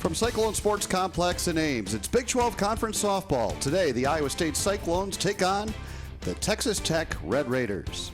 From Cyclone Sports Complex in Ames, it's Big 12 Conference Softball. Today, the Iowa State Cyclones take on the Texas Tech Red Raiders.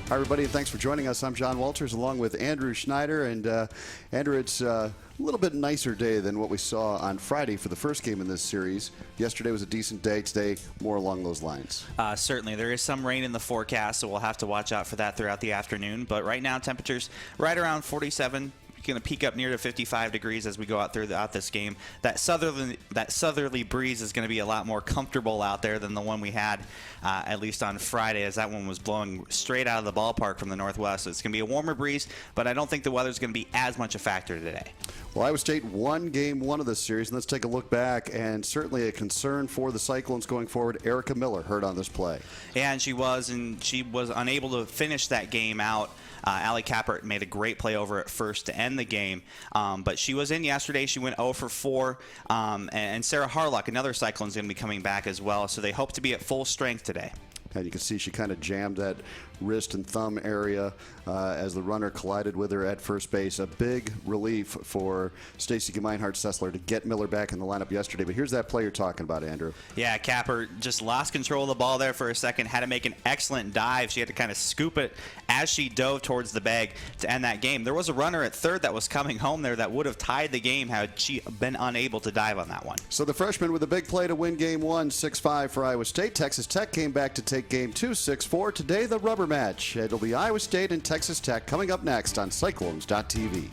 Hi, everybody, and thanks for joining us. I'm John Walters, along with Andrew Schneider. And Andrew, it's a little bit nicer day than what we saw on Friday for the first game in this series. Yesterday was a decent day. Today, more along those lines. Certainly. There is some rain in the forecast, so we'll have to watch out for that throughout the afternoon. But right now, temperatures right around 47. Going to peak up near to 55 degrees as we go out throughout this game. That southerly breeze is going to be a lot more comfortable out there than the one we had at least on Friday, as that one was blowing straight out of the ballpark from the northwest. So it's going to be a warmer breeze, but I don't think the weather's going to be as much a factor today. Well, Iowa State won game one of this series, and let's take a look back, and certainly a concern for the Cyclones going forward. Erica Miller hurt on this play. Yeah, and she was unable to finish that game out. Allie Kappert made a great play over at first to end the game, but she was in yesterday. She went 0 for 4, and Sarah Harlock, another Cyclone, is going to be coming back as well, so they hope to be at full strength today. And you can see she kind of jammed that wrist and thumb area as the runner collided with her at first base. A big relief for Stacey Gemeinhardt-Sessler to get Miller back in the lineup yesterday. But here's that play you're talking about, Andrew. Yeah, Kappert just lost control of the ball there for a second, had to make an excellent dive. She had to kind of scoop it as she dove towards the bag to end that game. There was a runner at third that was coming home there that would have tied the game had she been unable to dive on that one. So the freshman with a big play to win game one, 6-5 for Iowa State. Texas Tech came back to take game two, 6-4. Today, the rubber match. It'll be Iowa State and Texas Tech coming up next on Cyclones.tv.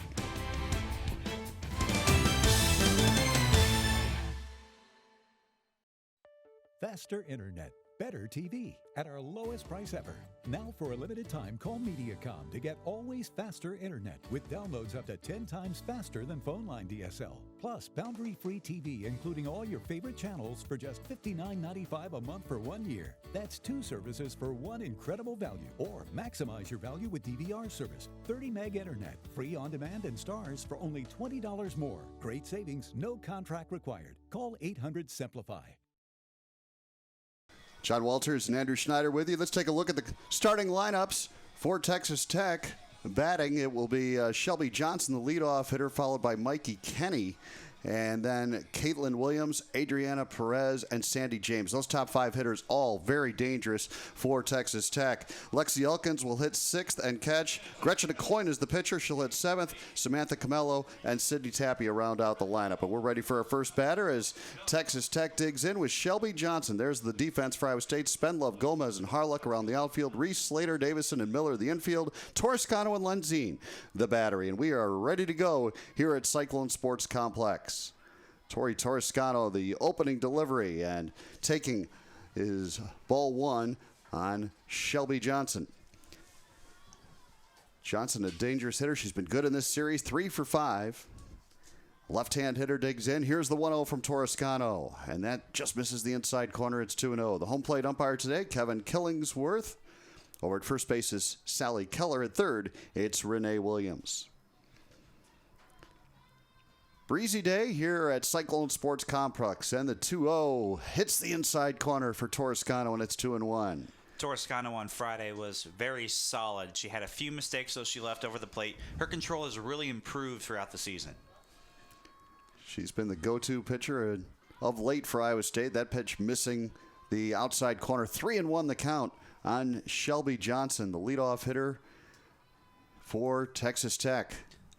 Faster internet, better TV at our lowest price ever. Now for a limited time, call Mediacom to get always faster internet with downloads up to 10 times faster than phone line DSL. Plus, boundary-free TV, including all your favorite channels for just $59.95 a month for 1 year. That's 2 services for one incredible value. Or maximize your value with DVR service. 30 meg internet, free on demand and stars for only $20 more. Great savings, no contract required. Call 800-SIMPLIFY. John Walters and Andrew Schneider with you. Let's take a look at the starting lineups for Texas Tech. Batting, it will be Shelby Johnson, the leadoff hitter, followed by Mikey Kenny. And then Caitlin Williams, Adriana Perez, and Sandy James. Those top 5 hitters all very dangerous for Texas Tech. Lexi Elkins will hit 6th and catch. Gretchen Aucoin is the pitcher. She'll hit 7th. Samantha Camello and Sydney Tapia round out the lineup. But we're ready for our first batter as Texas Tech digs in with Shelby Johnson. There's the defense for Iowa State. Spenlove, Gomez, and Harlock around the outfield. Reese, Slater, Davison, and Miller the infield. Torrescano and Lenzine the battery. And we are ready to go here at Cyclone Sports Complex. Tori Torrescano, the opening delivery, and taking his ball 1 on Shelby Johnson. Johnson, a dangerous hitter. She's been good in this series, 3 for 5. Left-hand hitter digs in. Here's the 1-0 from Torrescano, and that just misses the inside corner. It's 2-0. The home plate umpire today, Kevin Killingsworth. Over at first base is Sally Keller. At third, it's Renee Williams. Breezy day here at Cyclone Sports Complex, and the 2-0 hits the inside corner for Torrescano, and it's 2-1. Torrescano on Friday was very solid. She had a few mistakes, so she left over the plate. Her control has really improved throughout the season. She's been the go-to pitcher of late for Iowa State. That pitch missing the outside corner. 3-1 the count on Shelby Johnson, the leadoff hitter for Texas Tech.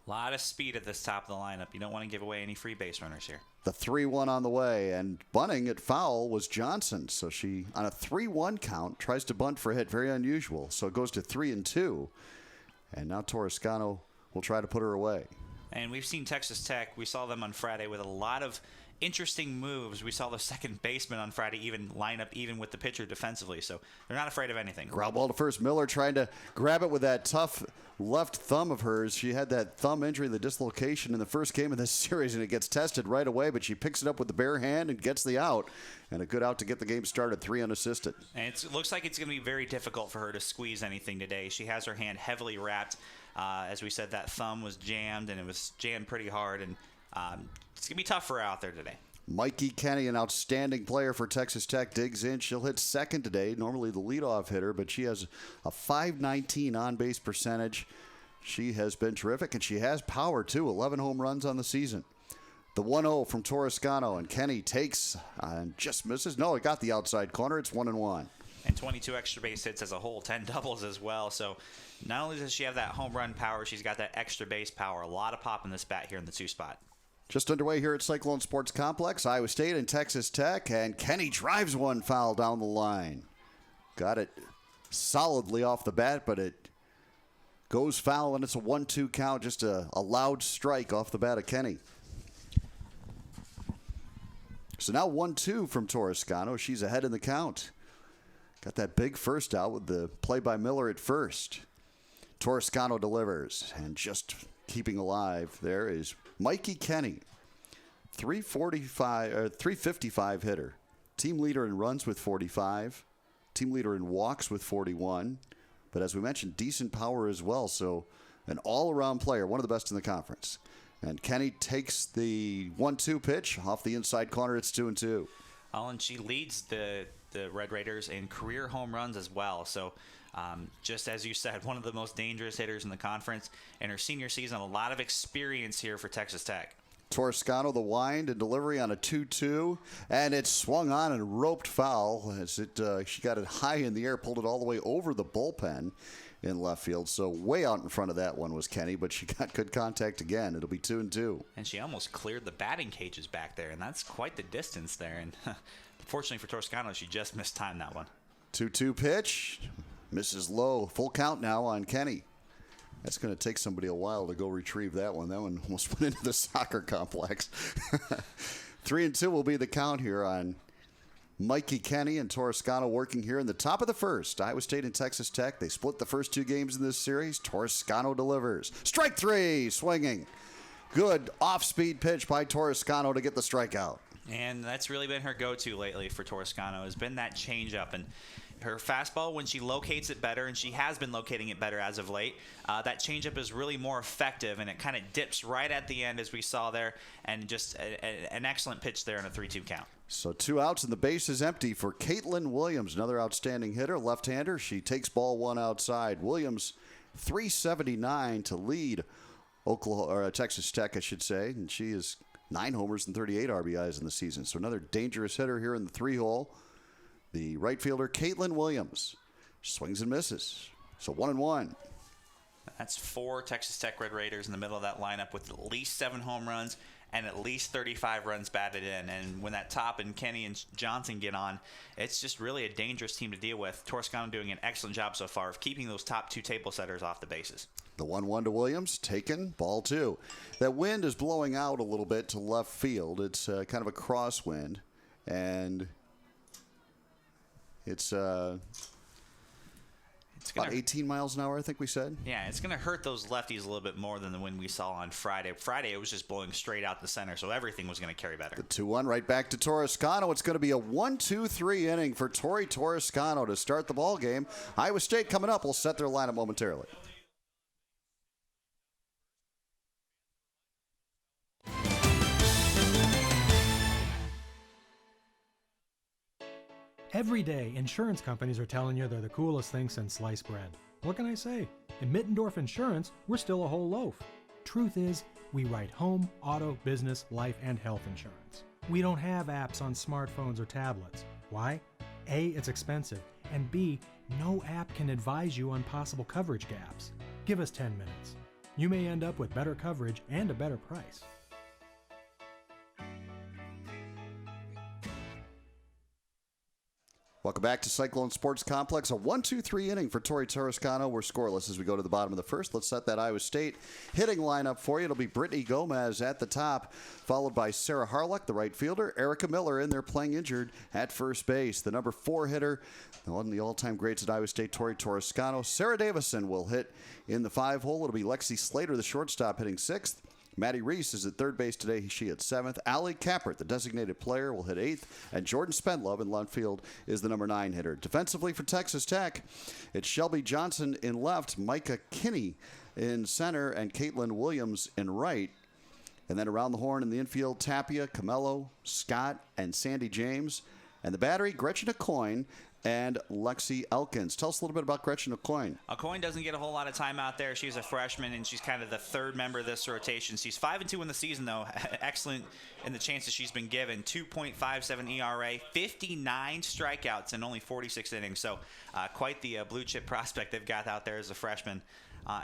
A lot of speed at this top of the lineup. You don't want to give away any free base runners here. The 3-1 on the way, and bunting at foul was Johnson. So she, on a 3-1 count, tries to bunt for a hit. Very unusual. So it goes to 3-2. And now Torrescano will try to put her away. And we've seen Texas Tech. We saw them on Friday with a lot of interesting moves. We saw the second baseman on Friday even line up even with the pitcher defensively. So they're not afraid of anything. Ground ball to first. Miller trying to grab it with that tough left thumb of hers. She had that thumb injury, the dislocation in the first game of this series, and it gets tested right away, but she picks it up with the bare hand and gets the out. And a good out to get the game started, 3 unassisted. And it looks like it's going to be very difficult for her to squeeze anything today. She has her hand heavily wrapped. As we said, that thumb was jammed, and it was jammed pretty hard, and it's going to be tough for her out there today. Mikey Kenny, an outstanding player for Texas Tech, digs in. She'll hit second today, normally the leadoff hitter, but she has a .519 on-base percentage. She has been terrific, and she has power, too. 11 home runs on the season. The 1-0 from Toscano, and Kenny takes and just misses. No, it got the outside corner. It's 1-1. And 22 extra base hits as a whole, 10 doubles as well. So not only does she have that home run power, she's got that extra base power. A lot of pop in this bat here in the 2 spot. Just underway here at Cyclone Sports Complex, Iowa State and Texas Tech, and Kenny drives one foul down the line. Got it solidly off the bat, but it goes foul, and it's a 1-2 count. Just a loud strike off the bat of Kenny. So now 1-2 from Toscano. She's ahead in the count. Got that big first out with the play by Miller at first. Toscano delivers, and just keeping alive there is Mikey Kenny. 355 hitter. Team leader in runs with 45. Team leader in walks with 41. But as we mentioned, decent power as well. So an all-around player, one of the best in the conference. And Kenny takes the 1-2 pitch off the inside corner. It's 2-2. Oh, and she leads the Red Raiders in career home runs as well. So just as you said, one of the most dangerous hitters in the conference. In her senior season, a lot of experience here for Texas Tech. Toscano, the wind and delivery on a 2-2, and it swung on and roped foul as she got it high in the air, pulled it all the way over the bullpen in left field. So way out in front of that one was Kenny, but she got good contact again. It'll be 2-2. And she almost cleared the batting cages back there, and that's quite the distance there. And fortunately for Toscano, she just mistimed that one. 2-2 pitch, misses low. Full count now on Kenny. That's going to take somebody a while to go retrieve that one. That one almost went into the soccer complex. 3-2 will be the count here on Mikey Kenny and Toscano working here in the top of the first. Iowa State and Texas Tech. They split the first 2 games in this series. Toscano delivers. Strike 3, swinging. Good off-speed pitch by Toscano to get the strikeout. And that's really been her go-to lately for Toscano, has been that changeup. And her fastball, when she locates it better, and she has been locating it better as of late, that changeup is really more effective, and it kind of dips right at the end as we saw there, and just an excellent pitch there in a 3-2 count. So 2 outs and the base is empty for Caitlin Williams, another outstanding hitter, left-hander. She takes ball 1 outside. Williams, 379 to lead Texas Tech, I should say, and she is 9 homers and 38 RBIs in the season. So another dangerous hitter here in the 3-hole. The right fielder, Caitlin Williams, swings and misses. So 1-1. That's 4 Texas Tech Red Raiders in the middle of that lineup with at least 7 home runs and at least 35 runs batted in. And when that Top and Kenny and Johnson get on, it's just really a dangerous team to deal with. Toscano doing an excellent job so far of keeping those top 2 table setters off the bases. The 1-1 to Williams, taken, ball 2. That wind is blowing out a little bit to left field. It's kind of a crosswind, and it's about 18 miles an hour, I think we said. Yeah, it's going to hurt those lefties a little bit more than the wind we saw on Friday. Friday, it was just blowing straight out the center, so everything was going to carry better. The 2-1 right back to Toscano. It's going to be a 1-2-3 inning for Tori Toscano to start the ball game. Iowa State coming up. We'll set their lineup momentarily. Every day, insurance companies are telling you they're the coolest thing since sliced bread. What can I say? In Mittendorf Insurance, we're still a whole loaf. Truth is, we write home, auto, business, life, and health insurance. We don't have apps on smartphones or tablets. Why? A, it's expensive, and B, no app can advise you on possible coverage gaps. Give us 10 minutes. You may end up with better coverage and a better price. Welcome back to Cyclone Sports Complex. A 1-2-3 inning for Tori Toscano. We're scoreless as we go to the bottom of the first. Let's set that Iowa State hitting lineup for you. It'll be Brittany Gomez at the top, followed by Sarah Harlock, the right fielder. Erica Miller in there playing injured at first base. The number 4 hitter, one of the all-time greats at Iowa State, Tori Toscano. Sarah Davison will hit in the 5-hole. It'll be Lexi Slater, the shortstop, hitting 6th. Maddie Reese is at third base today. She at 7th. Allie Kappert, the designated player, will hit 8th. And Jordan Spendlove in left field is the number 9 hitter. Defensively for Texas Tech, it's Shelby Johnson in left, Micah Kinney in center, and Caitlin Williams in right. And then around the horn in the infield, Tapia, Camelo, Scott, and Sandy James. And the battery, Gretchen Aucoin and Lexi Elkins. Tell us a little bit about Gretchen Aucoin. Aucoin doesn't get a whole lot of time out there. She's a freshman, and she's kind of the third member of this rotation. She's 5-2 in the season, though. Excellent in the chances she's been given. 2.57 ERA, 59 strikeouts, and only 46 innings. So quite the blue chip prospect they've got out there as a freshman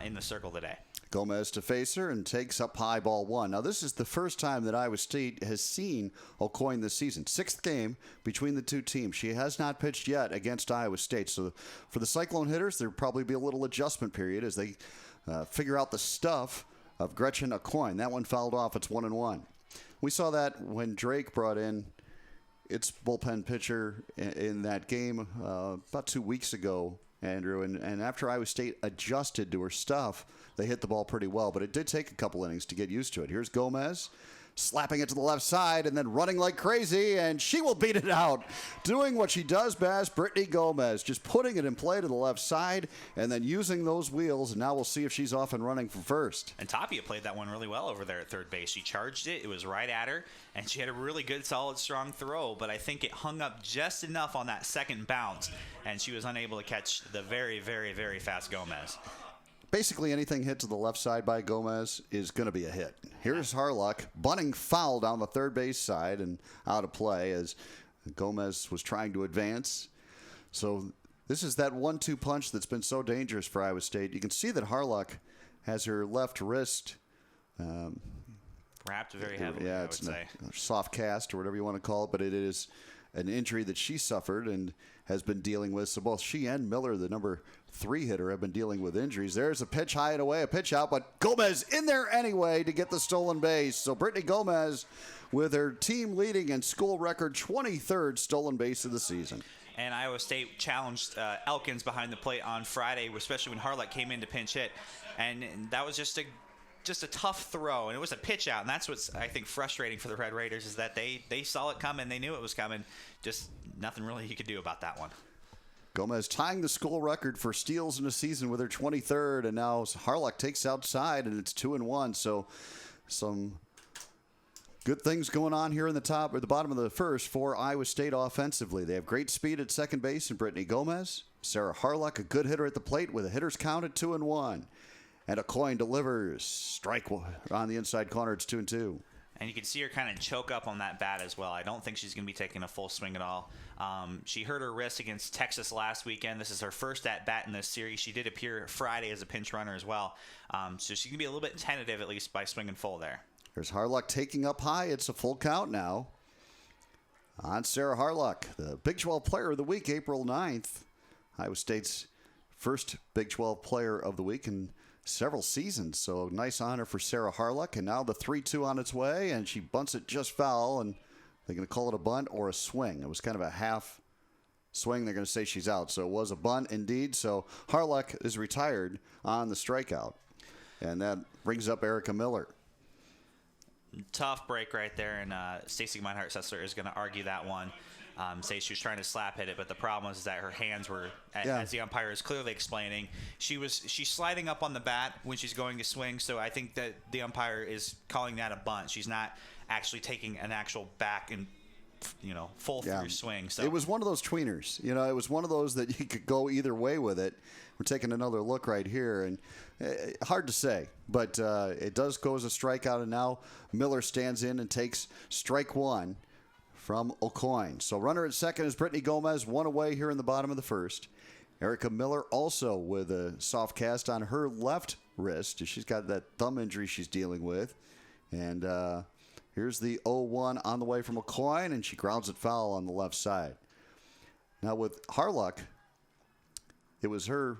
in the circle today. Gomez to face her and takes up high ball one. Now, this is the first time that Iowa State has seen Aucoin this season. Sixth game between the two teams. She has not pitched yet against Iowa State. So for the Cyclone hitters, there'll probably be a little adjustment period as they figure out the stuff of Gretchen Aucoin. That one fouled off. It's 1-1. We saw that when Drake brought in its bullpen pitcher in that game about 2 weeks ago, Andrew. And after Iowa State adjusted to her stuff, they hit the ball pretty well. But it did take a couple innings to get used to it. Here's Gomez slapping it to the left side and then running like crazy, and she will beat it out. Doing what she does best, Brittany Gomez, just putting it in play to the left side and then using those wheels, and now we'll see if she's off and running from first. And Tapia played that one really well over there at third base. She charged it. It was right at her, and she had a really good, solid, strong throw, but I think it hung up just enough on that second bounce, and she was unable to catch the very, very, very fast Gomez. Basically, anything hit to the left side by Gomez is going to be a hit. Here's Harlock, bunting foul down the third base side and out of play as Gomez was trying to advance. So this is that 1-2 punch that's been so dangerous for Iowa State. You can see that Harlock has her left wrist wrapped very heavily, yeah, I it's would say. A soft cast or whatever you want to call it, but it is an injury that she suffered and has been dealing with. So both she and Miller, the number 3 hitter, have been dealing with injuries. There's a pitch high and away, a pitch out, but Gomez in there anyway to get the stolen base. So Brittany Gomez with her team leading and school record 23rd stolen base of the season. And Iowa State challenged Elkins behind the plate on Friday, especially when Harlock came in to pinch hit. And that was just a tough throw, and it was a pitch out, and that's what's, I think, frustrating for the Red Raiders is that they saw it coming, they knew it was coming, just nothing really you could do about that one. Gomez tying the school record for steals in a season with her 23rd, and now Harlock takes outside, and it's 2-1. So some good things going on here in the top or the bottom of the first for Iowa State offensively. They have great speed at second base in Brittany Gomez. Sarah Harlock, a good hitter at the plate with a hitter's count at 2-1. And Aucoin delivers. Strike on the inside corner. It's 2-2. And you can see her kind of choke up on that bat as well. I don't think she's going to be taking a full swing at all. She hurt her wrist against Texas last weekend. This is her first at-bat in this series. She did appear Friday as a pinch runner as well. So she's going to be a little bit tentative, at least, by swinging full there. There's Harlock taking up high. It's a full count now on Sarah Harlock, the Big 12 Player of the Week, April 9th. Iowa State's first Big 12 Player of the Week in several seasons. So nice honor for Sarah Harlock. And now the 3-2 on its way, and she bunts it just foul, and they're going to call it a bunt or a swing. It was kind of a half swing. They're going to say she's out. So it was a bunt indeed. So Harlock is retired on the strikeout. And that brings up Erica Miller. Tough break right there, and Stacey Meinhardt-Sessler is going to argue that one. Say she was trying to slap hit it, but the problem was that her hands were, as the umpire is clearly explaining, she's sliding up on the bat when she's going to swing. So I think that the umpire is calling that a bunt. She's not actually taking an actual back and full through swing. So it was one of those tweeners. It was one of those that you could go either way with it. We're taking another look right here, and hard to say, but it does go as a strikeout, and now Miller stands in and takes strike one from Aucoin. So runner at second is Brittany Gomez, one away here in the bottom of the first. Erica Miller also with a soft cast on her left wrist. She's got that thumb injury she's dealing with. And here's the 0-1 on the way from Aucoin, and she grounds it foul on the left side. Now with Harlock, it was her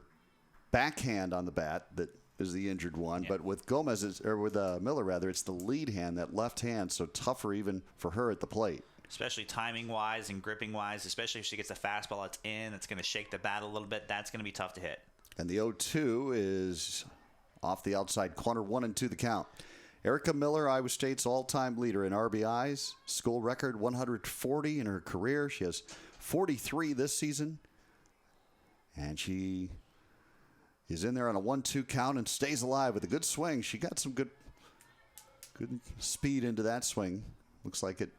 backhand on the bat that is the injured one, but with Miller rather, it's the lead hand, that left hand, so tougher even for her at the plate. Especially timing-wise and gripping-wise, especially if she gets a fastball that's in, that's going to shake the bat a little bit. That's going to be tough to hit. And the 0-2 is off the outside corner, 1-2 the count. Erica Miller, Iowa State's all-time leader in RBIs, school record 140 in her career. She has 43 this season, and she is in there on a 1-2 count and stays alive with a good swing. She got some good speed into that swing. Looks like it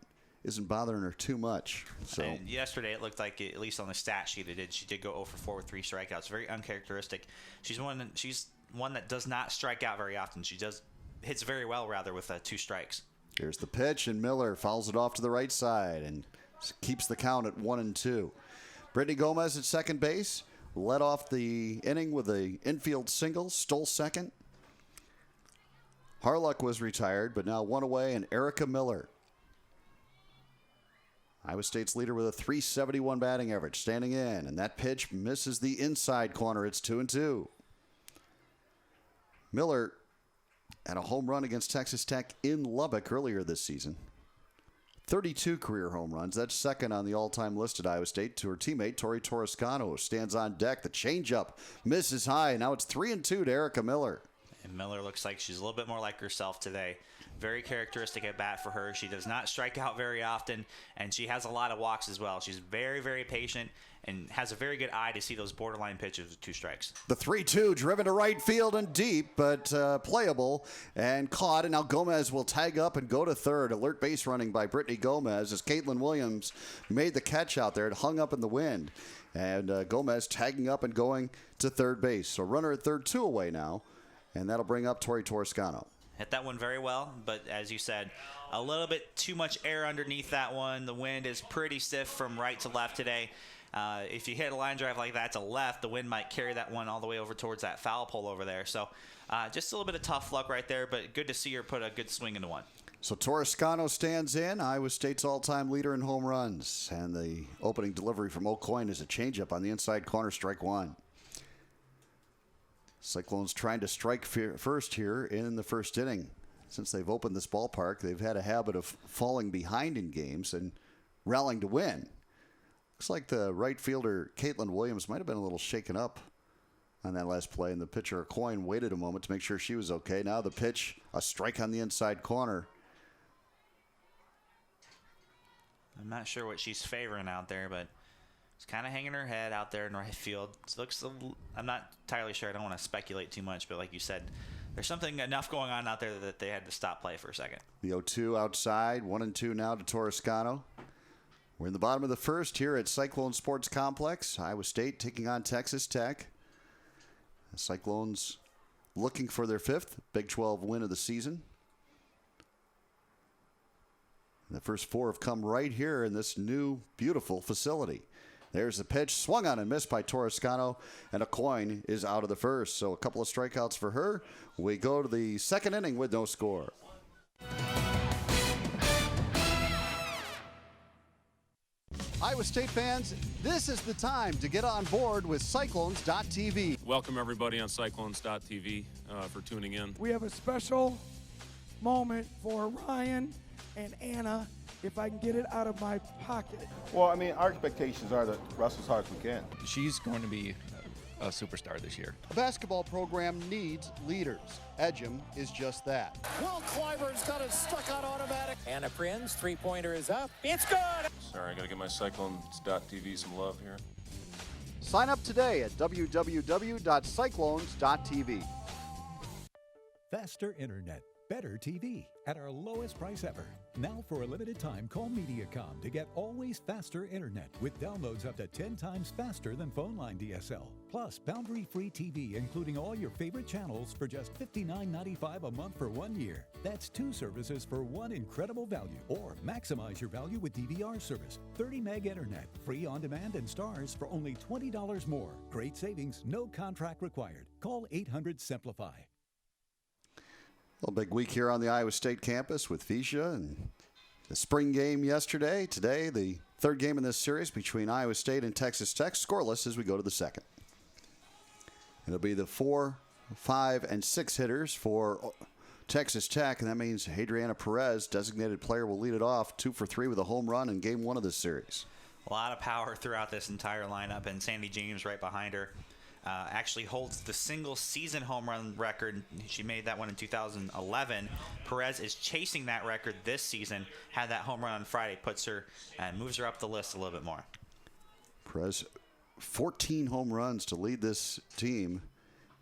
isn't bothering her too much. So and yesterday it looked like, at least on the stat sheet, she did go 0 for 4 with 3 strikeouts. Very uncharacteristic. She's one that does not strike out very often. She hits very well rather with 2 strikes. Here's the pitch, and Miller fouls it off to the right side and keeps the count at 1-2. Brittany Gomez at second base led off the inning with an infield single, stole second. Harlock was retired, but now one away, and Erica Miller, Iowa State's leader, with a .371 batting average, standing in, and that pitch misses the inside corner. It's 2-2. Miller had a home run against Texas Tech in Lubbock earlier this season. 32 career home runs. That's second on the all-time list at Iowa State to her teammate, Tori Torrescano, stands on deck. The changeup misses high. Now it's 3-2 to Erica Miller. And Miller looks like she's a little bit more like herself today. Very characteristic at bat for her. She does not strike out very often, and she has a lot of walks as well. She's very, very patient and has a very good eye to see those borderline pitches with 2 strikes. The 3-2 driven to right field and deep, but playable and caught. And now Gomez will tag up and go to third. Alert base running by Brittany Gomez as Caitlin Williams made the catch out there. It hung up in the wind. And Gomez tagging up and going to third base. So runner at third, 2 away now. And that'll bring up Tori Torrescano. Hit that one very well, but as you said, a little bit too much air underneath that one. The wind is pretty stiff from right to left today. If you hit a line drive like that to left, the wind might carry that one all the way over towards that foul pole over there. So just a little bit of tough luck right there, but good to see her put a good swing into one. So Torrescano stands in, Iowa State's all-time leader in home runs. And the opening delivery from O'Coin is a changeup on the inside corner, strike 1. Cyclones trying to strike first here in the first inning. Since they've opened this ballpark, they've had a habit of falling behind in games and rallying to win. Looks like the right fielder, Caitlin Williams, might have been a little shaken up on that last play, and the pitcher, O'Coin, waited a moment to make sure she was okay. Now the pitch, a strike on the inside corner. I'm not sure what she's favoring out there, but she's kind of hanging her head out there in right field. I'm not entirely sure. I don't want to speculate too much, but like you said, there's something enough going on out there that they had to stop play for a second. The 0-2 outside, 1-2 now to Torrescano. We're in the bottom of the first here at Cyclone Sports Complex. Iowa State taking on Texas Tech. The Cyclones looking for their 5th Big 12 win of the season. The first 4 have come right here in this new, beautiful facility. There's the pitch, swung on and missed by Torrescano, and O'Coin is out of the first. So a couple of strikeouts for her. We go to the second inning with no score. Iowa State fans, this is the time to get on board with Cyclones.tv. Welcome everybody on Cyclones.tv for tuning in. We have a special moment for Ryan and Anna, if I can get it out of my pocket. Well, I mean, our expectations are that Russ as hard as we can. She's going to be a superstar this year. A basketball program needs leaders. Edgem is just that. Will Clyburne's got it stuck on automatic. Anna Prinz, three-pointer is up. It's good! Sorry, I got to give my Cyclones.tv some love here. Sign up today at www.cyclones.tv. Faster internet, better TV at our lowest price ever. Now for a limited time, call Mediacom to get always faster internet with downloads up to 10 times faster than phone line DSL. Plus, boundary-free TV, including all your favorite channels for just $59.95 a month for 1 year. That's 2 services for one incredible value. Or maximize your value with DVR service. 30 meg internet, free on demand and stars for only $20 more. Great savings, no contract required. Call 800-SIMPLIFY. A big week here on the Iowa State campus with Visha and the spring game yesterday. Today, the third game in this series between Iowa State and Texas Tech. Scoreless as we go to the second. It'll be the 4, 5, and 6 hitters for Texas Tech, and that means Adriana Perez, designated player, will lead it off 2 for 3 with a home run in game 1 of this series. A lot of power throughout this entire lineup, and Sandy James right behind her. Actually holds the single season home run record. She made that one in 2011. Perez is chasing that record this season. Had that home run on Friday, puts her and moves her up the list a little bit more. Perez, 14 home runs to lead this team.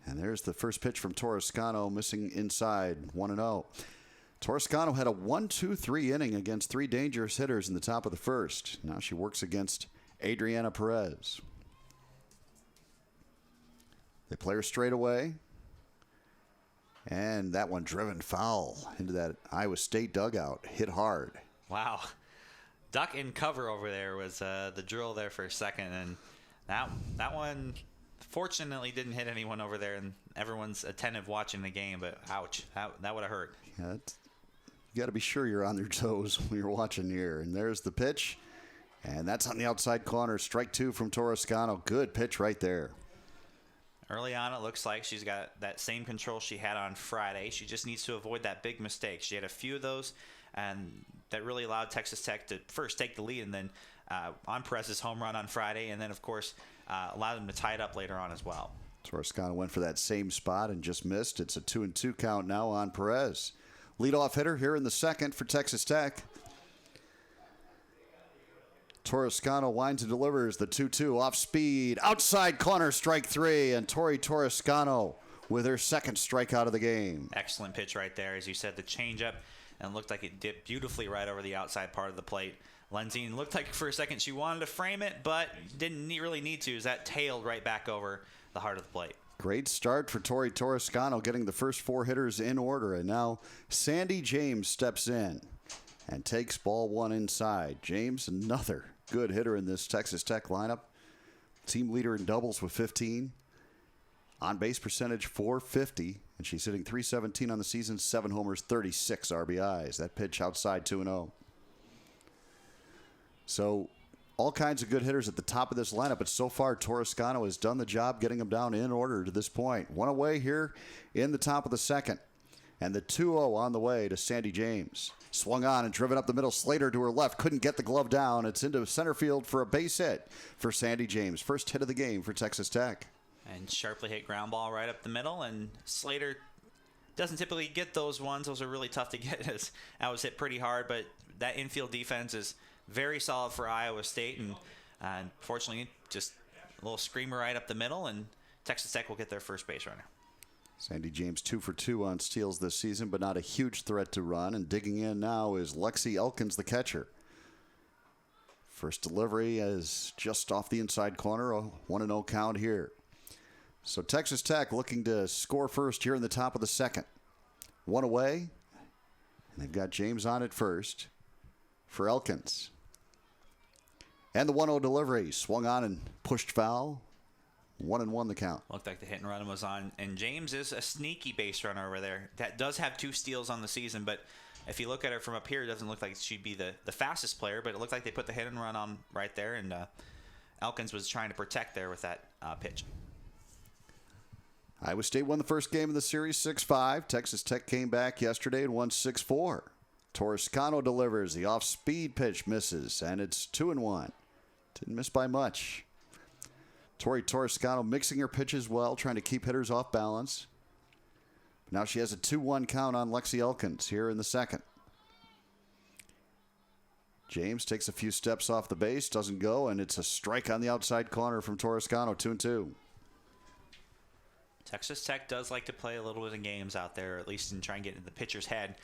And there's the first pitch from Torrescano, missing inside, 1-0. Toscano had a 1-2-3 inning against 3 dangerous hitters in the top of the first. Now she works against Adriana Perez. They play her straight away. And that one driven foul into that Iowa State dugout. Hit hard. Wow. Duck in cover over there was the drill there for a second. And that one fortunately didn't hit anyone over there. And everyone's attentive watching the game. But ouch. That would have hurt. Yeah, you got to be sure you're on your toes when you're watching here. And there's the pitch. And that's on the outside corner. Strike 2 from Toscano. Good pitch right there. Early on, it looks like she's got that same control she had on Friday. She just needs to avoid that big mistake. She had a few of those, and that really allowed Texas Tech to first take the lead, and then on Perez's home run on Friday, and then, of course, allowed them to tie it up later on as well. Toscano went for that same spot and just missed. It's a 2-2 count now on Perez. Leadoff hitter here in the second for Texas Tech. Toscano winds and delivers the 2-2 off speed. Outside corner, strike 3. And Tori Toscano with her second strikeout of the game. Excellent pitch right there. As you said, the changeup, and looked like it dipped beautifully right over the outside part of the plate. Lenzine looked like for a second she wanted to frame it, but didn't really need to, as that tailed right back over the heart of the plate. Great start for Tori Toscano, getting the first 4 hitters in order. And now Sandy James steps in and takes ball 1 inside. James, another good hitter in this Texas Tech lineup. Team leader in doubles with 15. On base percentage .450. And she's hitting .317 on the season. 7 homers, 36 RBIs. That pitch outside 2-0. So all kinds of good hitters at the top of this lineup. But so far, Toscano has done the job getting them down in order to this point. 1 away here in the top of the second. And the 2-0 on the way to Sandy James. Swung on and driven up the middle. Slater to her left. Couldn't get the glove down. It's into center field for a base hit for Sandy James. First hit of the game for Texas Tech. And sharply hit ground ball right up the middle. And Slater doesn't typically get those ones. Those are really tough to get. As that was hit pretty hard. But that infield defense is very solid for Iowa State. And unfortunately, just a little screamer right up the middle. And Texas Tech will get their first base runner. Sandy James 2 for 2 on steals this season, but not a huge threat to run. And digging in now is Lexi Elkins, the catcher. First delivery is just off the inside corner, a 1-0 count here. So Texas Tech looking to score first here in the top of the second. 1 away, and they've got James on at first for Elkins. And the 1-0 delivery, swung on and pushed foul. 1-1 the count. Looked like the hit and run was on. And James is a sneaky base runner over there. That does have 2 steals on the season, but if you look at her from up here, it doesn't look like she'd be the fastest player, but it looked like they put the hit and run on right there, and Elkins was trying to protect there with that pitch. Iowa State won the first game of the series 6-5. Texas Tech came back yesterday and won 6-4. Toscano delivers. The off-speed pitch misses, and it's 2-1. Didn't miss by much. Tori Toscano mixing her pitches well, trying to keep hitters off balance. Now she has a 2-1 count on Lexi Elkins here in the second. James takes a few steps off the base, doesn't go, and it's a strike on the outside corner from Toscano, 2-2. Texas Tech does like to play a little bit of games out there, at least and try and get into the pitcher's head.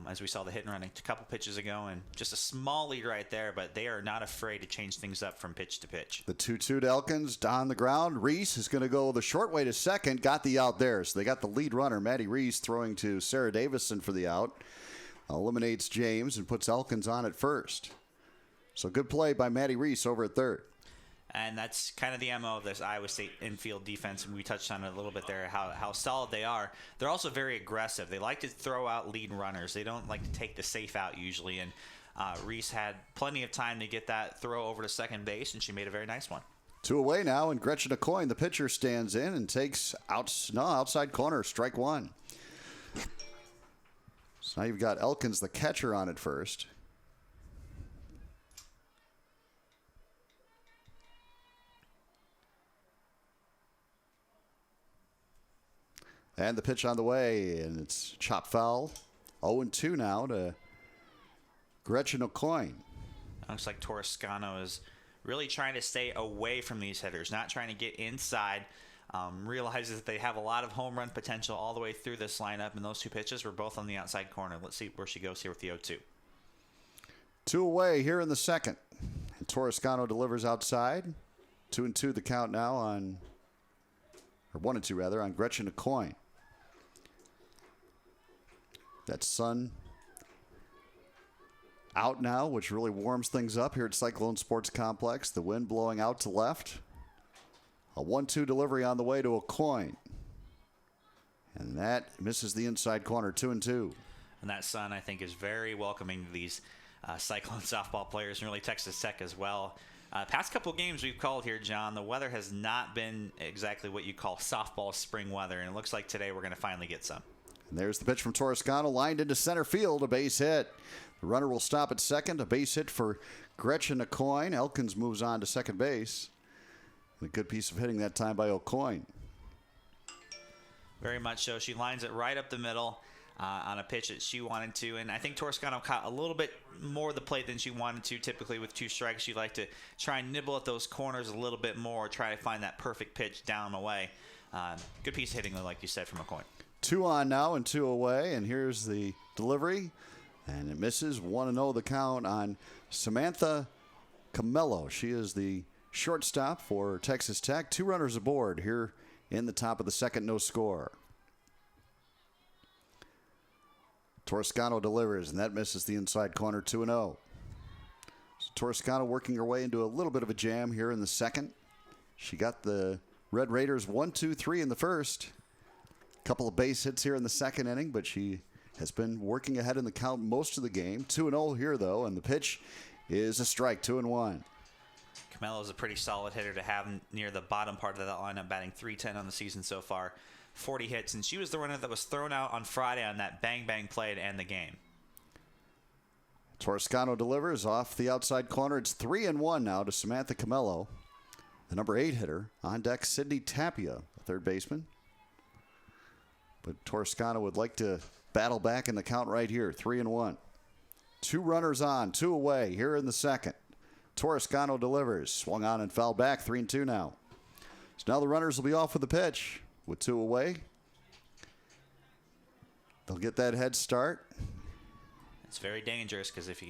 As we saw the hit and run a couple pitches ago, and just a small lead right there, but they are not afraid to change things up from pitch to pitch. The 2-2 to Elkins, down the ground. Reese is going to go the short way to second, got the out there. So they got the lead runner, Maddie Reese, throwing to Sarah Davison for the out. Eliminates James and puts Elkins on at first. So good play by Maddie Reese over at third. And that's kind of the MO of this Iowa State infield defense, and we touched on it a little bit there, how solid they are. They're also very aggressive. They like to throw out lead runners. They don't like to take the safe out usually, and Reese had plenty of time to get that throw over to second base, and she made a very nice one. 2 away now, and Gretchen Aucoin, the pitcher, stands in and takes outside corner, strike 1. So now you've got Elkins, the catcher, on at first. And the pitch on the way, and it's chop foul. 0-2 now to Gretchen Aucoin. Looks like Toscano is really trying to stay away from these hitters, not trying to get inside realizes that they have a lot of home run potential all the way through this lineup, and those two pitches were both on the outside corner. Let's see where she goes here with the 0-2. 2 away here in the second. And Toscano delivers outside. 2-2 the count now on, or 1-2 rather, on Gretchen Aucoin. That sun out now, which really warms things up here at Cyclone Sports Complex. The wind blowing out to left. A 1-2 delivery on the way to Aucoin. And that misses the inside corner, 2-2. And that sun, I think, is very welcoming to these Cyclone softball players, and really Texas Tech as well. Past couple games we've called here, John, the weather has not been exactly what you call softball spring weather, and it looks like today we're going to finally get some. And there's the pitch from Toscano, lined into center field, a base hit. The runner will stop at second, a base hit for Gretchen Aucoin. Elkins moves on to second base. And a good piece of hitting that time by Aucoin. Very much so. She lines it right up the middle on a pitch that she wanted to. And I think Toscano caught a little bit more of the plate than she wanted to. Typically with 2 strikes, she'd like to try and nibble at those corners a little bit more, try to find that perfect pitch down and away. Good piece of hitting, like you said, from Aucoin. 2 on now and 2 away. And here's the delivery. And it misses. 1-0 the count on Samantha Camello. She is the shortstop for Texas Tech. 2 runners aboard here in the top of the second, no score. Toscano delivers, and that misses the inside corner, 2-0. So Toscano working her way into a little bit of a jam here in the second. She got the Red Raiders 1-2-3 in the first. Couple of base hits here in the second inning, but she has been working ahead in the count most of the game. 2-0 here, though, and the pitch is a strike, 2-1. Camello is a pretty solid hitter to have near the bottom part of that lineup, batting .310 on the season so far. 40 hits, and she was the runner that was thrown out on Friday on that bang-bang play to end the game. Toscano delivers off the outside corner. It's 3-1 now to Samantha Camello. The number 8 hitter. On deck, Sydney Tapia, the third baseman. But Toscano would like to battle back in the count right here, 3-1. 2 runners on, 2 away here in the second. Toscano delivers, swung on and fouled back, 3-2 now. So now the runners will be off with the pitch. With 2 away, they'll get that head start. It's very dangerous because if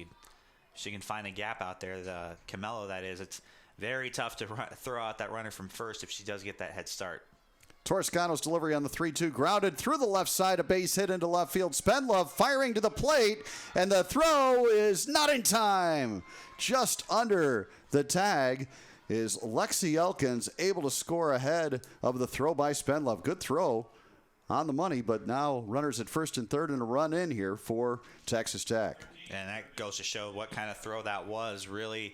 she can find a gap out there, the Camello that is, it's very tough to throw out that runner from first if she does get that head start. Toscano's delivery on the 3-2, grounded through the left side, a base hit into left field. Spendlove firing to the plate, and the throw is not in time. Just under the tag is Lexi Elkins able to score ahead of the throw by Spendlove. Good throw on the money, but now runners at first and third and a run in here for Texas Tech. And that goes to show what kind of throw that was, really.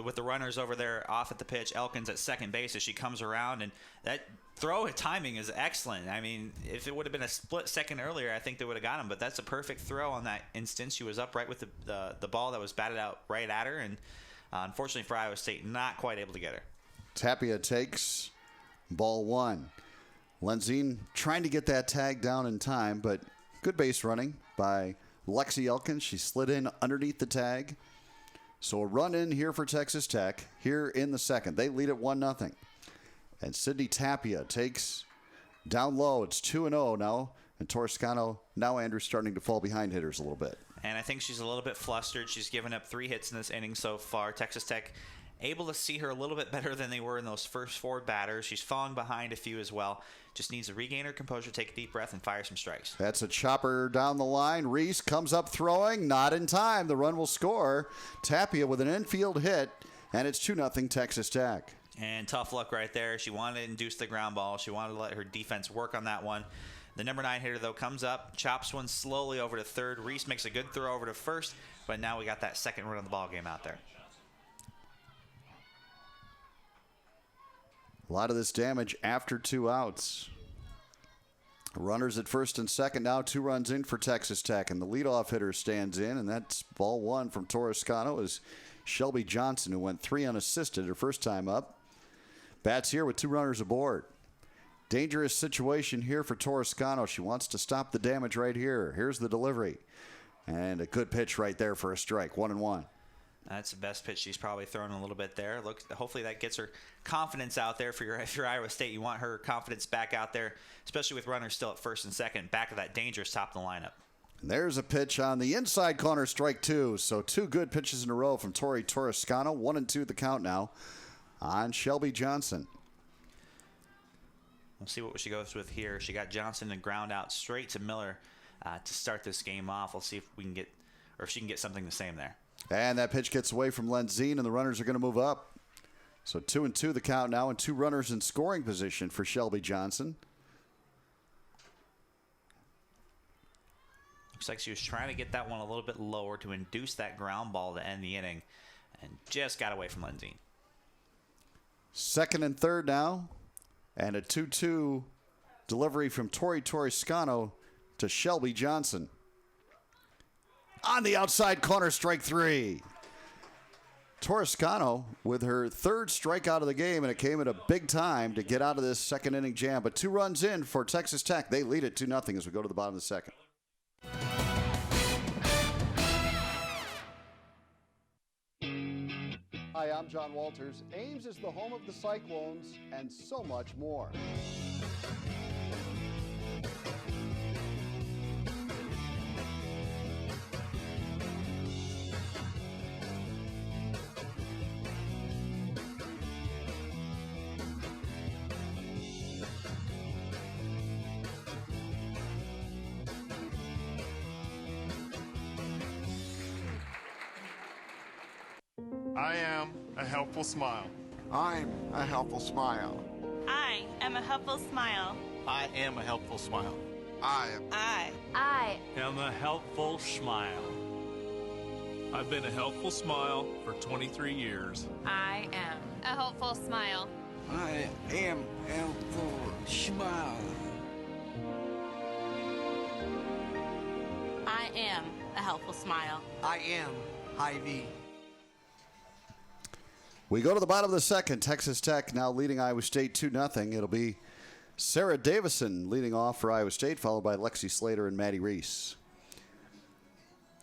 With the runners over there off at the pitch, Elkins at second base as she comes around, and that throw timing is excellent. I mean, if it would have been a split second earlier, I think they would have got him, but that's a perfect throw on that instance. She was up right with the ball that was batted out right at her, and unfortunately for Iowa State, not quite able to get her. Tapia takes ball 1. Lenzine trying to get that tag down in time, but good base running by Lexi Elkins. She slid in underneath the tag. So a run in here for Texas Tech here in the second. They lead at 1-0. And Sydney Tapia takes down low. It's 2-0 now. And Toscano, now Andrew's starting to fall behind hitters a little bit. And I think she's a little bit flustered. She's given up 3 hits in this inning so far. Texas Tech able to see her a little bit better than they were in those first 4 batters. She's falling behind a few as well. Just needs to regain her composure, take a deep breath, and fire some strikes. That's a chopper down the line. Reese comes up throwing. Not in time. The run will score. Tapia with an infield hit, and it's 2-0 Texas Tech. And tough luck right there. She wanted to induce the ground ball. She wanted to let her defense work on that one. The number 9 hitter, though, comes up, chops one slowly over to third. Reese makes a good throw over to first, but now we got that second run of the ball game out there. A lot of this damage after 2 outs. Runners at first and second now, 2 runs in for Texas Tech, and the leadoff hitter stands in, and that's ball 1 from Toscano is Shelby Johnson, who went 3 unassisted her first time up. Bats here with 2 runners aboard. Dangerous situation here for Toscano. She wants to stop the damage right here. Here's the delivery. And a good pitch right there for a strike, 1-1. That's the best pitch she's probably thrown a little bit there. Look, hopefully that gets her confidence out there for your Iowa State. You want her confidence back out there, especially with runners still at first and second, back of that dangerous top of the lineup. And there's a pitch on the inside corner, strike two. So 2 good pitches in a row from Tori Torrescano. 1-2 the count now on Shelby Johnson. We'll see what she goes with here. She got Johnson to ground out straight to Miller to start this game off. We'll see if we can get, or if she can get something the same there. And that pitch gets away from Lenzine, and the runners are going to move up. So 2-2 the count now, and 2 runners in scoring position for Shelby Johnson. Looks like she was trying to get that one a little bit lower to induce that ground ball to end the inning, and just got away from Lenzine. Second and third now, and a 2-2 delivery from Tori Torrescano to Shelby Johnson. On the outside corner, strike 3. Torrescano with her 3rd strikeout of the game, and it came at a big time to get out of this second inning jam. But 2 runs in for Texas Tech. They lead it 2-0 as we go to the bottom of the second. Hi, I'm John Walters. Ames is the home of the Cyclones and so much more. I am a helpful smile. I'm a helpful smile. I am a helpful smile. I am a helpful smile. I am a helpful smile. I've been a helpful smile for 23 years. I am a helpful smile. I am a helpful smile. I am a helpful smile. I am Hy-Vee. We go to the bottom of the second. Texas Tech now leading Iowa State 2-0. It'll be Sarah Davison leading off for Iowa State, followed by Lexi Slater and Maddie Reese.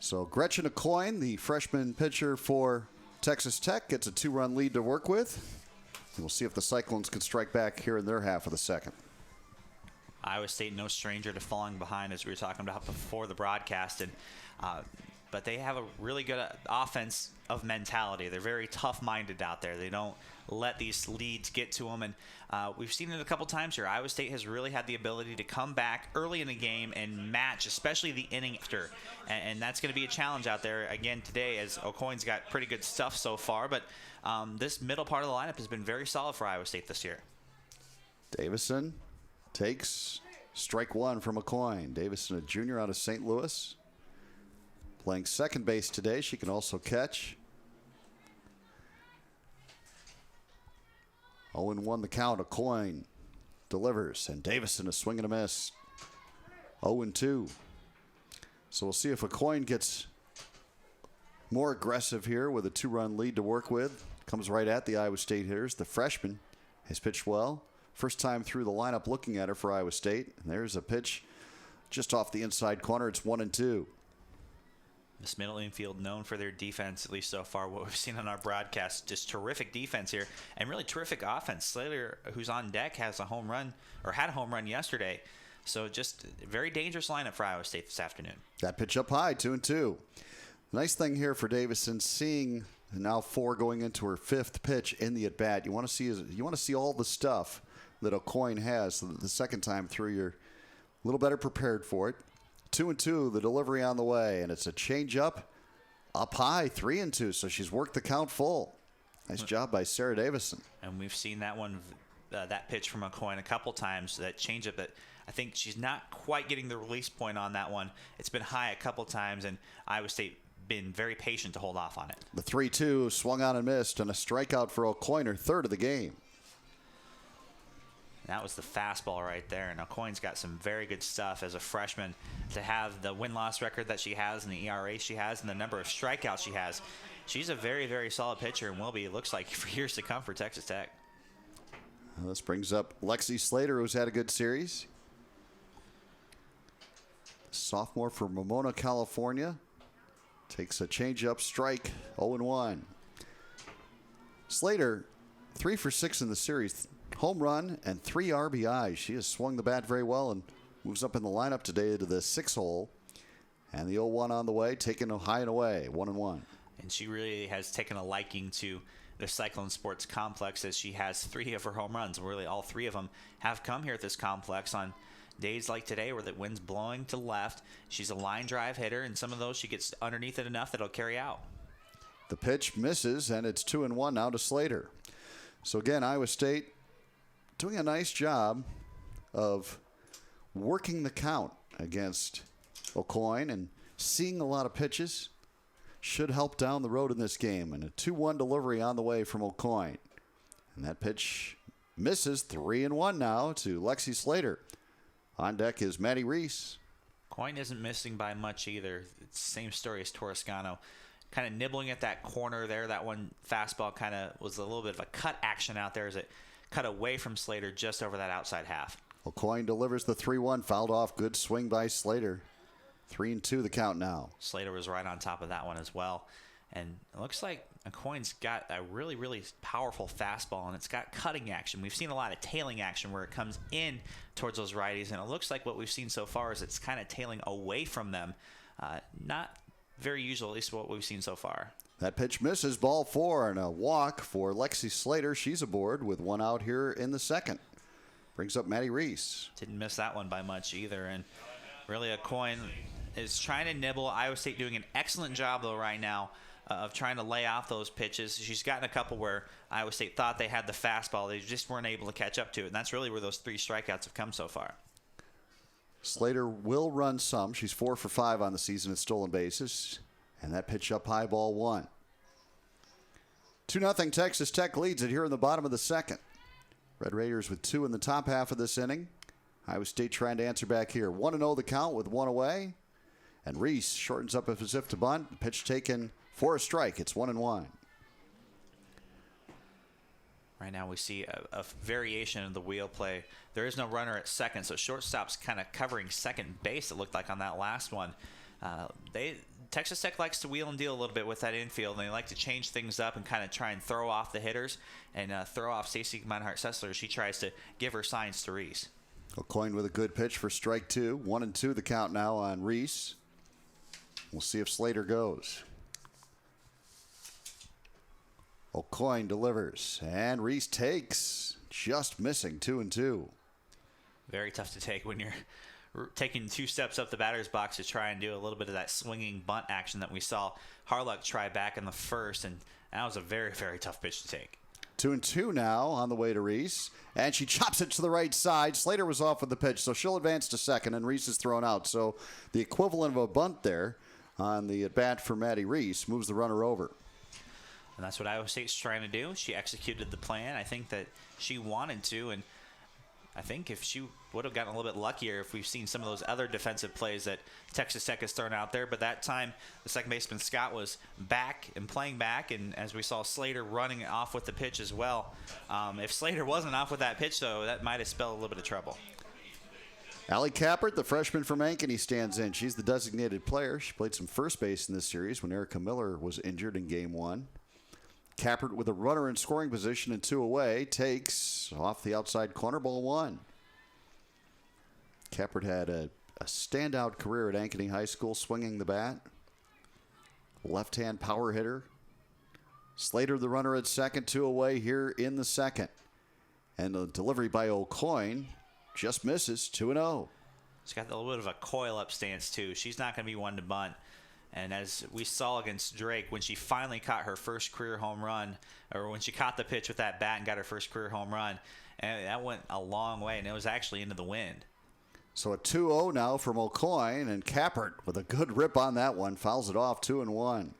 So Gretchen Aucoin, the freshman pitcher for Texas Tech, gets a 2-run lead to work with. And we'll see if the Cyclones can strike back here in their half of the second. Iowa State no stranger to falling behind, as we were talking about before the broadcast, and but they have a really good offense of mentality. They're very tough-minded out there. They don't let these leads get to them, and we've seen it a couple times here. Iowa State has really had the ability to come back early in the game and match, especially the inning after, and that's going to be a challenge out there again today, as Aucoin's got pretty good stuff so far, but this middle part of the lineup has been very solid for Iowa State this year. Davison takes strike 1 from Aucoin. Davison, a junior out of St. Louis. Playing second base today. She can also catch. 0-1 the count. Aucoin delivers, and Davison a swing and a miss. 0-2. So we'll see if Aucoin gets more aggressive here with a 2-run lead to work with. Comes right at the Iowa State hitters. The freshman has pitched well. First time through the lineup looking at her for Iowa State. And there's a pitch just off the inside corner. It's 1-2. This middle infield known for their defense, at least so far, what we've seen on our broadcast. Just terrific defense here and really terrific offense. Slater, who's on deck, has a home run, or had a home run yesterday. So just a very dangerous lineup for Iowa State this afternoon. That pitch up high, 2-2. Nice thing here for Davison, seeing now 4 going into her 5th pitch in the at-bat. You want to see all the stuff that Aucoin has, so that the second time through you're a little better prepared for it. 2-2, the delivery on the way, and it's a changeup up high, 3-2. So she's worked the count full. Nice job by Sarah Davison. And we've seen that one, that pitch from Aucoin a couple times. That changeup that I think she's not quite getting the release point on that one. It's been high a couple times, and Iowa State been very patient to hold off on it. The 3-2 swung on and missed, and a strikeout for Aucoin, her 3rd of the game. That was the fastball right there, and Aucoin's got some very good stuff as a freshman. To have the win-loss record that she has and the ERA she has and the number of strikeouts she has, she's a very, very solid pitcher and will be, it looks like, for years to come for Texas Tech. Well, this brings up Lexi Slater, who's had a good series. Sophomore from Pomona, California. Takes a changeup strike, 0-1. Slater, 3 for 6 in the series. Home run and 3 RBIs. She has swung the bat very well and moves up in the lineup today to the 6 hole. And the 0-1 on the way, taken high and away, 1-1. And she really has taken a liking to the Cyclone Sports Complex, as she has 3 of her home runs. Really, all 3 of them have come here at this complex on days like today where the wind's blowing to the left. She's a line drive hitter, and some of those she gets underneath it enough that it'll carry out. The pitch misses, and it's 2-1 now to Slater. So again, Iowa State doing a nice job of working the count against Aucoin and seeing a lot of pitches. Should help down the road in this game. And a 2-1 delivery on the way from Aucoin. And that pitch misses. 3-1 now to Lexi Slater. On deck is Maddie Reese. Coyne isn't missing by much either. It's the same story as Toscano. Kind of nibbling at that corner there. That one fastball kind of was a little bit of a cut action out there as it cut away from Slater just over that outside half. Aucoin delivers the 3-1. Fouled off. Good swing by Slater. 3-2 the count now. Slater was right on top of that one as well. And it looks like Aucoin's got a really, really powerful fastball, and it's got cutting action. We've seen a lot of tailing action where it comes in towards those righties, and it looks like what we've seen so far is it's kind of tailing away from them. Not very usual, at least what we've seen so far. That pitch misses, ball 4, and a walk for Lexi Slater. She's aboard with 1 out here in the second. Brings up Maddie Reese. Didn't miss that one by much either, and really Aucoin is trying to nibble. Iowa State doing an excellent job, though, right now of trying to lay off those pitches. She's gotten a couple where Iowa State thought they had the fastball. They just weren't able to catch up to it, and that's really where those 3 strikeouts have come so far. Slater will run some. She's 4 for 5 on the season at stolen bases. And that pitch up high, ball 1. 2-0 Texas Tech leads it here in the bottom of the second. Red Raiders with 2 in the top half of this inning. Iowa State trying to answer back here. 1-0 the count with 1 away. And Reese shortens up as if to bunt. Pitch taken for a strike. It's 1-1. Right now we see a variation of the wheel play. There is no runner at second, so shortstop's kind of covering second base, it looked like, on that last one. Texas Tech likes to wheel and deal a little bit with that infield, and they like to change things up and kind of try and throw off the hitters and throw off Stacey Meinhardt-Sessler. She tries to give her signs to Reese. Aucoin with a good pitch for strike 2. 1-2 the count now on Reese. We'll see if Slater goes. Aucoin delivers, and Reese takes, just missing. 2-2. Very tough to take when you're taking 2 steps up the batter's box to try and do a little bit of that swinging bunt action that we saw Harlock try back in the first, and that was a very, very tough pitch to take. 2-2 now on the way to Reese, and she chops it to the right side. Slater was off with the pitch, so she'll advance to second, and Reese is thrown out. So the equivalent of a bunt there on the at-bat for Maddie Reese moves the runner over. And that's what Iowa State's trying to do. She executed the plan. I think that she wanted to, and I think if she would have gotten a little bit luckier if we've seen some of those other defensive plays that Texas Tech has thrown out there. But that time, the second baseman Scott was back and playing back, and as we saw Slater running off with the pitch as well. If Slater wasn't off with that pitch, though, that might have spelled a little bit of trouble. Allie Kappert, the freshman from Ankeny, stands in. She's the designated player. She played some first base in this series when Erica Miller was injured in Game 1. Kappert with a runner in scoring position and 2 away takes off the outside corner, ball 1. Kappert had a standout career at Ankeny High School, swinging the bat. Left-hand power hitter. Slater, the runner at second, 2 away here in the second. And the delivery by Aucoin just misses, 2-0. She's got a little bit of a coil-up stance, too. She's not going to be one to bunt. And as we saw against Drake, when she finally caught her first career home run, or when she caught the pitch with that bat and got her first career home run, and that went a long way, and it was actually into the wind. So a 2-0 now from Aucoin, and Kappert with a good rip on that one, fouls it off, 2-1.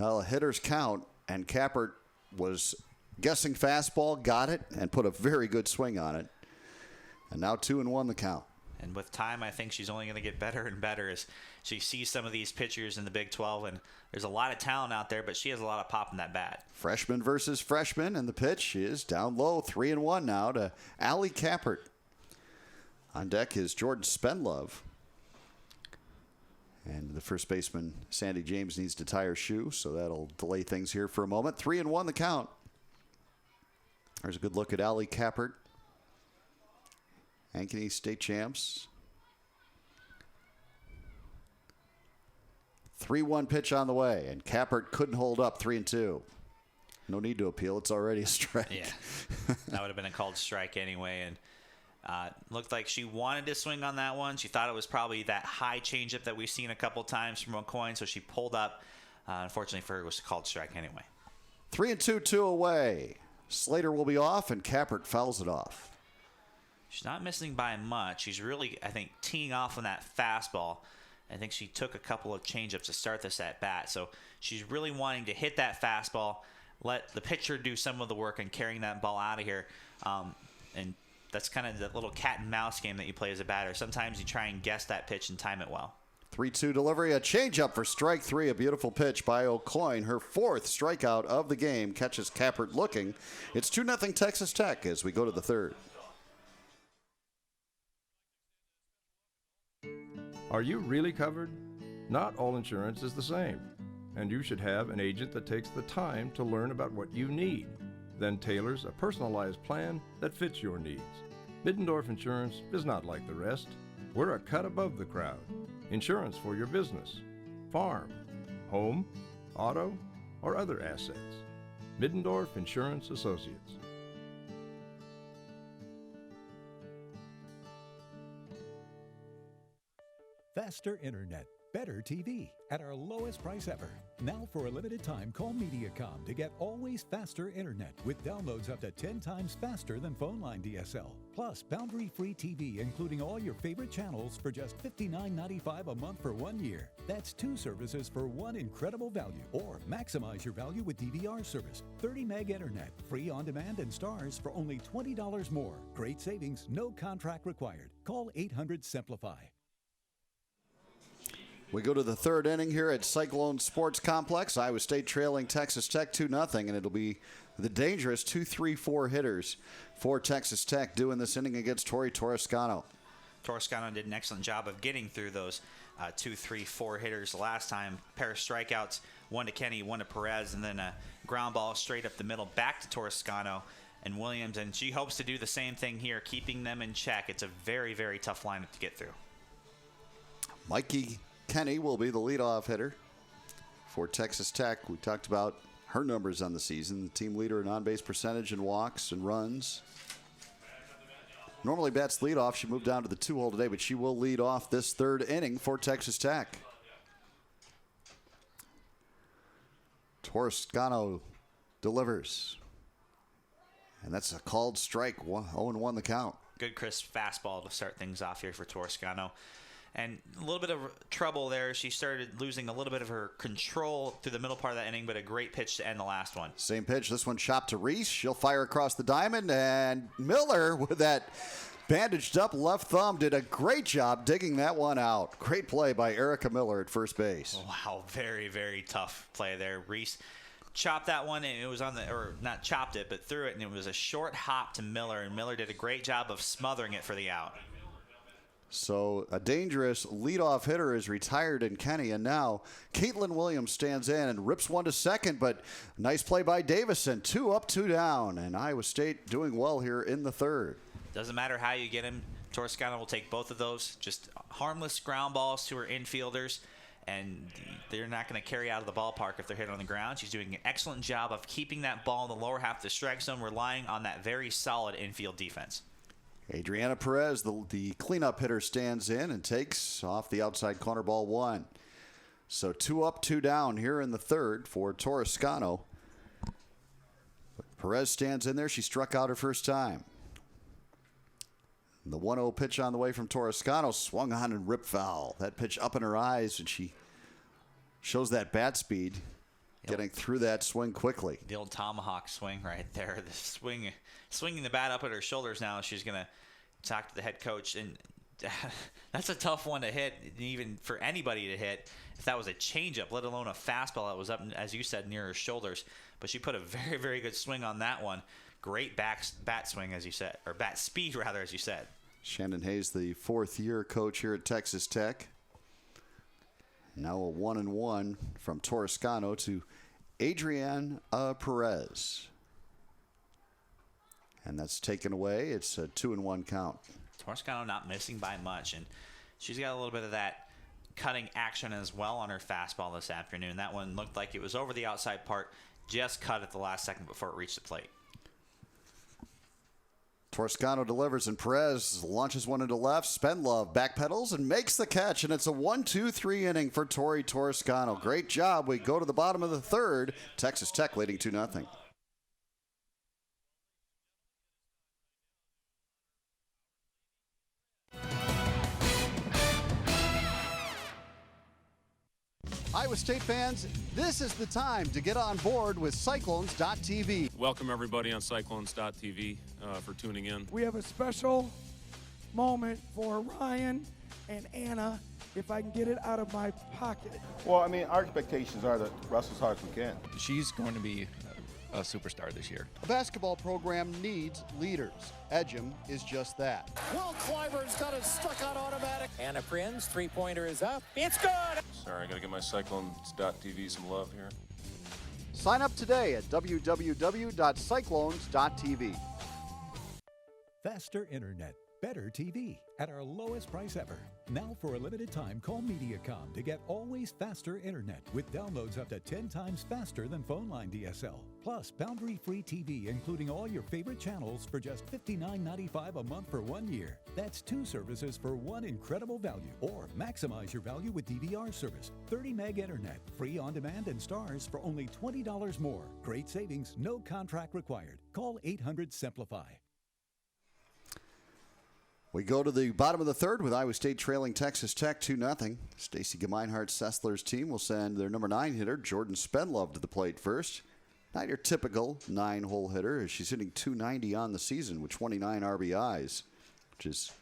Well, a hitter's count, and Kappert was guessing fastball, got it, and put a very good swing on it. And now 2-1 the count. And with time, I think she's only going to get better and better as she sees some of these pitchers in the Big 12. And there's a lot of talent out there, but she has a lot of pop in that bat. Freshman versus freshman, and the pitch is down low, 3-1 now to Allie Kappert. On deck is Jordan Spenlove. And the first baseman, Sandy James, needs to tie her shoe, so that'll delay things here for a moment. 3-1 the count. There's a good look at Allie Kappert. Ankeny state champs. 3-1 pitch on the way, and Kappert couldn't hold up. 3-2. No need to appeal. It's already a strike. Yeah, that would have been a called strike anyway. And looked like she wanted to swing on that one. She thought it was probably that high changeup that we've seen a couple times from O'Coin, so she pulled up. Unfortunately for her, it was a called strike anyway. 3-2, 2 away. Slater will be off, and Kappert fouls it off. She's not missing by much. She's really, I think, teeing off on that fastball. I think she took a couple of changeups to start this at bat, so she's really wanting to hit that fastball, let the pitcher do some of the work and carrying that ball out of here. And that's kind of the little cat and mouse game that you play as a batter. Sometimes you try and guess that pitch and time it well. 3-2 delivery, a changeup for strike 3. A beautiful pitch by O'Coin. Her 4th strikeout of the game catches Kappert looking. It's 2-0 Texas Tech as we go to the 3rd. Are you really covered? Not all insurance is the same, and you should have an agent that takes the time to learn about what you need, then tailors a personalized plan that fits your needs. Middendorf Insurance is not like the rest. We're a cut above the crowd. Insurance for your business, farm, home, auto, or other assets. Middendorf Insurance Associates. Faster internet, better TV at our lowest price ever. Now for a limited time, call Mediacom to get always faster internet with downloads up to 10 times faster than phone line DSL. Plus, boundary-free TV, including all your favorite channels for just $59.95 a month for 1 year. That's 2 services for one incredible value. Or maximize your value with DVR service. 30 meg internet, free on demand and stars for only $20 more. Great savings, no contract required. Call 800-SIMPLIFY. We go to the 3rd inning here at Cyclone Sports Complex. Iowa State trailing Texas Tech 2-0, and it'll be the dangerous 2-3-4 hitters for Texas Tech doing this inning against Tori Torrescano. Torrescano did an excellent job of getting through those 2-3-4 hitters last time. Pair of strikeouts, one to Kenny, one to Perez, and then a ground ball straight up the middle back to Torrescano and Williams. And she hopes to do the same thing here, keeping them in check. It's a very, very tough lineup to get through. Mikey Kenny will be the leadoff hitter for Texas Tech. We talked about her numbers on the season. The team leader in on-base percentage and walks and runs. Normally bats leadoff. She moved down to the 2-hole today, but she will lead off this 3rd inning for Texas Tech. Torrescano delivers. And that's a called strike. 0-1 the count. Good crisp fastball to start things off here for Torrescano. And a little bit of trouble there. She started losing a little bit of her control through the middle part of that inning, but a great pitch to end the last one. Same pitch. This one chopped to Reese. She'll fire across the diamond. And Miller, with that bandaged up left thumb, did a great job digging that one out. Great play by Erica Miller at first base. Wow, very, very tough play there. Reese chopped that one, and it was on the, or not chopped it, but threw it, and it was a short hop to Miller, and Miller did a great job of smothering it for the out. So a dangerous leadoff hitter is retired in Kenny, and now Caitlin Williams stands in and rips one to second, but nice play by Davison. 2 up, 2 down, and Iowa State doing well here in the 3rd. Doesn't matter how you get him. Torrescano will take both of those. Just harmless ground balls to her infielders, and they're not going to carry out of the ballpark if they're hit on the ground. She's doing an excellent job of keeping that ball in the lower half of the strike zone, relying on that very solid infield defense. Adriana Perez, the cleanup hitter, stands in and takes off the outside corner, ball 1. So 2 up, 2 down here in the 3rd for Torrescano. Perez stands in there. She struck out her first time. The 1-0 pitch on the way from Torrescano, swung on and ripped foul. That pitch up in her eyes, and she shows that bat speed, getting through that swing quickly. The old tomahawk swing right there. The swinging the bat up at her shoulders now. She's going to talk to the head coach, and that's a tough one to hit, even for anybody to hit. If that was a changeup, let alone a fastball that was up, as you said, near her shoulders. But she put a very, very good swing on that one. Great bat swing, as you said, or bat speed, rather, as you said. Shannon Hayes, the 4th-year coach here at Texas Tech. Now a 1-1 from Toscano to Adrienne Perez. And that's taken away. It's a 2-1 count. Toscano not missing by much, and she's got a little bit of that cutting action as well on her fastball this afternoon. That one looked like it was over the outside part, just cut at the last second before it reached the plate. Toscano delivers, and Perez launches one into left. Spendlove backpedals and makes the catch, and it's a 1-2-3 inning for Tori Toscano. Great job. We go to the bottom of the third. Texas Tech leading 2-0. Iowa State fans, this is the time to get on board with Cyclones.tv. Welcome everybody on Cyclones.tv for tuning in. We have a special moment for Ryan and Anna, if I can get it out of my pocket. Well, I mean, our expectations are that Russ as hard as we can. She's going to be a superstar this year. A basketball program needs leaders. Edgem is just that. Will Clyburne's got it stuck on automatic. Anna Prinz, three-pointer is up. It's good! Sorry, I gotta get my Cyclones.tv some love here. Sign up today at www.cyclones.tv. Faster internet, better TV at our lowest price ever. Now for a limited time, call Mediacom to get always faster internet with downloads up to 10 times faster than phone line DSL. Plus, boundary-free TV, including all your favorite channels for just $59.95 a month for 1 year. That's 2 services for one incredible value. Or maximize your value with DVR service. 30 meg internet, free on demand and stars for only $20 more. Great savings, no contract required. Call 800-SIMPLIFY. We go to the bottom of the third with Iowa State trailing Texas Tech 2-0. Stacy Gemeinhart-Sessler's team will send their number 9 hitter, Jordan Spendlove, to the plate first. Not your typical 9-hole hitter, as she's hitting .290 on the season with 29 RBIs, which is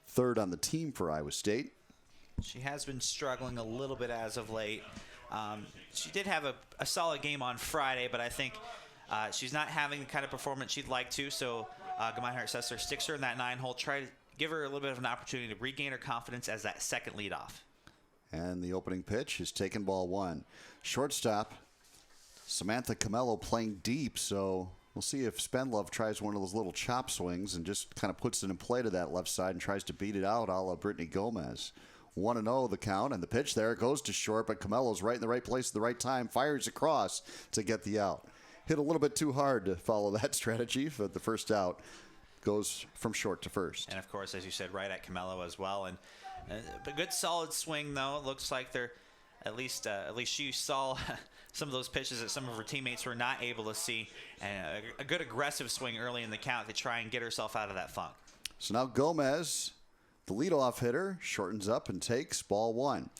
third on the team for Iowa State. She has been struggling a little bit as of late. She did have a solid game on Friday, but I think she's not having the kind of performance she'd like to, so Gemeinhart-Sessler sticks her in that 9-hole, try to give her a little bit of an opportunity to regain her confidence as that second leadoff. And the opening pitch is taken ball 1. Shortstop, Samantha Camello playing deep, so we'll see if Spendlove tries one of those little chop swings and just kind of puts it in play to that left side and tries to beat it out a la Brittany Gomez. 1-0 the count, and the pitch there goes to short, but Camello's right in the right place at the right time, fires across to get the out. Hit a little bit too hard to follow that strategy, but the first out goes from short to first. And, of course, as you said, right at Camello as well. And a good solid swing, though. It looks like they're at least she saw some of those pitches that some of her teammates were not able to see. And a good aggressive swing early in the count to try and get herself out of that funk. So now Gomez, the leadoff hitter, shortens up and takes ball 1.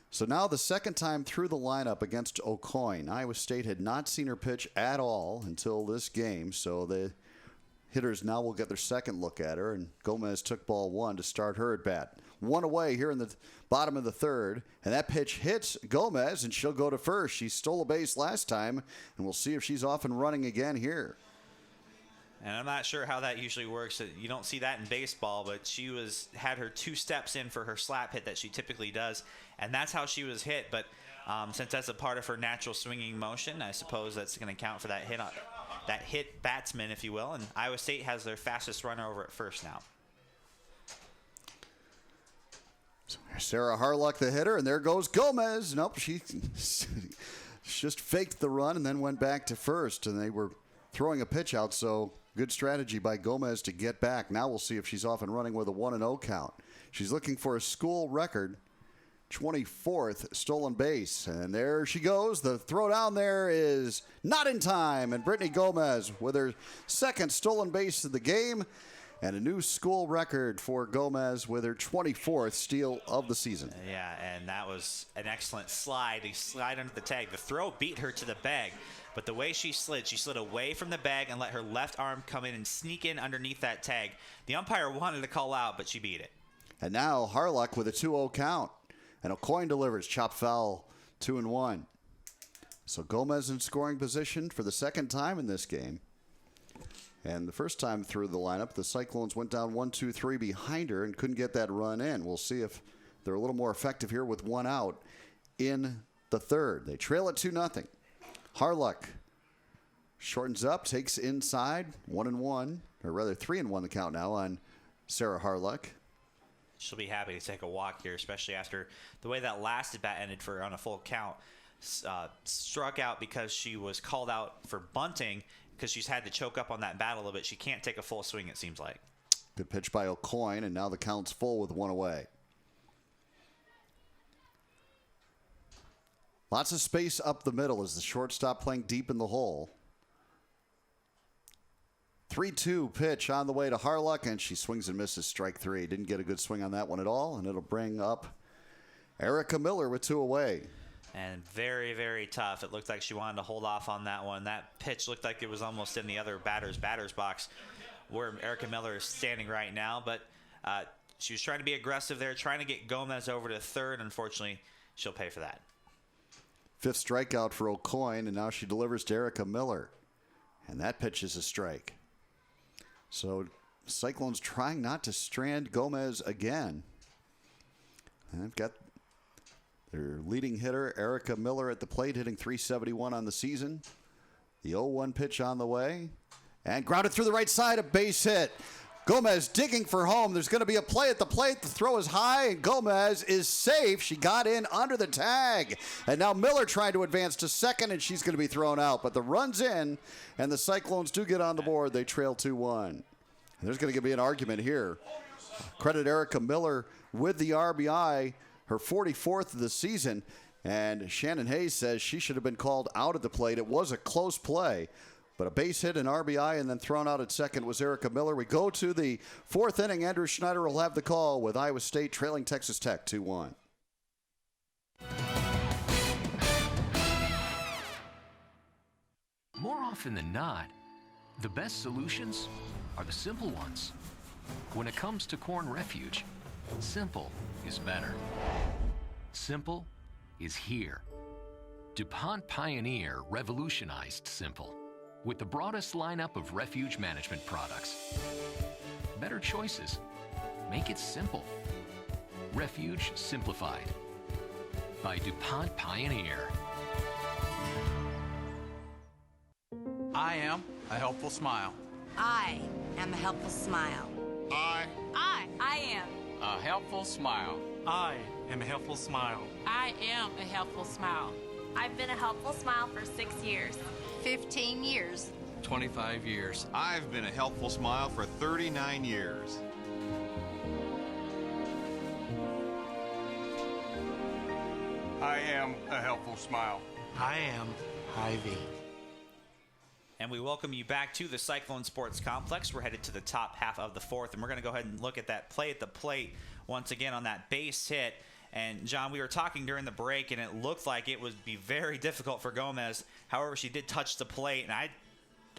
So now the second time through the lineup against Aucoin. Iowa State had not seen her pitch at all until this game, so the hitters now will get their second look at her, and Gomez took ball 1 to start her at bat. 1 away here in the bottom of the third, and that pitch hits Gomez, and she'll go to first. She stole a base last time, and we'll see if she's off and running again here. And I'm not sure how that usually works. You don't see that in baseball, but she had her 2 steps in for her slap hit that she typically does, and that's how she was hit. But since that's a part of her natural swinging motion, I suppose that's going to count for that hit batsman, if you will. And Iowa State has their fastest runner over at first now. Sarah Harlock, the hitter, and there goes Gomez. Nope, she just faked the run and then went back to first, and they were throwing a pitch out, so good strategy by Gomez to get back. Now we'll see if she's off and running with a 1-0 count. She's looking for a school record, 24th stolen base. And there she goes. The throw down there is not in time. And Brittany Gomez with her second stolen base of the game and a new school record for Gomez with her 24th steal of the season. Yeah, and that was an excellent slide. He slid under the tag. The throw beat her to the bag. But the way she slid away from the bag and let her left arm come in and sneak in underneath that tag. The umpire wanted to call out, but she beat it. And now Harlock with a 2-0 count. And Aucoin delivers, chop foul, 2-1. So Gomez in scoring position for the second time in this game. And the first time through the lineup, the Cyclones went down 1-2-3 behind her and couldn't get that run in. We'll see if they're a little more effective here with 1 out. in the third. They trail at 2-0. Harluck shortens up, takes inside, 1-1, or rather 3-1 the count now on Sarah Harluck. She'll be happy to take a walk here, especially after the way that last at bat ended for on a full count. Struck out because she was called out for bunting because she's had to choke up on that bat a little bit. She can't take a full swing, it seems like. Good pitch by O'Coin, and now the count's full with 1 away. Lots of space up the middle as the shortstop playing deep in the hole. 3-2 pitch on the way to Harluck, and she swings and misses, strike 3. Didn't get a good swing on that one at all, and it'll bring up Erica Miller with 2 away. And very, very tough. It looked like she wanted to hold off on that one. That pitch looked like it was almost in the other batter's box where Erica Miller is standing right now. But she was trying to be aggressive there, trying to get Gomez over to third. Unfortunately, she'll pay for that. 5th strikeout for O'Coin, and now she delivers to Erica Miller. And that pitch is a strike. So Cyclones trying not to strand Gomez again. And they've got their leading hitter, Erica Miller, at the plate, hitting .371 on the season. The 0-1 pitch on the way. And grounded through the right side, a base hit. Gomez digging for home. There's going to be a play at the plate. The throw is high, and Gomez is safe. She got in under the tag. And now Miller trying to advance to second, and she's going to be thrown out. But the run's in, and the Cyclones do get on the board. They trail 2-1. There's going to be an argument here. Credit Erica Miller with the RBI, her 44th of the season. And Shannon Hayes says she should have been called out at the plate. It was a close play. But a base hit, an RBI, and then thrown out at second was Erica Miller. We go to the 4th inning. Andrew Schneider will have the call with Iowa State trailing Texas Tech 2-1. More often than not, the best solutions are the simple ones. When it comes to corn refuge, simple is better. Simple is here. DuPont Pioneer revolutionized simple with the broadest lineup of refuge management products. Better choices. Make it simple. Refuge Simplified by DuPont Pioneer. I am a helpful smile. I am a helpful smile. I am. A helpful smile. I am a helpful smile. I am a helpful smile. I've been a helpful smile for 6 years. 15 years. 25 years. I've been a helpful smile for 39 years. I am a helpful smile. I am Hy-Vee. And we welcome you back to the Cyclone Sports Complex. We're headed to the top half of the 4th, and we're going to go ahead and look at that play at the plate once again on that base hit. And, John, we were talking during the break, and it looked like it would be very difficult for Gomez. However, she did touch the plate, and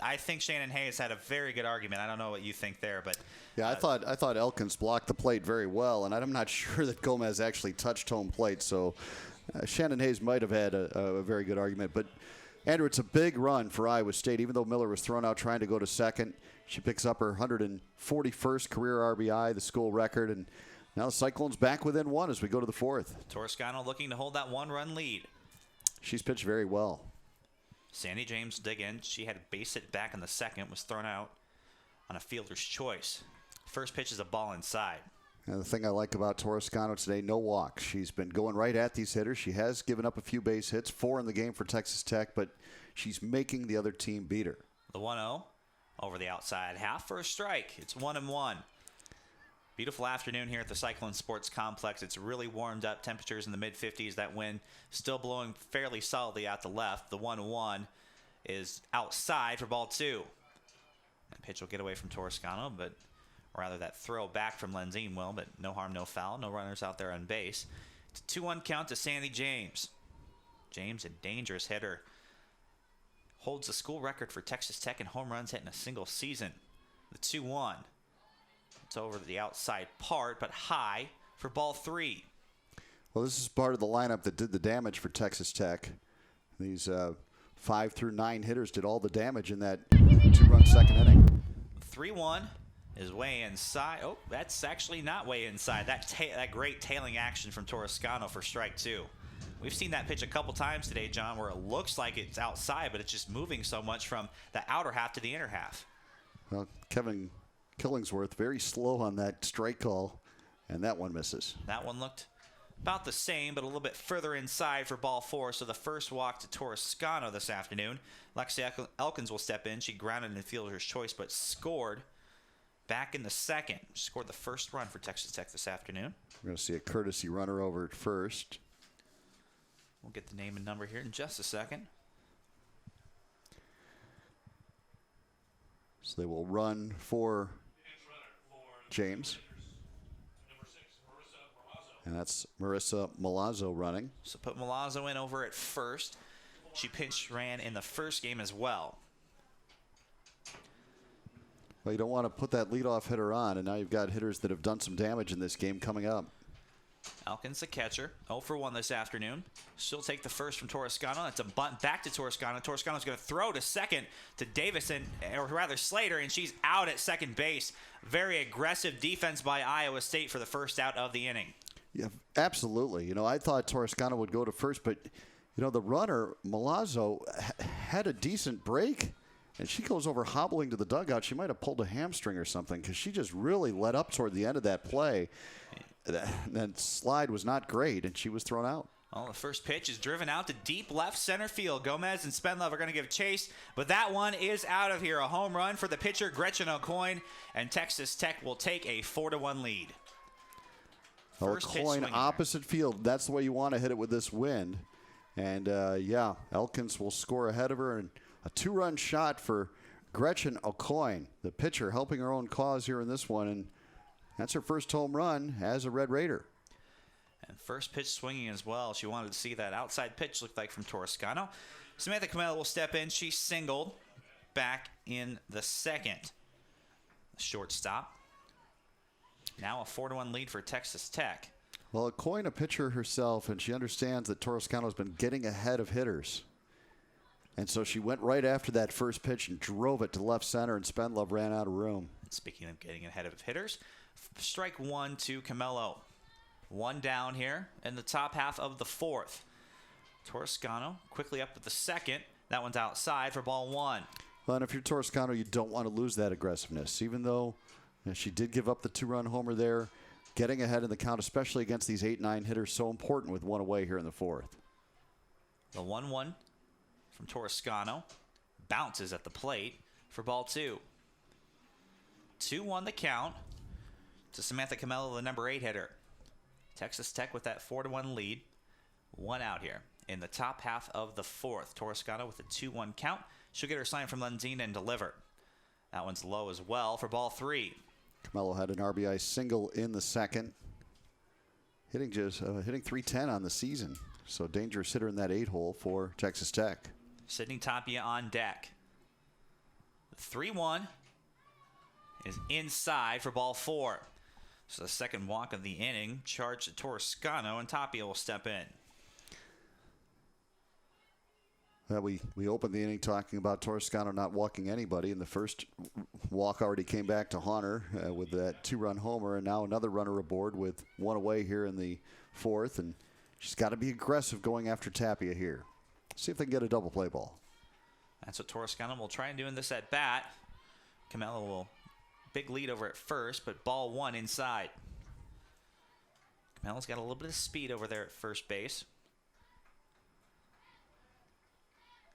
I think Shannon Hayes had a very good argument. I don't know what you think there, but yeah, I thought Elkins blocked the plate very well, and I'm not sure that Gomez actually touched home plate. So Shannon Hayes might have had a very good argument. But Andrew, it's a big run for Iowa State. Even though Miller was thrown out trying to go to second, she picks up her 141st career RBI, the school record, and now the Cyclones back within 1 as we go to the 4th. Toscano looking to hold that 1-run lead. She's pitched very well. Sandy James dig in. She had a base hit back in the second, was thrown out on a fielder's choice. First pitch is a ball inside. And the thing I like about Toscano today, no walks. She's been going right at these hitters. She has given up a few base hits, 4 in the game for Texas Tech, but she's making the other team beat her. The 1-0 over the outside half for a strike. It's 1-1. Beautiful afternoon here at the Cyclone Sports Complex. It's really warmed up. Temperatures in the mid-50s. That wind still blowing fairly solidly out the left. The 1-1 is outside for ball 2. That pitch will get away from Toscano, but rather that throw back from Lenzine will, but no harm, no foul. No runners out there on base. It's a 2-1 count to Sandy James. James, a dangerous hitter. Holds the school record for Texas Tech in home runs hit in a single season. The 2-1. It's over the outside part, but high for ball 3. Well, this is part of the lineup that did the damage for Texas Tech. These 5 through 9 hitters did all the damage in that 2-run second inning. 3-1 is way inside. Oh, that's actually not way inside. That great tailing action from Toscano for strike 2. We've seen that pitch a couple times today, John, where it looks like it's outside, but it's just moving so much from the outer half to the inner half. Well, Kevin Killingsworth very slow on that strike call, and that one misses. That one looked about the same, but a little bit further inside for ball 4. So the first walk to Toscano this afternoon. Lexi Elkins will step in. She grounded in fielder's choice, but scored back in the second. Scored the first run for Texas Tech this afternoon. We're going to see a courtesy runner over at first. We'll get the name and number here in just a second. So they will run for James. And that's Marissa Milazzo running. So put Milazzo in over at first. She pinch ran in the first game as well. Well, you don't want to put that leadoff hitter on, and now you've got hitters that have done some damage in this game coming up. Elkins, the catcher, 0 for 1 this afternoon. She'll take the first from Toscano. That's a bunt back to Toscano. Toscano's going to throw to second to Davison, or rather Slater, and she's out at second base. Very aggressive defense by Iowa State for the first out of the inning. Yeah, absolutely. You know, I thought Toscano would go to first, but, you know, the runner, Milazzo, had a decent break, and she goes over hobbling to the dugout. She might have pulled a hamstring or something because she just really let up toward the end of that play. That slide was not great, and she was thrown out. Well, the first pitch is driven out to deep left center field. Gomez and Spenlove are going to give chase, but that one is out of here. A home run for the pitcher, Gretchen Aucoin, and Texas Tech will take a 4-1 lead. Aucoin opposite field. That's the way you want to hit it with this wind. And, yeah, Elkins will score ahead of her, and a 2-run shot for Gretchen Aucoin, the pitcher, helping her own cause here in this one, and that's her first home run as a Red Raider. And first pitch swinging as well. She wanted to see that outside pitch looked like from Toscano. Samantha Camelo will step in. She singled back in the second. Shortstop. Now a 4-1 lead for Texas Tech. Well, Aucoin, a pitcher herself, and she understands that Toscano's been getting ahead of hitters. And so she went right after that first pitch and drove it to left center, and Spenlove ran out of room. Speaking of getting ahead of hitters, strike 1 to Camelo. 1 down here in the top half of the 4th. Toscano quickly up to the second. That one's outside for ball 1. Well, and if you're Toscano, you don't want to lose that aggressiveness. Even though she did give up the 2-run homer there, getting ahead in the count, especially against these 8-9 hitters, so important with 1 away here in the 4th. The 1-1 from Toscano bounces at the plate for ball 2. 2-1 the count to Samantha Camelo, the number 8 hitter. Texas Tech with that 4-1 lead. 1 out here in the top half of the 4th. Toscano with a 2-1 count. She'll get her sign from Lenzine and deliver. That one's low as well for ball 3. Camelo had an RBI single in the second. Hitting 310 on the season. So dangerous hitter in that 8-hole for Texas Tech. Sydney Tapia on deck. 3-1 is inside for ball 4. So the second walk of the inning, charged to Toscano, and Tapia will step in. Well, we opened the inning talking about Toscano not walking anybody, and the first walk already came back to haunt her with that 2-run homer, and now another runner aboard with 1 away here in the 4th, and she's got to be aggressive going after Tapia here. See if they can get a double play ball. That's what Toscano will try and do in this at bat. Camelo will big lead over at first, but ball 1 inside. Camelo's got a little bit of speed over there at first base.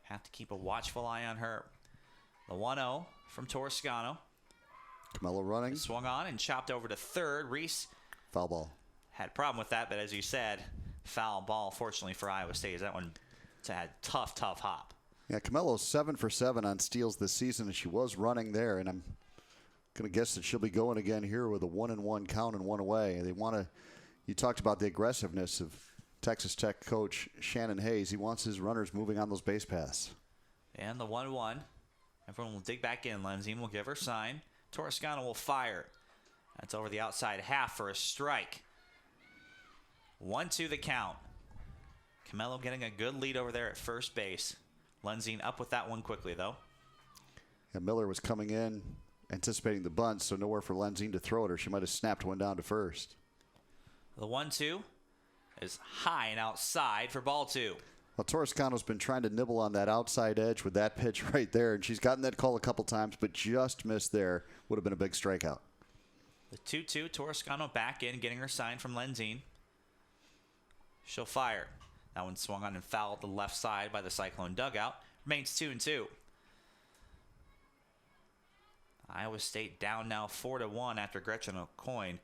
Have to keep a watchful eye on her. The 1-0 from Toscano. Camelo running. Swung on and chopped over to third. Reese. Foul ball. Had a problem with that, but as you said, foul ball, fortunately for Iowa State. That one had tough hop. Yeah, Camelo's 7 for 7 on steals this season, and she was running there, and I'm going to guess that she'll be going again here with a 1-1 count and 1 away. They want to, you talked about the aggressiveness of Texas Tech coach Shannon Hayes. He wants his runners moving on those base paths. And the 1-1. Everyone will dig back in. Lenzine will give her sign. Toscano will fire. That's over the outside half for a strike. 1-2 the count. Camelo getting a good lead over there at first base. Lenzine up with that one quickly, though. And Miller was coming in, anticipating the bunt, so nowhere for Lenzine to throw it, or she might have snapped one down to first. The 1-2 is high and outside for ball 2. Well, Toscano's been trying to nibble on that outside edge with that pitch right there, and she's gotten that call a couple times, but just missed there. Would have been a big strikeout. The 2-2, Toscano back in, getting her sign from Lenzine. She'll fire. That one swung on and fouled the left side by the Cyclone dugout. Remains 2-2. Iowa State down now 4-1 after Gretchen O'Coin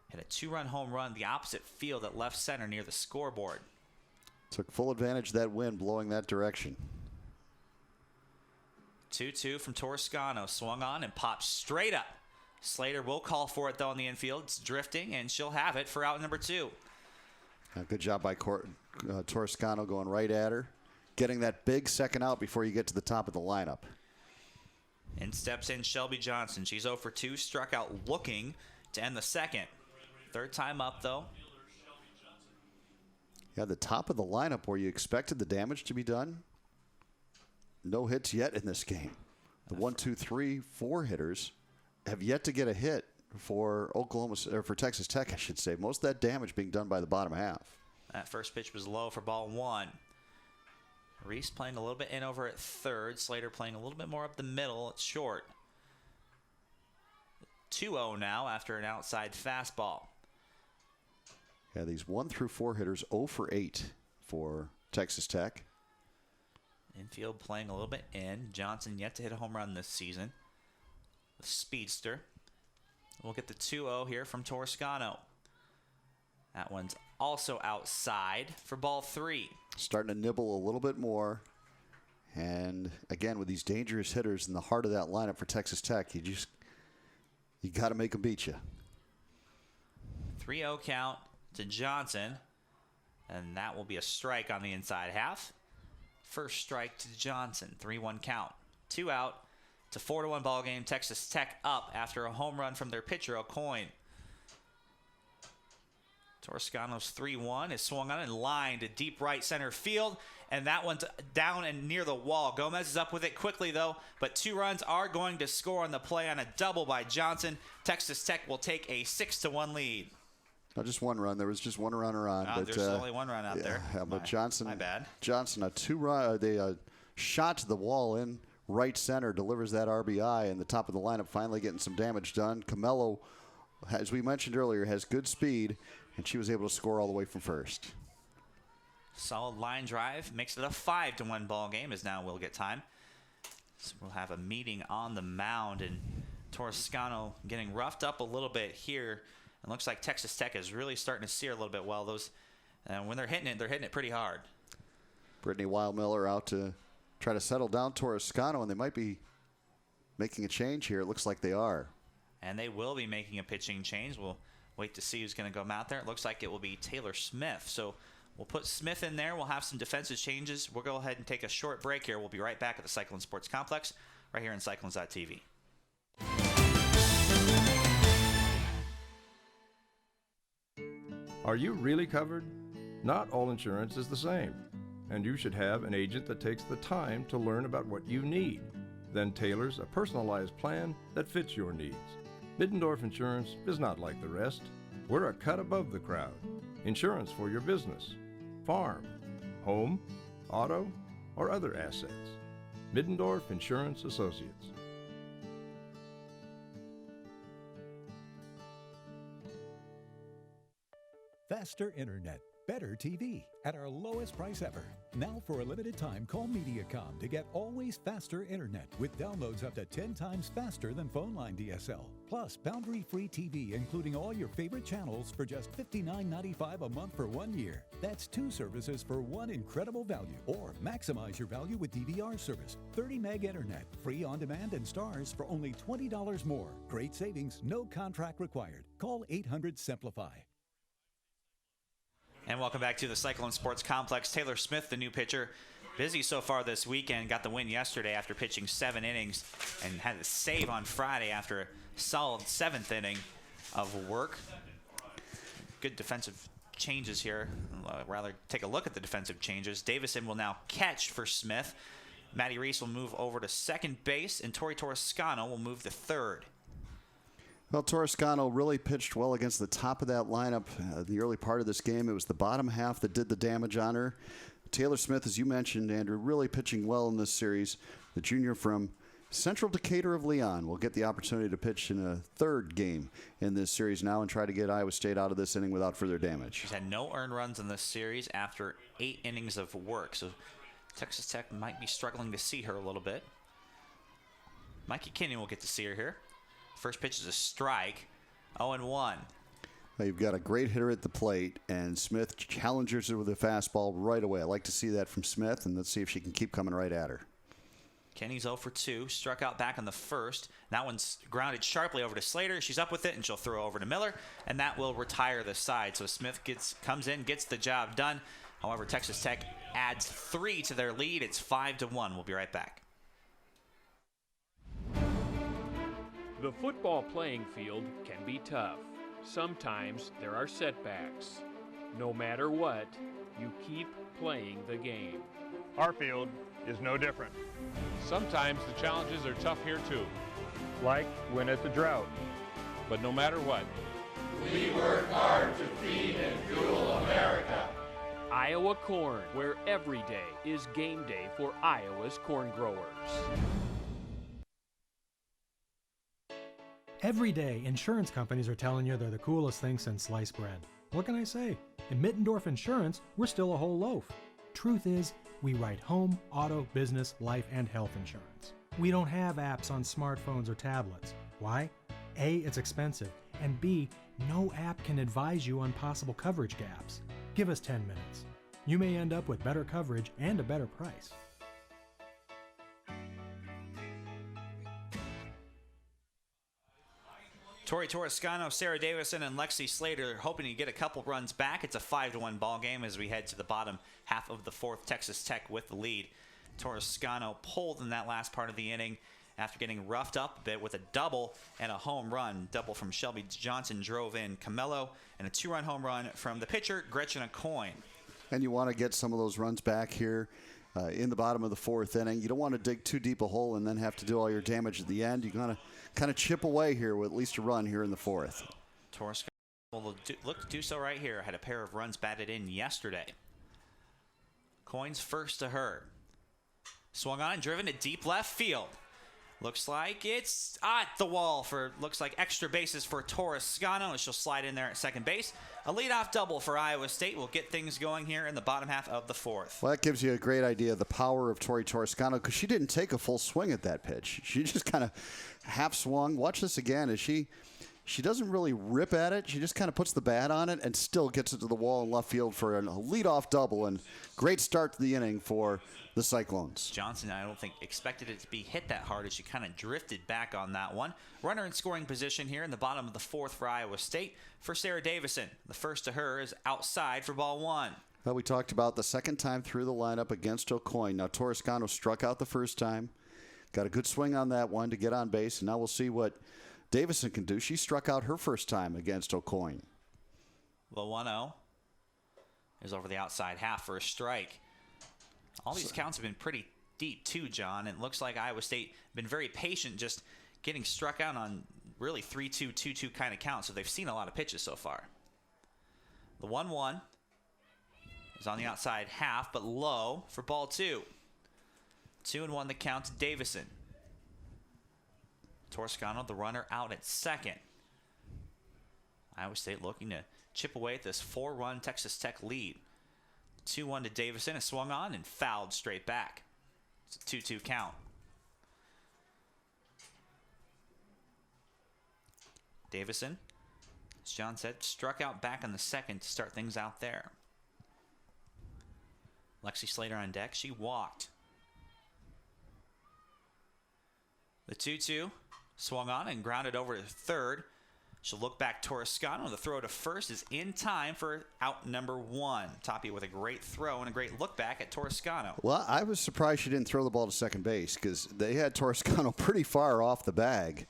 hit a 2-run home run the opposite field at left center near the scoreboard. Took full advantage of that wind blowing that direction. 2-2 from Toscano. Swung on and popped straight up. Slater will call for it, though, in the infield. It's drifting, and she'll have it for out number 2. Good job by Toscano going right at her. Getting that big second out before you get to the top of the lineup. And steps in Shelby Johnson. She's 0 for 2, struck out looking to end the second. Third time up, though. Yeah, the top of the lineup where you expected the damage to be done. No hits yet in this game. The 1, 2, 3, 4 hitters have yet to get a hit for for Texas Tech, I should say. Most of that damage being done by the bottom half. That first pitch was low for ball 1. Reese playing a little bit in over at third. Slater playing a little bit more up the middle. It's short. 2-0 now after an outside fastball. Yeah, these 1 through 4 hitters 0 for 8 for Texas Tech. Infield playing a little bit in. Johnson yet to hit a home run this season. The speedster. We'll get the 2-0 here from Toscano. That one's also outside for ball 3. Starting to nibble a little bit more. And again, with these dangerous hitters in the heart of that lineup for Texas Tech, you got to make them beat you. 3-0 count to Johnson. And that will be a strike on the inside half. First strike to Johnson. 3-1 count. 2 out. It's a 4-1 ball game. Texas Tech up after a home run from their pitcher, O'Coin. Toscano's 3-1 is swung on and lined to deep right center field. And that one's down and near the wall. Gomez is up with it quickly, though. But 2 runs are going to score on the play on a double by Johnson. Texas Tech will take a 6-1 lead. Not just 1 run. There was just 1 runner on. But there's only 1 run out there. Yeah, but Johnson. My bad. Johnson, a 2-run. They shot to the wall in right center, delivers that RBI, and the top of the lineup finally getting some damage done. Camelo, as we mentioned earlier, has good speed, and she was able to score all the way from first. Solid line drive makes it a 5-1 ball game, as now we'll get time. So we'll have a meeting on the mound, and Toscano getting roughed up a little bit here. It looks like Texas Tech is really starting to sear a little bit well. When they're hitting it pretty hard. Brittany Wildmiller out to try to settle down Toscano, and they might be making a change here. It looks like they are. And they will be making a pitching change. We'll wait to see who's going to go out there. It looks like it will be Taylor Smith. So we'll put Smith in there. We'll have some defensive changes. We'll go ahead and take a short break here. We'll be right back at the Cyclone Sports Complex right here on Cyclones.tv. Are you really covered? Not all insurance is the same, and you should have an agent that takes the time to learn about what you need, then tailors a personalized plan that fits your needs. Middendorf Insurance is not like the rest. We're a cut above the crowd. Insurance for your business, farm, home, auto, or other assets. Middendorf Insurance Associates. Faster internet, better TV at our lowest price ever. Now for a limited time, call Mediacom to get always faster internet with downloads up to 10 times faster than phone line DSL. Plus, boundary-free TV, including all your favorite channels for just $59.95 a month for 1 year. That's 2 services for one incredible value. Or maximize your value with DVR service. 30 meg internet, free on demand and stars for only $20 more. Great savings, no contract required. Call 800-SIMPLIFY. And welcome back to the Cyclone Sports Complex. Taylor Smith, the new pitcher, busy so far this weekend. Got the win yesterday after pitching 7 innings and had a save on Friday after a solid 7th inning of work. Good defensive changes here. Rather take a look at the defensive changes. Davison will now catch for Smith. Maddie Reese will move over to second base, and Tori Toscano will move to third. Well, Toscano really pitched well against the top of that lineup the early part of this game. It was the bottom half that did the damage on her. Taylor Smith, as you mentioned, Andrew, really pitching well in this series. The junior from Central Decatur of Leon will get the opportunity to pitch in a third game in this series now and try to get Iowa State out of this inning without further damage. She's had no earned runs in this series after 8 innings of work, so Texas Tech might be struggling to see her a little bit. Mikey Kenyon will get to see her here. First pitch is a strike, 0-1. Now you've got a great hitter at the plate, and Smith challenges her with a fastball right away. I like to see that from Smith, and let's see if she can keep coming right at her. Kenny's 0 for 2, struck out back on the first. That one's grounded sharply over to Slater. She's up with it, and she'll throw over to Miller, and that will retire the side. So Smith comes in, gets the job done. However, Texas Tech adds 3 to their lead. It's 5-1. We'll be right back. The football playing field can be tough. Sometimes there are setbacks. No matter what, you keep playing the game. Our field is no different. Sometimes the challenges are tough here too. Like when it's a drought. But no matter what, we work hard to feed and fuel America. Iowa Corn, where every day is game day for Iowa's corn growers. Every day, insurance companies are telling you they're the coolest thing since sliced bread. What can I say? In Mittendorf Insurance, we're still a whole loaf. Truth is, we write home, auto, business, life, and health insurance. We don't have apps on smartphones or tablets. Why? A, it's expensive, and B, no app can advise you on possible coverage gaps. Give us 10 minutes. You may end up with better coverage and a better price. Tori Toscano, Sarah Davison, and Lexi Slater hoping to get a couple runs back. It's a 5-1 ball game as we head to the bottom half of the fourth. Texas Tech with the lead. Toscano pulled in that last part of the inning after getting roughed up a bit with a double and a home run. Double from Shelby Johnson drove in Camelo, and a 2-run home run from the pitcher, Gretchen Aucoin. And you want to get some of those runs back here in the bottom of the fourth inning. You don't want to dig too deep a hole and then have to do all your damage at the end. You're going to kind of chip away here with at least a run here in the fourth. Toscano will look to do so right here. Had a pair of runs batted in yesterday. Coins first to her. Swung on and driven to deep left field. Looks like it's at the wall for, looks like extra bases for Toscano, and she'll slide in there at second base. A leadoff double for Iowa State will get things going here in the bottom half of the fourth. Well, that gives you a great idea of the power of Tori Toscano, because she didn't take a full swing at that pitch. She just kind of half swung. Watch this again as she doesn't really rip at it. She just kind of puts the bat on it and still gets it to the wall in left field for a leadoff double, and great start to the inning for the Cyclones. Johnson, I don't think, expected it to be hit that hard as she kind of drifted back on that one. Runner in scoring position here in the bottom of the fourth for Iowa State for Sarah Davison. The first to her is outside for ball one. Well, we talked about the second time through the lineup against Aucoin. Now, Toscano struck out the first time. Got a good swing on that one to get on base, and now we'll see what Davison can do. She struck out her first time against Aucoin. The 1-0 is over the outside half for a strike. All these counts have been pretty deep too, John. It looks like Iowa State been very patient, just getting struck out on really 3-2, 2-2 kind of counts. So they've seen a lot of pitches so far. The 1-1 is on the outside half, but low for ball two. 2-1 the count to Davison. Toscano, the runner, out at second. Iowa State looking to chip away at this 4-run Texas Tech lead. 2-1 to Davison, is swung on and fouled straight back. It's a 2-2 count. Davison, as John said, struck out back in the second to start things out there. Lexi Slater on deck. She walked. The 2-2 swung on and grounded over to third. She'll look back Toscano. The throw to first is in time for out number one. Toppy with a great throw and a great look back at Toscano. Well, I was surprised she didn't throw the ball to second base because they had Toscano pretty far off the bag.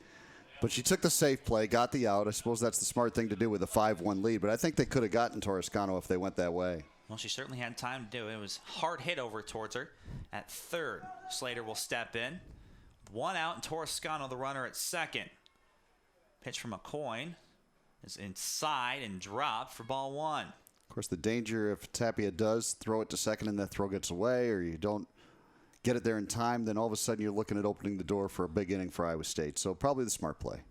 But she took the safe play, got the out. I suppose that's the smart thing to do with a 5-1 lead. But I think they could have gotten Toscano if they went that way. Well, she certainly had time to do it. It was hard hit over towards her at third. Slater will step in. One out, and Toscano, the runner, at second. Pitch from McCoy is inside and dropped for ball one. Of course, the danger if Tapia does throw it to second and that throw gets away, or you don't get it there in time, then all of a sudden you're looking at opening the door for a big inning for Iowa State. So probably the smart play.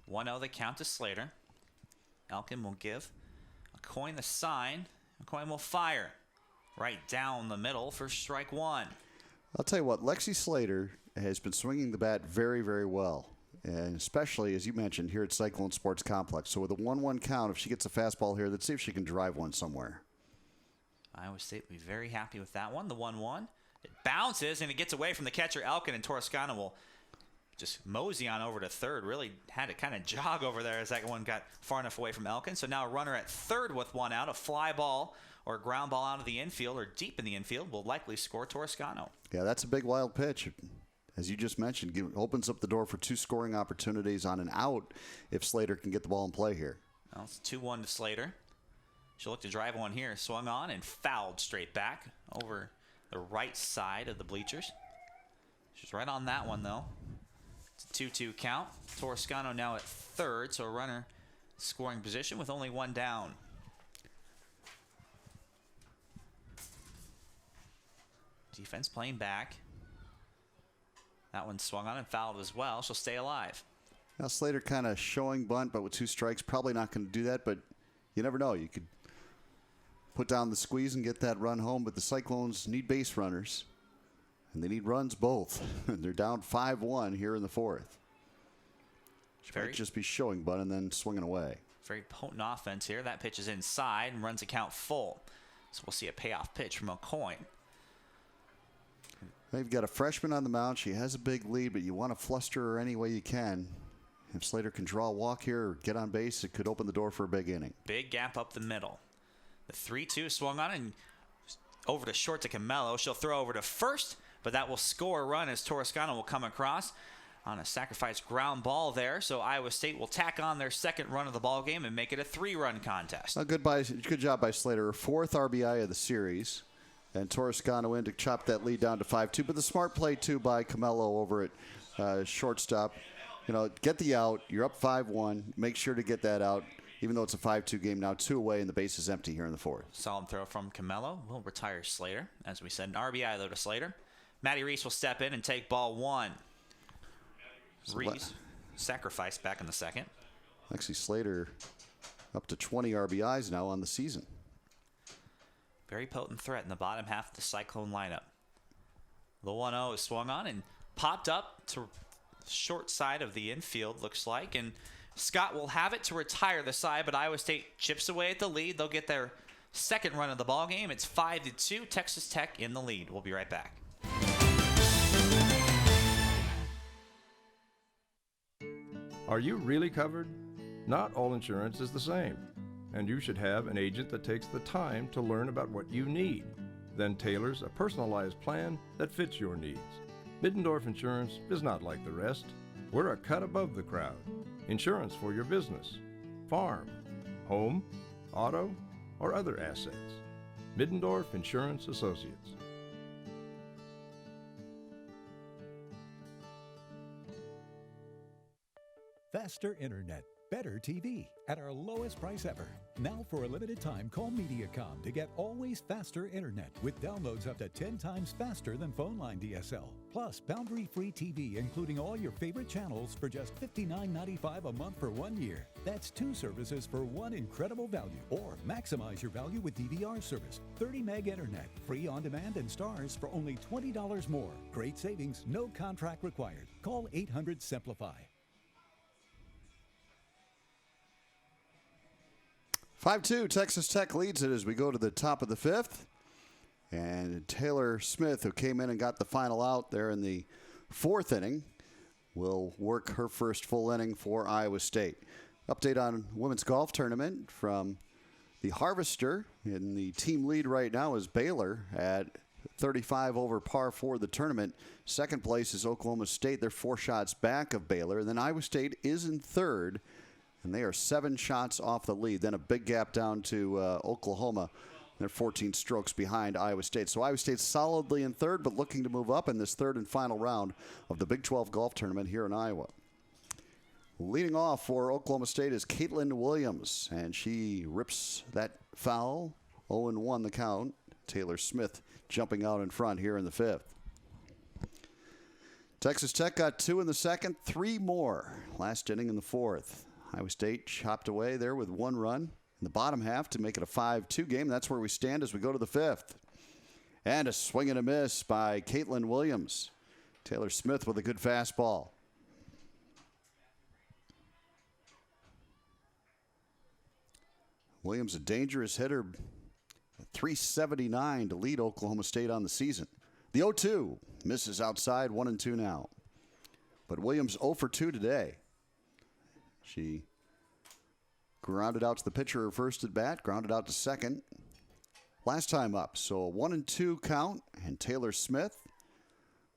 1-0 the count to Slater. Elkin will give McCoy the sign. McCoy will fire right down the middle for strike one. I'll tell you what, Lexi Slater has been swinging the bat very, very well. And especially, as you mentioned, here at Cyclone Sports Complex. So with a 1-1 count, if she gets a fastball here, let's see if she can drive one somewhere. Iowa State will be very happy with that one. The 1-1. It bounces, and it gets away from the catcher, Elkin, and Toscano will just mosey on over to third. Really had to kind of jog over there as that one got far enough away from Elkin. So now a runner at third with one out. A fly ball or a ground ball out of the infield or deep in the infield will likely score Toscano. Yeah, that's a big wild pitch. As you just mentioned, opens up the door for 2 scoring opportunities on an out if Slater can get the ball in play here. Well, it's 2-1 to Slater. She'll look to drive one here. Swung on and fouled straight back over the right side of the bleachers. She's right on that one, though. It's a 2-2 count. Toscano now at third, so a runner scoring position with only one down. Defense playing back. That one swung on and fouled as well. She'll stay alive. Now Slater kind of showing bunt, but with 2 strikes, probably not going to do that. But you never know. You could put down the squeeze and get that run home. But the Cyclones need base runners, and they need runs both. They're down 5-1 here in the 4th. She might just be showing bunt and then swinging away. Very potent offense here. That pitch is inside and runs a count full. So we'll see a payoff pitch from McCoy. They've got a freshman on the mound. She has a big lead, but you want to fluster her any way you can. If Slater can draw a walk here or get on base, it could open the door for a big inning. Big gap up the middle. The 3-2 swung on and over to short to Camelo. She'll throw over to first, but that will score a run as Toscano will come across on a sacrifice ground ball there. So Iowa State will tack on their second run of the ball game and make it a 3-run contest. Good job by Slater. Her 4th RBI of the series. And Toscano in to chop that lead down to 5-2. But the smart play, too, by Camelo over at shortstop. You know, get the out. You're up 5-1. Make sure to get that out, even though it's a 5-2 game now. 2 away, and the base is empty here in the 4th. Solid throw from Camelo. Will retire Slater. As we said, an RBI, though, to Slater. Maddie Reese will step in and take ball one. Reese sacrificed back in the second. Lexi Slater up to 20 RBIs now on the season. Very potent threat in the bottom half of the Cyclone lineup. The 1-0 is swung on and popped up to short side of the infield, looks like. And Scott will have it to retire the side, but Iowa State chips away at the lead. They'll get their second run of the ball game. It's 5-2. Texas Tech in the lead. We'll be right back. Are you really covered? Not all insurance is the same. And you should have an agent that takes the time to learn about what you need, then tailors a personalized plan that fits your needs. Middendorf Insurance is not like the rest. We're a cut above the crowd. Insurance for your business, farm, home, auto, or other assets. Middendorf Insurance Associates. Faster internet, better TV at our lowest price ever. Now for a limited time, call Mediacom to get always faster internet with downloads up to 10 times faster than phone line DSL. Plus, boundary-free TV, including all your favorite channels for just $59.95 a month for 1 year. That's 2 services for one incredible value. Or maximize your value with DVR service. 30 meg internet, free on demand and stars for only $20 more. Great savings, no contract required. Call 800-SIMPLIFY. 5-2, Texas Tech leads it as we go to the top of the 5th. And Taylor Smith, who came in and got the final out there in the 4th inning, will work her first full inning for Iowa State. Update on women's golf tournament from the Harvester. In the team lead right now is Baylor at 35 over par for the tournament. Second place is Oklahoma State. They're 4 shots back of Baylor. And then Iowa State is in third, and they are 7 shots off the lead. Then a big gap down to Oklahoma. They're 14 strokes behind Iowa State. So Iowa State's solidly in third, but looking to move up in this third and final round of the Big 12 golf tournament here in Iowa. Leading off for Oklahoma State is Caitlin Williams, and she rips that foul. 0-1 the count. Taylor Smith jumping out in front here in the 5th. Texas Tech got 2 in the 2nd, 3 more last inning in the 4th. Iowa State chopped away there with 1 run in the bottom half to make it a 5-2 game. That's where we stand as we go to the 5th. And a swing and a miss by Caitlin Williams. Taylor Smith with a good fastball. Williams, a dangerous hitter. 379 to lead Oklahoma State on the season. The 0-2 misses outside, 1-2 now. But Williams 0 for 2 today. She grounded out to the pitcher her first at bat, grounded out to second. Last time up, so a 1-2 count, and Taylor Smith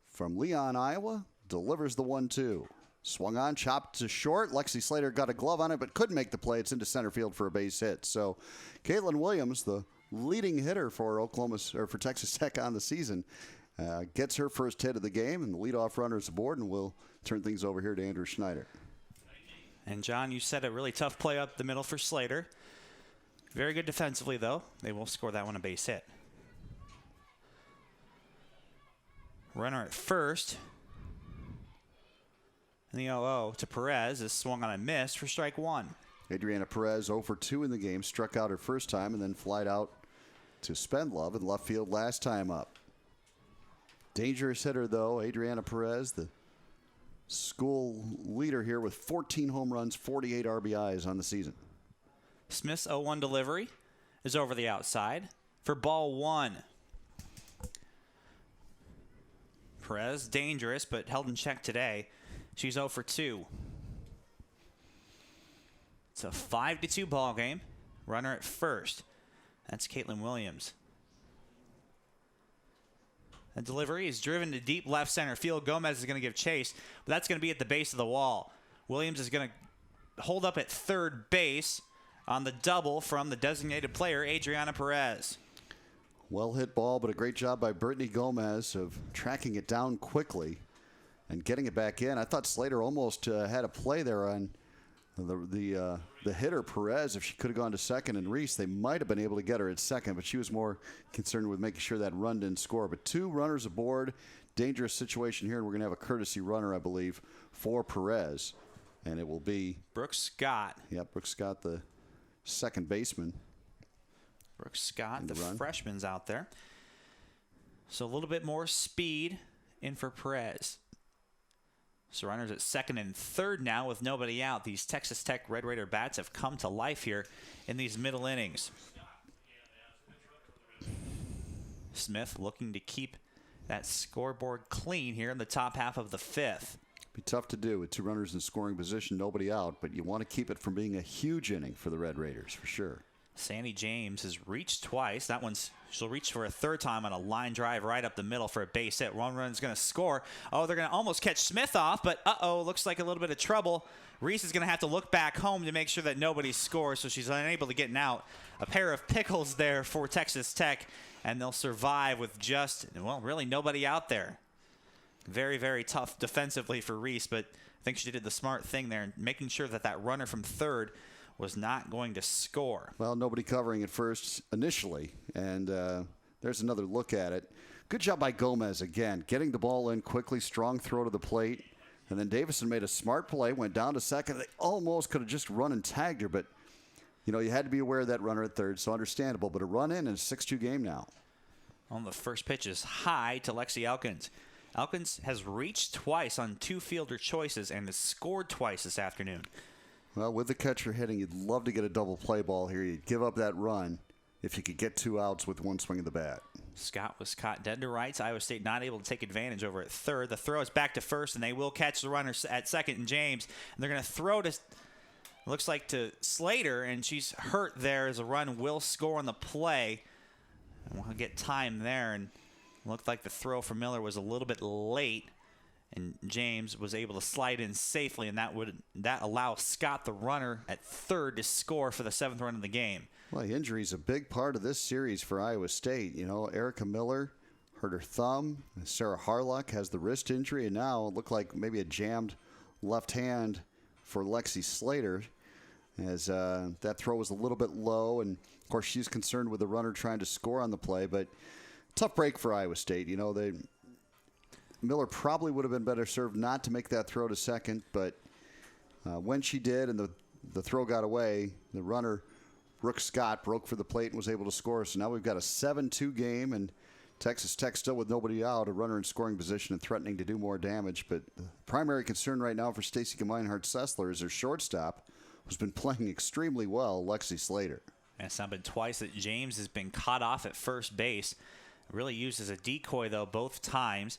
from Leon, Iowa, delivers the 1-2. Swung on, chopped to short. Lexi Slater got a glove on it, but couldn't make the play. It's into center field for a base hit. So, Caitlin Williams, the leading hitter for for Texas Tech on the season, gets her first hit of the game, and the leadoff runner is aboard, and we'll turn things over here to Andrew Schneider. And John, you said a really tough play up the middle for Slater. Very good defensively, though. They will score that one a base hit. Runner at first. And the 0-0 to Perez is swung on and missed for strike 1. Adriana Perez 0 for 2 in the game, struck out her first time and then flied out to Spendlove in left field last time up. Dangerous hitter, though, Adriana Perez, the school leader here with 14 home runs, 48 RBIs on the season. Smith's 0-1 delivery is over the outside for ball 1. Perez, dangerous, but held in check today. She's 0 for 2. It's a 5-2 ball game. Runner at first. That's Caitlin Williams. The delivery is driven to deep left center field. Gomez is going to give chase, but that's going to be at the base of the wall. Williams is going to hold up at third base on the double from the designated player, Adriana Perez. Well hit ball, but a great job by Brittany Gomez of tracking it down quickly and getting it back in. I thought Slater almost had a play there on the hitter, Perez. If she could have gone to second and Reese, they might have been able to get her at second, but she was more concerned with making sure that run didn't score. But 2 runners aboard. Dangerous situation here, and we're going to have a courtesy runner, I believe, for Perez. And it will be Brooks Scott. Yep, Brooks Scott, the second baseman. Brooks Scott, the freshman's out there. So a little bit more speed in for Perez. So runners at second and third now with nobody out. These Texas Tech Red Raider bats have come to life here in these middle innings. Smith looking to keep that scoreboard clean here in the top half of the 5th. Be tough to do with 2 runners in scoring position, nobody out, but you want to keep it from being a huge inning for the Red Raiders, for sure. Sandy James has reached twice. That one's, she'll reach for a third time on a line drive right up the middle for a base hit. One run's going to score. Oh, they're going to almost catch Smith off, but looks like a little bit of trouble. Reese is going to have to look back home to make sure that nobody scores, so she's unable to get an out. A pair of pickles there for Texas Tech, and they'll survive with just, well, really nobody out there. Very, very tough defensively for Reese, but I think she did the smart thing there, making sure that that runner from third was not going to score. Well, nobody covering at first initially, and there's another look at it. Good job by Gomez again, getting the ball in quickly, strong throw to the plate, and then Davison made a smart play, went down to second. They almost could have just run and tagged her, but you had to be aware of that runner at third, so understandable. But a run in and a 6-2 game now. On the first pitch is high to Lexi Elkins. Elkins has reached twice on 2 fielder choices and has scored twice this afternoon. Well, with the catcher hitting, you'd love to get a double play ball here. You'd give up that run if you could get 2 outs with 1 swing of the bat. Scott was caught dead to rights. Iowa State not able to take advantage over at third. The throw is back to first, and they will catch the runner at second and James. And they're going to throw to, looks like to Slater, and she's hurt there as a run will score on the play. And we'll get time there, and looked like the throw for Miller was a little bit late. And James was able to slide in safely, and that allows Scott, the runner, at third to score for the 7th run of the game. Well, injury is a big part of this series for Iowa State. Erica Miller hurt her thumb. Sarah Harlock has the wrist injury, and now it looked like maybe a jammed left hand for Lexi Slater, as that throw was a little bit low, and of course she's concerned with the runner trying to score on the play. But tough break for Iowa State. You know, Miller probably would have been better served not to make that throw to second, but when she did and the throw got away, the runner, Brooke Scott, broke for the plate and was able to score. So now we've got a 7-2 game, and Texas Tech still with nobody out, a runner in scoring position and threatening to do more damage. But the primary concern right now for Stacey Gemeinhardt-Sessler is her shortstop, who's been playing extremely well, Lexi Slater. And it's now been twice that James has been caught off at first base. Really used as a decoy, though, both times.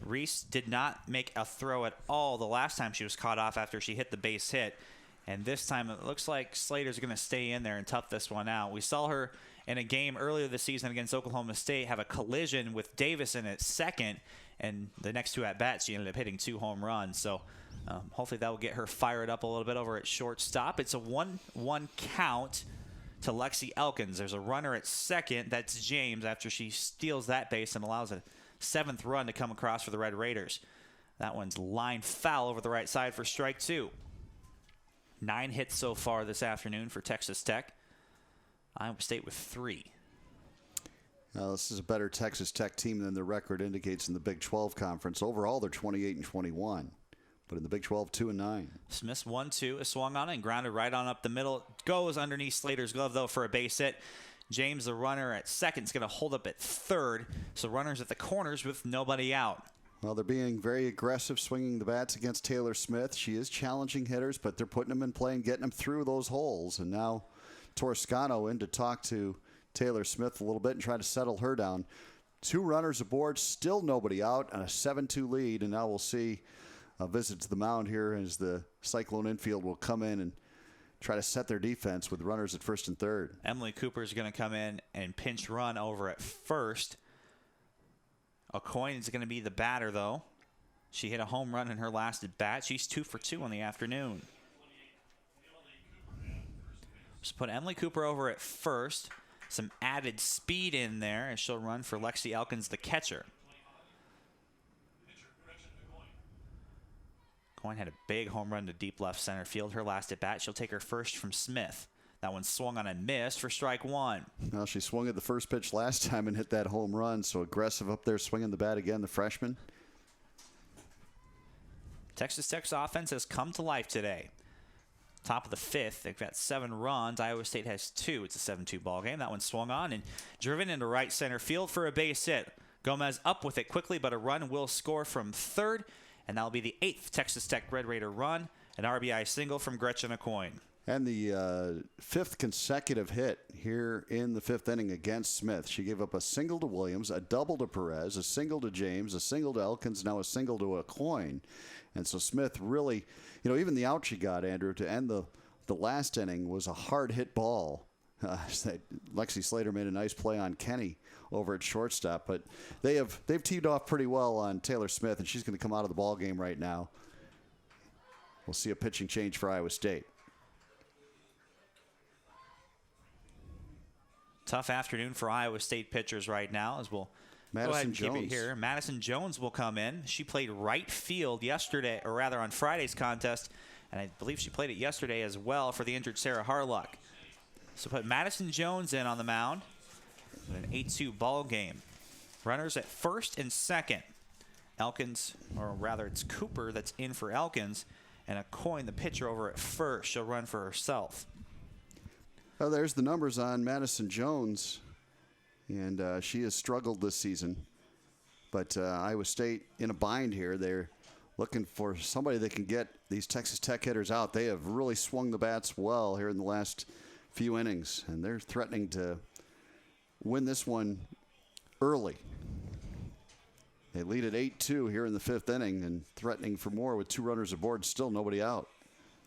Reese did not make a throw at all the last time she was caught off after she hit the base hit. And this time it looks like Slater's going to stay in there and tough this one out. We saw her in a game earlier this season against Oklahoma State have a collision with Davison at second. And the next two at-bats, she ended up hitting 2 home runs. So hopefully that will get her fired up a little bit over at shortstop. It's a 1-1 count to Lexi Elkins. There's a runner at second. That's James after she steals that base and allows a 7th run to come across for the Red Raiders. That one's line foul over the right side for strike 2. 9 hits so far this afternoon for Texas Tech. Iowa State with 3. This is a better Texas Tech team than the record indicates in the Big 12 conference. Overall, they're 28-21. But in the Big 12, 2-9. Smith's 1-2 is swung on and grounded right on up the middle. Goes underneath Slater's glove, though, for a base hit. James, the runner at second, is going to hold up at third. So runners at the corners with nobody out. Well, they're being very aggressive, swinging the bats against Taylor Smith. She is challenging hitters, but they're putting them in play and getting them through those holes. And now Toscano in to talk to Taylor Smith a little bit and try to settle her down. 2 runners aboard, still nobody out, and a 7-2 lead. And now we'll see a visit to the mound here as the Cyclone infield will come in and try to set their defense with runners at first and third. Emily Cooper is going to come in and pinch run over at first. O'Coin is going to be the batter, though. She hit a home run in her last at bat. She's 2 for 2 on the afternoon. Just put Emily Cooper over at first. Some added speed in there as she'll run for Lexi Elkins, the catcher. Coyne had a big home run to deep left center field. Her last at bat, she'll take her first from Smith. That one swung on and missed for strike 1. Well, she swung at the first pitch last time and hit that home run, so aggressive up there, swinging the bat again, the freshman. Texas Tech's offense has come to life today. Top of the 5th, they've got 7 runs. Iowa State has 2. It's a 7-2 ball game. That one swung on and driven into right center field for a base hit. Gomez up with it quickly, but a run will score from third. And that'll be the 8th Texas Tech Red Raider run, an RBI single from Gretchen O'Coin. And the 5th consecutive hit here in the 5th inning against Smith. She gave up a single to Williams, a double to Perez, a single to James, a single to Elkins, now a single to O'Coin. And so Smith really, even the out she got, Andrew, to end the last inning was a hard hit ball. Lexi Slater made a nice play on Kenny over at shortstop, but they've teed off pretty well on Taylor Smith, and she's going to come out of the ball game right now. We'll see a pitching change for Iowa State. Tough afternoon for Iowa State pitchers right now, as we'll Madison go ahead and Jones. keep it here. Madison Jones will come in. She played right field yesterday, or rather on Friday's contest, and I believe she played it yesterday as well for the injured Sarah Harlock. So put Madison Jones in on the mound. An 8-2 ball game. Runners at first and second. Elkins, or rather it's Cooper that's in for Elkins, and O'Coin, the pitcher, over at first. She'll run for herself. Oh, there's the numbers on Madison Jones, and she has struggled this season. But Iowa State in a bind here. They're looking for somebody that can get these Texas Tech hitters out. They have really swung the bats well here in the last few innings, and they're threatening to win this one early. They lead at 8-2 here in the 5th inning and threatening for more with 2 runners aboard, still nobody out.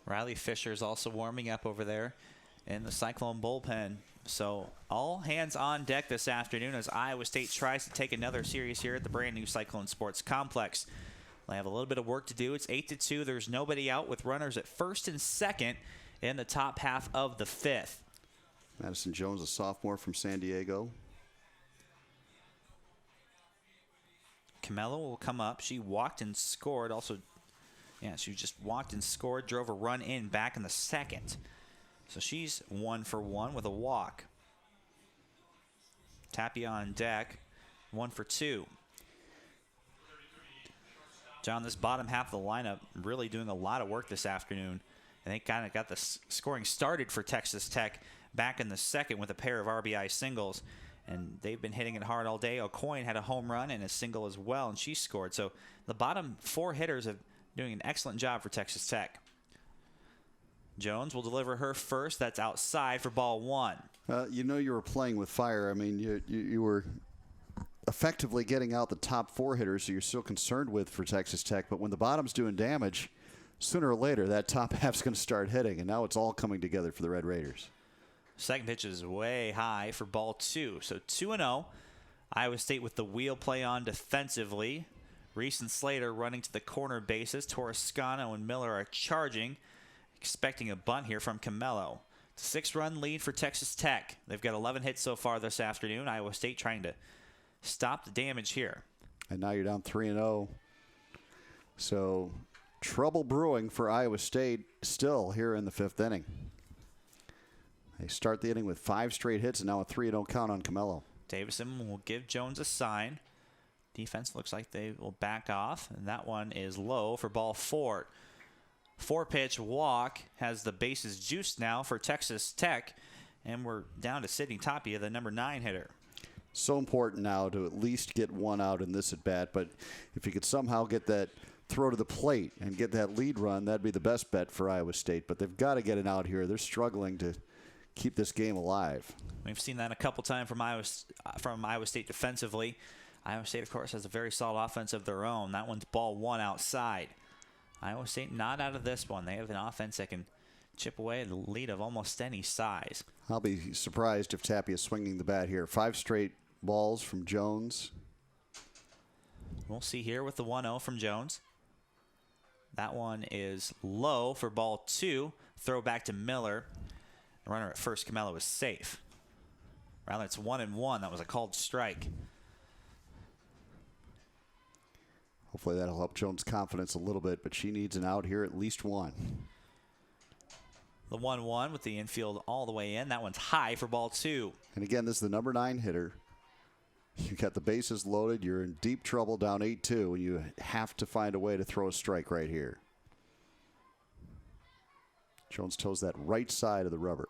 Riley Fisher is also warming up over there in the Cyclone bullpen. So all hands on deck this afternoon as Iowa State tries to take another series here at the brand new Cyclone Sports Complex. They have a little bit of work to do. It's 8-2. There's nobody out with runners at first and second in the top half of the 5th. Madison Jones, a sophomore from San Diego. Camelo will come up. She walked and scored also Yeah, she just walked and scored, drove a run in back in the second. So she's 1 for 1 with a walk. Tapia on deck, 1 for 2. John, this bottom half of the lineup really doing a lot of work this afternoon. And they kind of got the scoring started for Texas Tech back in the second with a pair of RBI singles. And they've been hitting it hard all day. O'Coin had a home run and a single as well, and she scored. So the bottom 4 hitters are doing an excellent job for Texas Tech. Jones will deliver her first. That's outside for ball 1. You know you were playing with fire. I mean, you were effectively getting out the top 4 hitters that you're still concerned with for Texas Tech. But when the bottom's doing damage, sooner or later that top half's going to start hitting. And now it's all coming together for the Red Raiders. Second pitch is way high for ball 2. So 2-0. Iowa State with the wheel play on defensively. Reese and Slater running to the corner bases. Toscano and Miller are charging. Expecting a bunt here from Camelo. It's a 6-run lead for Texas Tech. They've got 11 hits so far this afternoon. Iowa State trying to stop the damage here. And now you're down 3-0. So trouble brewing for Iowa State still here in the 5th inning. They start the inning with 5 straight hits and now a 3-0 count on Camelo. Davison will give Jones a sign. Defense looks like they will back off. And that one is low for ball 4. 4-pitch walk has the bases juiced now for Texas Tech. And we're down to Sydney Tapia, the number 9 hitter. So important now to at least get one out in this at-bat. But if you could somehow get that throw to the plate and get that lead run, that'd be the best bet for Iowa State. But they've got to get it out here. They're struggling to keep this game alive. We've seen that a couple times from Iowa State defensively. Iowa State, of course, has a very solid offense of their own. That one's ball 1 outside. Iowa State not out of this one. They have an offense that can chip away at a lead of almost any size. I'll be surprised if Tapia is swinging the bat here. 5 straight balls from Jones. We'll see here with the 1-0 from Jones. That one is low for ball 2. Throw back to Miller. The runner at first, Camelo, is safe. Rather, it's 1-1. That was a called strike. Hopefully that'll help Jones' confidence a little bit, but she needs an out here, at least one. The 1-1 with the infield all the way in. That one's high for ball 2. And again, this is the number 9 hitter. You got the bases loaded. You're in deep trouble down 8-2, and you have to find a way to throw a strike right here. Jones toes that right side of the rubber.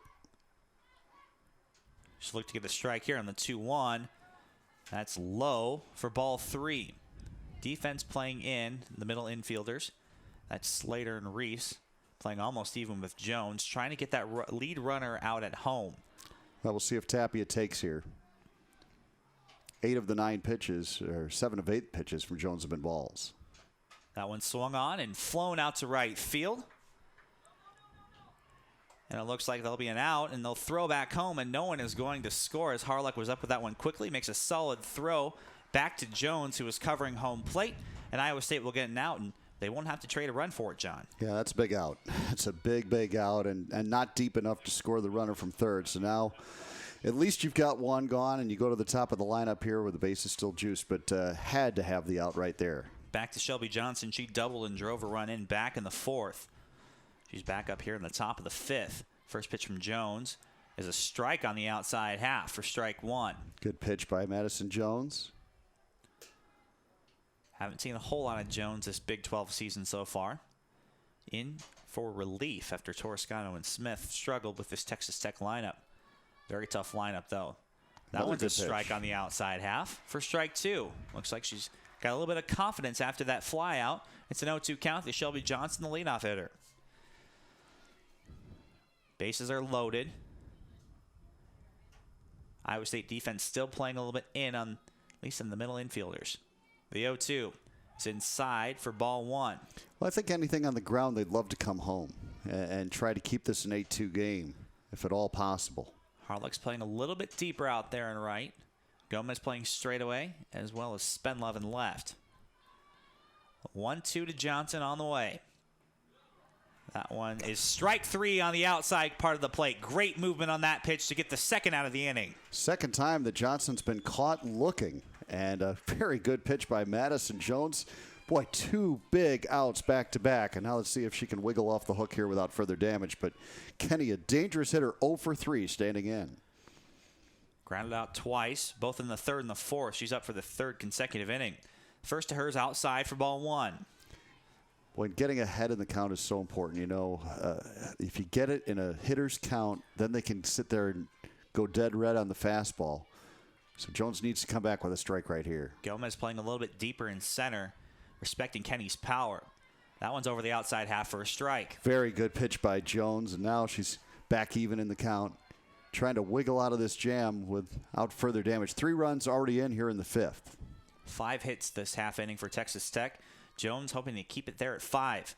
Just look to get the strike here on the 2-1. That's low for ball 3. Defense playing in the middle infielders. That's Slater and Reese playing almost even with Jones, trying to get that lead runner out at home. Well, we'll see if Tapia takes here. 8 of the 9 pitches, or 7 of 8 pitches from Jones have been balls. That one swung on and flown out to right field. And it looks like there'll be an out, and they'll throw back home, and no one is going to score as Harlock was up with that one quickly, makes a solid throw back to Jones, who was covering home plate, and Iowa State will get an out, and they won't have to trade a run for it, John. Yeah, that's a big out. It's a big, big out, and not deep enough to score the runner from third. So now at least you've got one gone, and you go to the top of the lineup here where the base is still juiced, but had to have the out right there. Back to Shelby Johnson. She doubled and drove a run in back in the 4th. She's back up here in the top of the 5th. First pitch from Jones is a strike on the outside half for strike 1. Good pitch by Madison Jones. Haven't seen a whole lot of Jones this Big 12 season so far. In for relief after Toscano and Smith struggled with this Texas Tech lineup. Very tough lineup, though. That one's a strike on the outside half for strike 2. Looks like she's got a little bit of confidence after that fly out. It's an 0-2 count to Shelby Johnson, the leadoff hitter. Bases are loaded. Iowa State defense still playing a little bit in on, at least in the middle infielders. The 0-2 is inside for ball 1. Well, I think anything on the ground, they'd love to come home and try to keep this an 8-2 game, if at all possible. Harlock's playing a little bit deeper out there in right. Gomez playing straight away, as well as Spenlove in left. 1-2 to Johnson on the way. That one is strike 3 on the outside part of the plate. Great movement on that pitch to get the second out of the inning. Second time that Johnson's been caught looking. And a very good pitch by Madison Jones. Boy, 2 big outs back to back. And now let's see if she can wiggle off the hook here without further damage. But Kenny, a dangerous hitter, 0 for 3 standing in. Grounded out twice, both in the third and the fourth. She's up for the 3rd consecutive inning. First to hers outside for ball 1. Boy, getting ahead in the count is so important. If you get it in a hitter's count, then they can sit there and go dead red on the fastball. So Jones needs to come back with a strike right here. Gomez playing a little bit deeper in center, respecting Kenny's power. That one's over the outside half for a strike. Very good pitch by Jones, and now she's back even in the count, trying to wiggle out of this jam without further damage. 3 runs already in here in the 5th. 5 hits this half inning for Texas Tech. Jones hoping to keep it there at 5.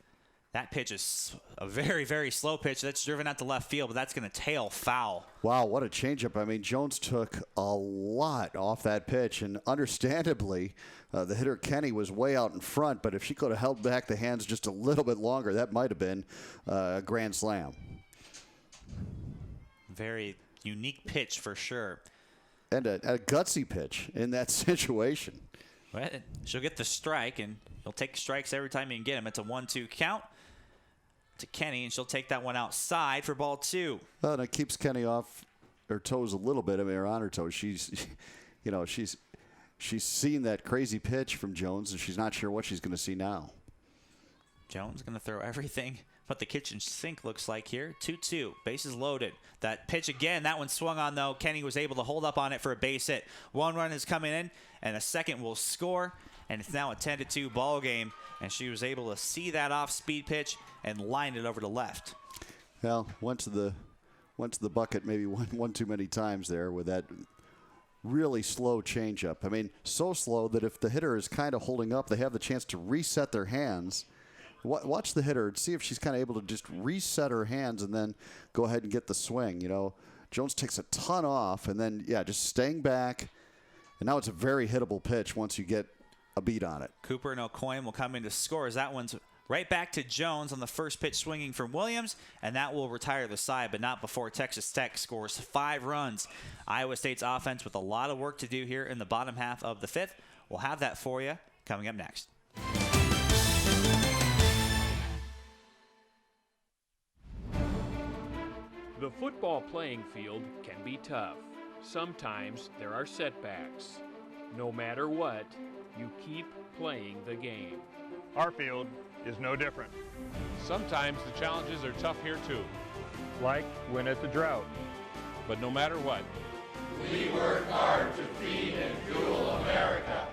That pitch is a very, very slow pitch that's driven out to left field, but that's going to tail foul. Wow, what a changeup. I mean, Jones took a lot off that pitch, and understandably, the hitter Kenny was way out in front, but if she could have held back the hands just a little bit longer, that might have been a grand slam. Very unique pitch for sure. And a gutsy pitch in that situation. Well, she'll get the strike, and he'll take strikes every time you can get him. It's a 1-2 count to Kenny, and she'll take that one outside for ball 2. Well, and it keeps Kenny off her toes a little bit. I mean, her on her toes. She's seen that crazy pitch from Jones, and she's not sure what she's going to see now. Jones going to throw everything what the kitchen sink looks like here. 2-2, bases loaded. That pitch again, that one swung on though. Kenny was able to hold up on it for a base hit. 1 run is coming in, and a second will score, and it's now a 10-2 ball game, and she was able to see that off-speed pitch and line it over to left. Well, went to the bucket maybe one too many times there with that really slow changeup. I mean, so slow that if the hitter is kind of holding up, they have the chance to reset their hands. Watch the hitter and see if she's kind of able to just reset her hands and then go ahead and get the swing. Jones takes a ton off and then, just staying back. And now it's a very hittable pitch once you get a beat on it. Cooper and O'Coin will come in to score as that one's right back to Jones on the first pitch swinging from Williams, and that will retire the side, but not before Texas Tech scores 5 runs. Iowa State's offense with a lot of work to do here in the bottom half of the 5th. We'll have that for you coming up next. The football playing field can be tough. Sometimes there are setbacks. No matter what, you keep playing the game. Our field is no different. Sometimes the challenges are tough here too. Like when it's a drought. But no matter what, we work hard to feed and fuel America.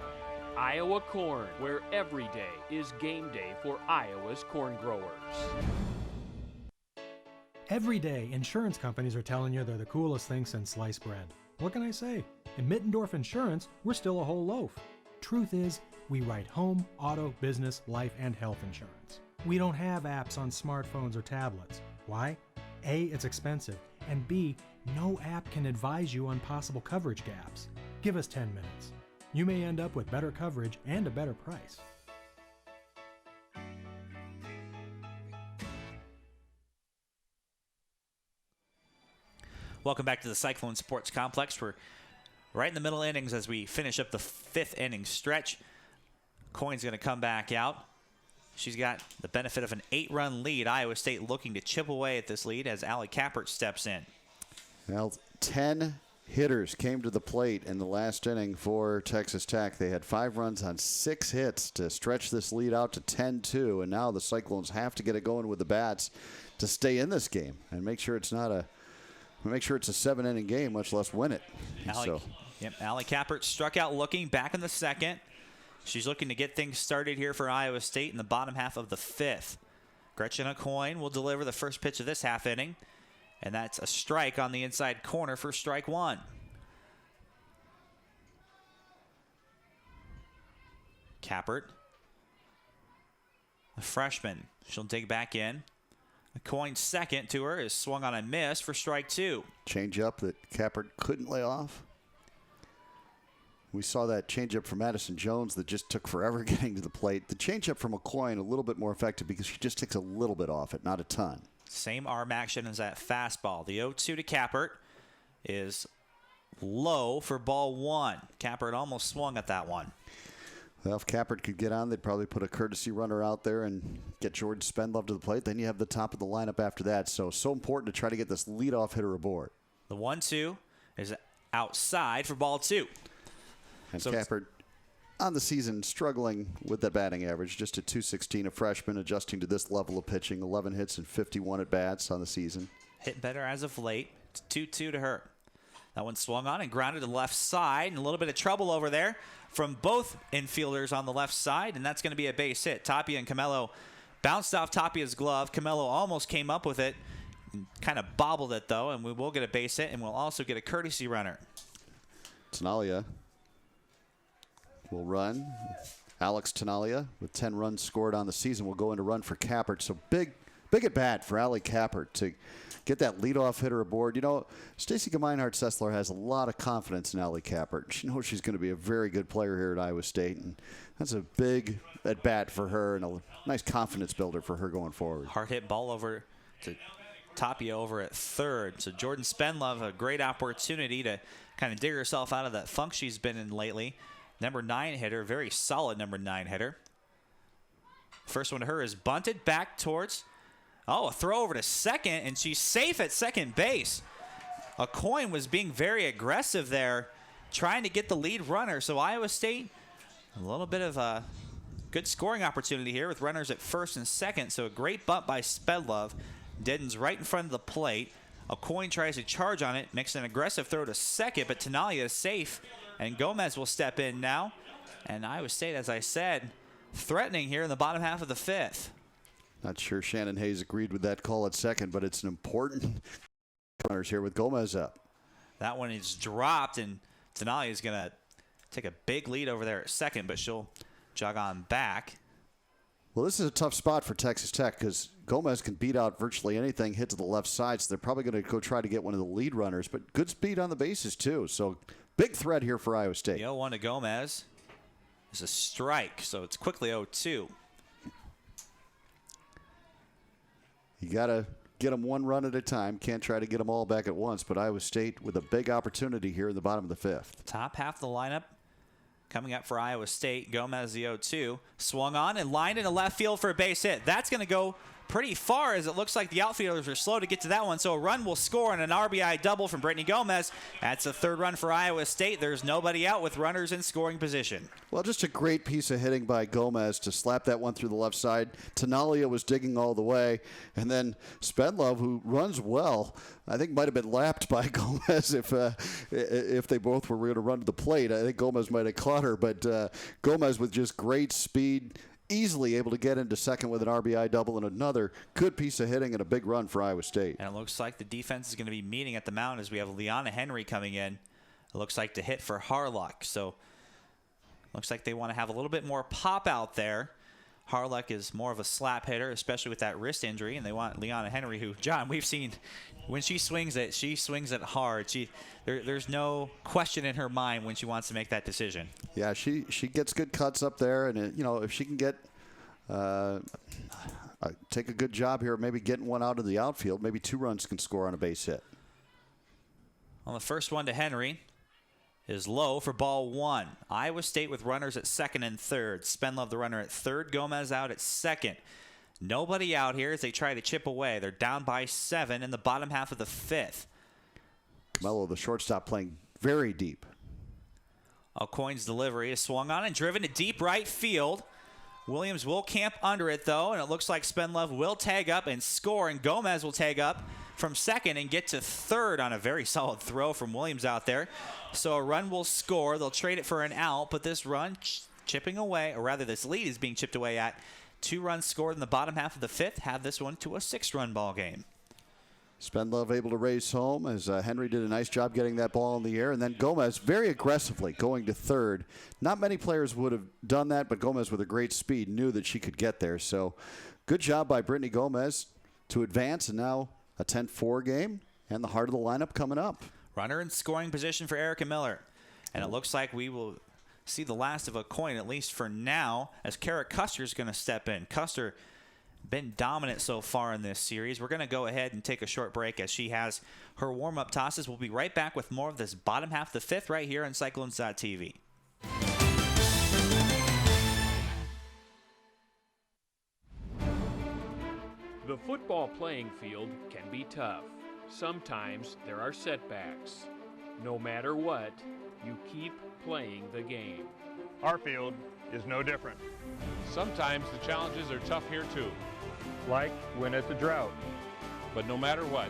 Iowa Corn, where every day is game day for Iowa's corn growers. Every day, insurance companies are telling you they're the coolest thing since sliced bread. What can I say? In Mittendorf Insurance, we're still a whole loaf. Truth is, we write home, auto, business, life, and health insurance. We don't have apps on smartphones or tablets. Why? A, it's expensive, and B, no app can advise you on possible coverage gaps. Give us 10 minutes. You may end up with better coverage and a better price. Welcome back to the Cyclone Sports Complex. We're right in the middle innings as we finish up the 5th inning stretch. Coin's going to come back out. She's got the benefit of an 8-run lead. Iowa State looking to chip away at this lead as Allie Kappert steps in. Well, 10 hitters came to the plate in the last inning for Texas Tech. They had 5 runs on 6 hits to stretch this lead out to 10-2, and now the Cyclones have to get it going with the bats to stay in this game and make sure it's not a 7-inning game, much less win it. Allie Kappert struck out looking back in the 2nd. She's looking to get things started here for Iowa State in the bottom half of the 5th. Gretchen O'Coin will deliver the first pitch of this half inning, and that's a strike on the inside corner for strike 1. Kappert, the freshman, she'll dig back in. O'Coin's second to her is swung on a miss for strike 2. Change-up that Kappert couldn't lay off. We saw that change-up from Madison Jones that just took forever getting to the plate. The change-up from O'Coin a little bit more effective because she just takes a little bit off it, not a ton. Same arm action as that fastball. The 0-2 to Kappert is low for ball 1. Kappert almost swung at that one. Well, if Kappert could get on, they'd probably put a courtesy runner out there and get Jordan Spendlove to the plate. Then you have the top of the lineup after that. So important to try to get this leadoff hitter aboard. The 1-2 is outside for ball 2. And so Kappert on the season struggling with that batting average, just a .216, a freshman adjusting to this level of pitching, 11 hits and 51 at-bats on the season. Hit better as of late. It's 2-2 to her. That one swung on and grounded to the left side, and a little bit of trouble over there from both infielders on the left side, and that's going to be a base hit. Tapia and Camelo bounced off Tapia's glove. Camelo almost came up with it, kind of bobbled it, though, and we will get a base hit, and we'll also get a courtesy runner. Tenalia will run. Alex Tenalia, with 10 runs scored on the season, will go in to run for Kappert. So big at bat for Allie Kappert to get that leadoff hitter aboard. You know, Stacy Gemeinhardt-Sessler has a lot of confidence in Allie Kappert. She knows she's going to be a very good player here at Iowa State, and that's a big at bat for her and a nice confidence builder for her going forward. Hard hit ball over to Tapia over at third. So Jordan Spendlove, a great opportunity to kind of dig herself out of that funk she's been in lately. Number 9 hitter, very solid number 9 hitter. First one to her is bunted back towards, a throw over to second, and she's safe at second base. Aucoin was being very aggressive there, trying to get the lead runner. So Iowa State, a little bit of a good scoring opportunity here with runners at first and second. So a great bump by Spendlove. Dedden's right in front of the plate. Aucoin tries to charge on it, makes an aggressive throw to second, but Tenalia is safe, and Gomez will step in now. And Iowa State, as I said, threatening here in the bottom half of the 5th. Not sure Shannon Hayes agreed with that call at second, but it's an important runners here with Gomez up. That one is dropped, and Tenalia is going to take a big lead over there at second, but she'll jog on back. Well, this is a tough spot for Texas Tech because Gomez can beat out virtually anything hit to the left side, so they're probably going to go try to get one of the lead runners, but good speed on the bases too. So big threat here for Iowa State. The 0-1 to Gomez is a strike, so it's quickly 0-2. You got to get them one run at a time. Can't try to get them all back at once, but Iowa State with a big opportunity here in the bottom of the 5th. Top half of the lineup coming up for Iowa State. Gomez, the 0-2, swung on and lined into left field for a base hit. That's going to go pretty far, as it looks like the outfielders are slow to get to that one. So a run will score on an RBI double from Brittany Gomez. That's a third run for Iowa State. There's nobody out with runners in scoring position. Well, just a great piece of hitting by Gomez to slap that one through the left side. Tenalia was digging all the way. And then Spendlove, who runs well, I think might have been lapped by Gomez if they both were going to run to the plate. I think Gomez might have caught her, but Gomez with just great speed, easily able to get into second with an RBI double and another good piece of hitting and a big run for Iowa State. And it looks like the defense is going to be meeting at the mound as we have Leanna Henry coming in. It looks like to hit for Harlock. So looks like they want to have a little bit more pop out there. Harlock is more of a slap hitter, especially with that wrist injury, and they want Leanna Henry, who, John, we've seen when she swings it hard. There's no question in her mind when she wants to make that decision. Yeah, she gets good cuts up there, and if she can get take a good job here, maybe getting one out of the outfield, maybe 2 runs can score on a base hit. On the first one to Henry is low for ball 1. Iowa State with runners at second and third. Spendlove the runner at third. Gomez out at second. Nobody out here as they try to chip away. They're down by 7 in the bottom half of the 5th. Mello, the shortstop, playing very deep. Aucoin's delivery is swung on and driven to deep right field. Williams will camp under it, though, and it looks like Spendlove will tag up and score, and Gomez will tag up from second and get to third on a very solid throw from Williams out there. So a run will score. They'll trade it for an out, but this run chipping away, or rather this lead is being chipped away at. 2 runs scored in the bottom half of the 5th. Have this one to a 6-run ball game. Spendlove able to race home as Henry did a nice job getting that ball in the air. And then Gomez very aggressively going to third. Not many players would have done that, but Gomez with a great speed knew that she could get there. So good job by Brittany Gomez to advance, and now a 10-4 game and the heart of the lineup coming up. Runner in scoring position for Erica Miller. And it looks like we will see the last of Aucoin, at least for now, as Kara Custer is going to step in. Custer been dominant so far in this series. We're going to go ahead and take a short break as she has her warm-up tosses. We'll be right back with more of this bottom half of the 5th right here on Cyclones.tv. The football playing field can be tough. Sometimes there are setbacks. No matter what, you keep playing the game. Our field is no different. Sometimes the challenges are tough here too. Like when it's a drought. But no matter what,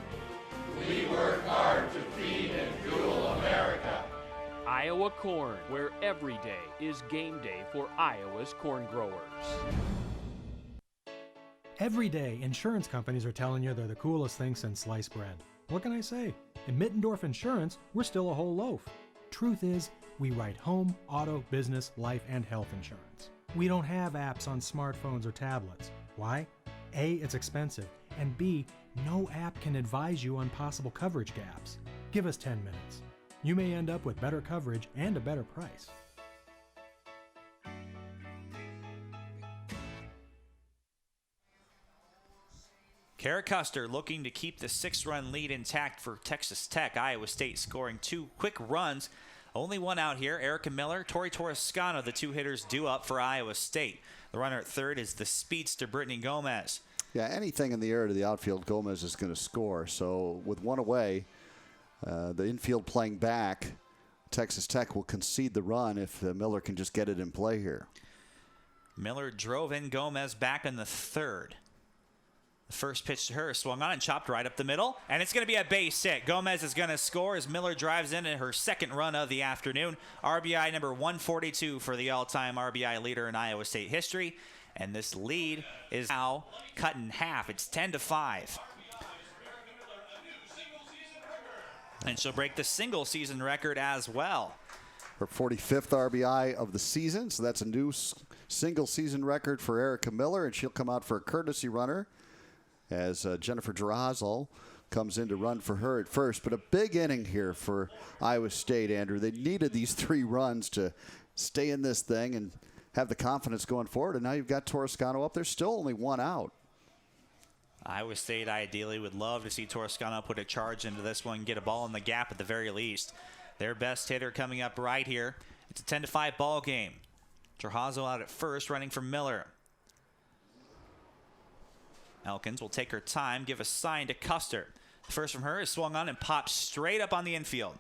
we work hard to feed and fuel America. Iowa Corn, where every day is game day for Iowa's corn growers. Every day, insurance companies are telling you they're the coolest thing since sliced bread. What can I say? In Mittendorf Insurance, we're still a whole loaf. Truth is, we write home, auto, business, life, and health insurance. We don't have apps on smartphones or tablets. Why? A, it's expensive, and B, no app can advise you on possible coverage gaps. Give us 10 minutes. You may end up with better coverage and a better price. Kara Custer looking to keep the 6-run lead intact for Texas Tech. Iowa State scoring 2 quick runs. Only one out here, Erica Miller, Tori Torrescano, the 2 hitters due up for Iowa State. The runner at third is the speedster Brittany Gomez. Yeah, anything in the air to the outfield, Gomez is going to score. So with one away, the infield playing back, Texas Tech will concede the run if Miller can just get it in play here. Miller drove in Gomez back in the third. The first pitch to her swung on and chopped right up the middle, and it's going to be a base hit. Gomez is going to score as Miller drives in her second run of the afternoon. RBI number 142 for the all-time RBI leader in Iowa State history, and this lead is now cut in half. It's 10-5. And she'll break the single season record as well. Her 45th RBI of the season, so that's a new single season record for Erica Miller, and she'll come out for a courtesy runner as Jennifer Drazel comes in to run for her at first. But a big inning here for Iowa State, Andrew. They needed these 3 runs to stay in this thing and have the confidence going forward. And now you've got Torrescano up there. Still only 1 out. Iowa State ideally would love to see Torrescano put a charge into this one, get a ball in the gap at the very least. Their best hitter coming up right here. It's a 10-5 ball game. Drazel out at first, running for Miller. Elkins will take her time, give a sign to Custer. The first from her is swung on and popped straight up on the infield.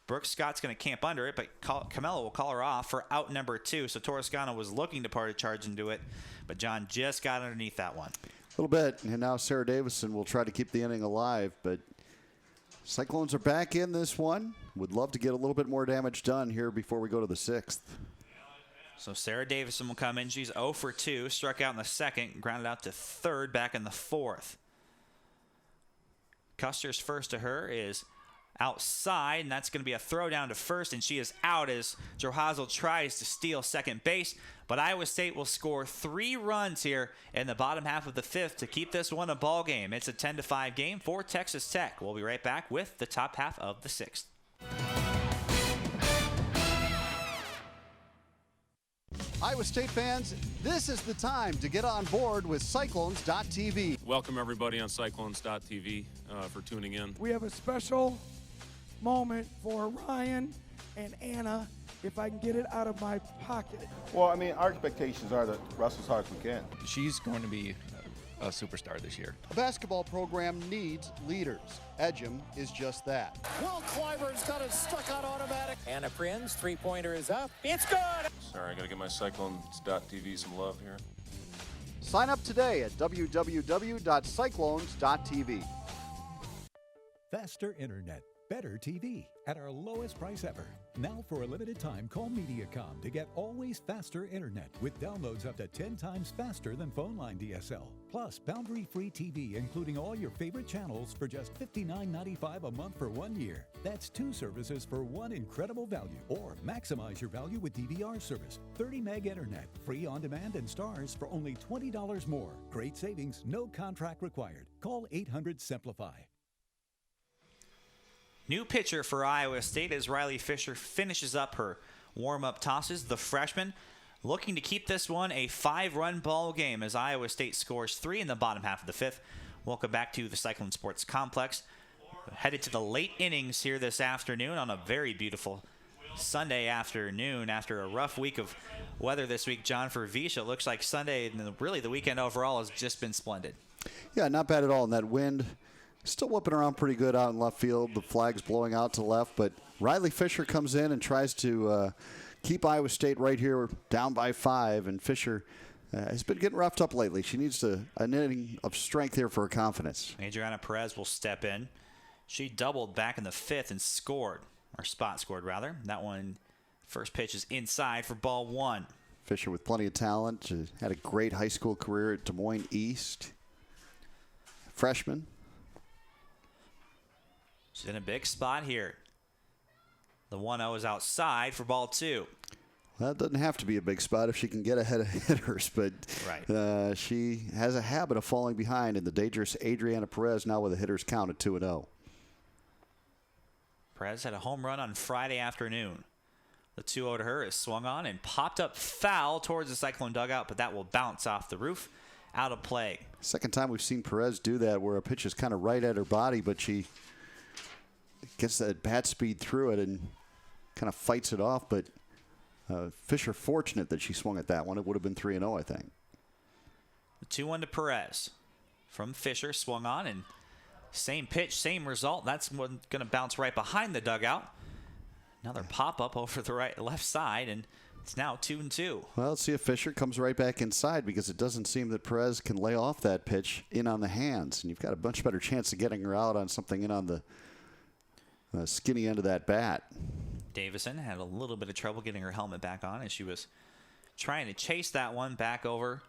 Brooke Scott's going to camp under it, but Camella will call her off for out number 2. So Torrescano was looking to part a charge into it, but John just got underneath that one. A little bit, and now Sarah Davison will try to keep the inning alive, but Cyclones are back in this one. Would love to get a little bit more damage done here before we go to the 6th. So Sarah Davison will come in. She's 0 for 2, struck out in the second, grounded out to third back in the 4th. Custer's first to her is outside, and that's going to be a throw down to first, and she is out as Drazel tries to steal second base. But Iowa State will score 3 runs here in the bottom half of the 5th to keep this one a ball game. It's a 10-5 game for Texas Tech. We'll be right back with the top half of the 6th. Iowa State fans, this is the time to get on board with Cyclones.tv. Welcome everybody on Cyclones.tv for tuning in. We have a special moment for Ryan and Anna, if I can get it out of my pocket. Well, I mean, our expectations are that Russell's hard as we can. She's going to be a superstar this year. A basketball program needs leaders. Edgem is just that. Will Clyburne's got it stuck on automatic. Anna Prinz, 3-pointer is up. It's good! Sorry, I gotta give my Cyclones.tv some love here. Sign up today at www.cyclones.tv. Faster internet, better TV at our lowest price ever. Now for a limited time, call Mediacom to get always faster internet with downloads up to 10 times faster than phone line DSL. Plus, boundary-free TV, including all your favorite channels for just $59.95 a month for 1 year. That's 2 services for one incredible value. Or maximize your value with DVR service. 30 meg internet, free on demand and stars for only $20 more. Great savings, no contract required. Call 800-SIMPLIFY. New pitcher for Iowa State as Riley Fisher finishes up her warm-up tosses. The freshman looking to keep this one a 5-run ball game as Iowa State scores 3 in the bottom half of the 5th. Welcome back to the Cyclone Sports Complex. Headed to the late innings here this afternoon on a very beautiful Sunday afternoon after a rough week of weather this week, John, for Visha. It looks like Sunday and really the weekend overall has just been splendid. Yeah, not bad at all. And that wind still whipping around pretty good out in left field. The flag's blowing out to left, but Riley Fisher comes in and tries to keep Iowa State right here down by 5. And Fisher has been getting roughed up lately. She needs a knitting of strength here for her confidence. Adriana Perez will step in. She doubled back in the 5th and scored, or spot scored rather. That one, first pitch is inside for ball 1. Fisher with plenty of talent. She had a great high school career at Des Moines East. Freshman. She's in a big spot here. The 1-0 is outside for ball 2. Well, it doesn't have to be a big spot if she can get ahead of hitters, but right. She has a habit of falling behind, and the dangerous Adriana Perez now with a hitter's count at 2-0. Perez had a home run on Friday afternoon. The 2-0 to her is swung on and popped up foul towards the Cyclone dugout, but that will bounce off the roof, out of play. Second time we've seen Perez do that, where a pitch is kind of right at her body, but she gets that bat speed through it and kind of fights it off. But Fisher fortunate that she swung at that one. It would have been 3-0, I think. The 2-1 to Perez from Fisher, swung on, and same pitch, same result. That's going to bounce right behind the dugout. Another pop-up over the left side, and it's now 2-2. Well, let's see if Fisher comes right back inside, because it doesn't seem that Perez can lay off that pitch in on the hands. And you've got a much better chance of getting her out on something in on the skinny end of that bat. Davison had a little bit of trouble getting her helmet back on as she was trying to chase that one back over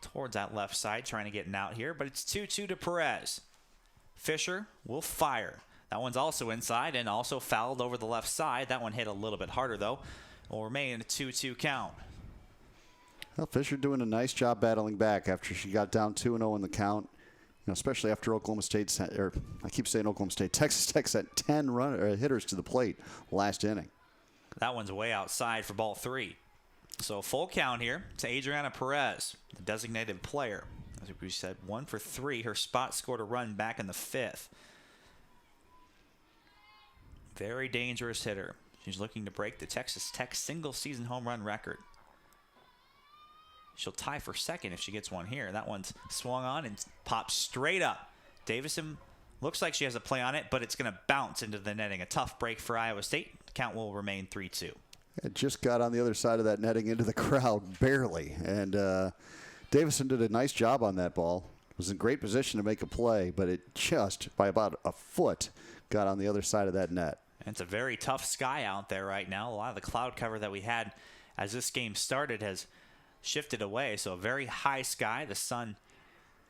towards that left side, trying to get an out here. But it's 2-2 to Perez. Fisher will fire. That one's also inside and also fouled over the left side. That one hit a little bit harder, though. Will remain in a 2-2 count. Well, Fisher doing a nice job battling back after she got down 2-0 in the count. You know, especially after Oklahoma State, or I keep saying Oklahoma State, Texas Tech sent 10 hitters to the plate last inning. That one's way outside for ball 3. So full count here to Adriana Perez, the designated player. As we said, 1 for 3. Her spot scored a run back in the 5th. Very dangerous hitter. She's looking to break the Texas Tech single-season home run record. She'll tie for second if she gets one here. That one's swung on and pops straight up. Davison looks like she has a play on it, but it's going to bounce into the netting. A tough break for Iowa State. Count will remain 3-2. It just got on the other side of that netting into the crowd, barely. And Davison did a nice job on that ball. Was in great position to make a play, but it just, by about a foot, got on the other side of that net. And it's a very tough sky out there right now. A lot of the cloud cover that we had as this game started has shifted away. So a very high sky. The sun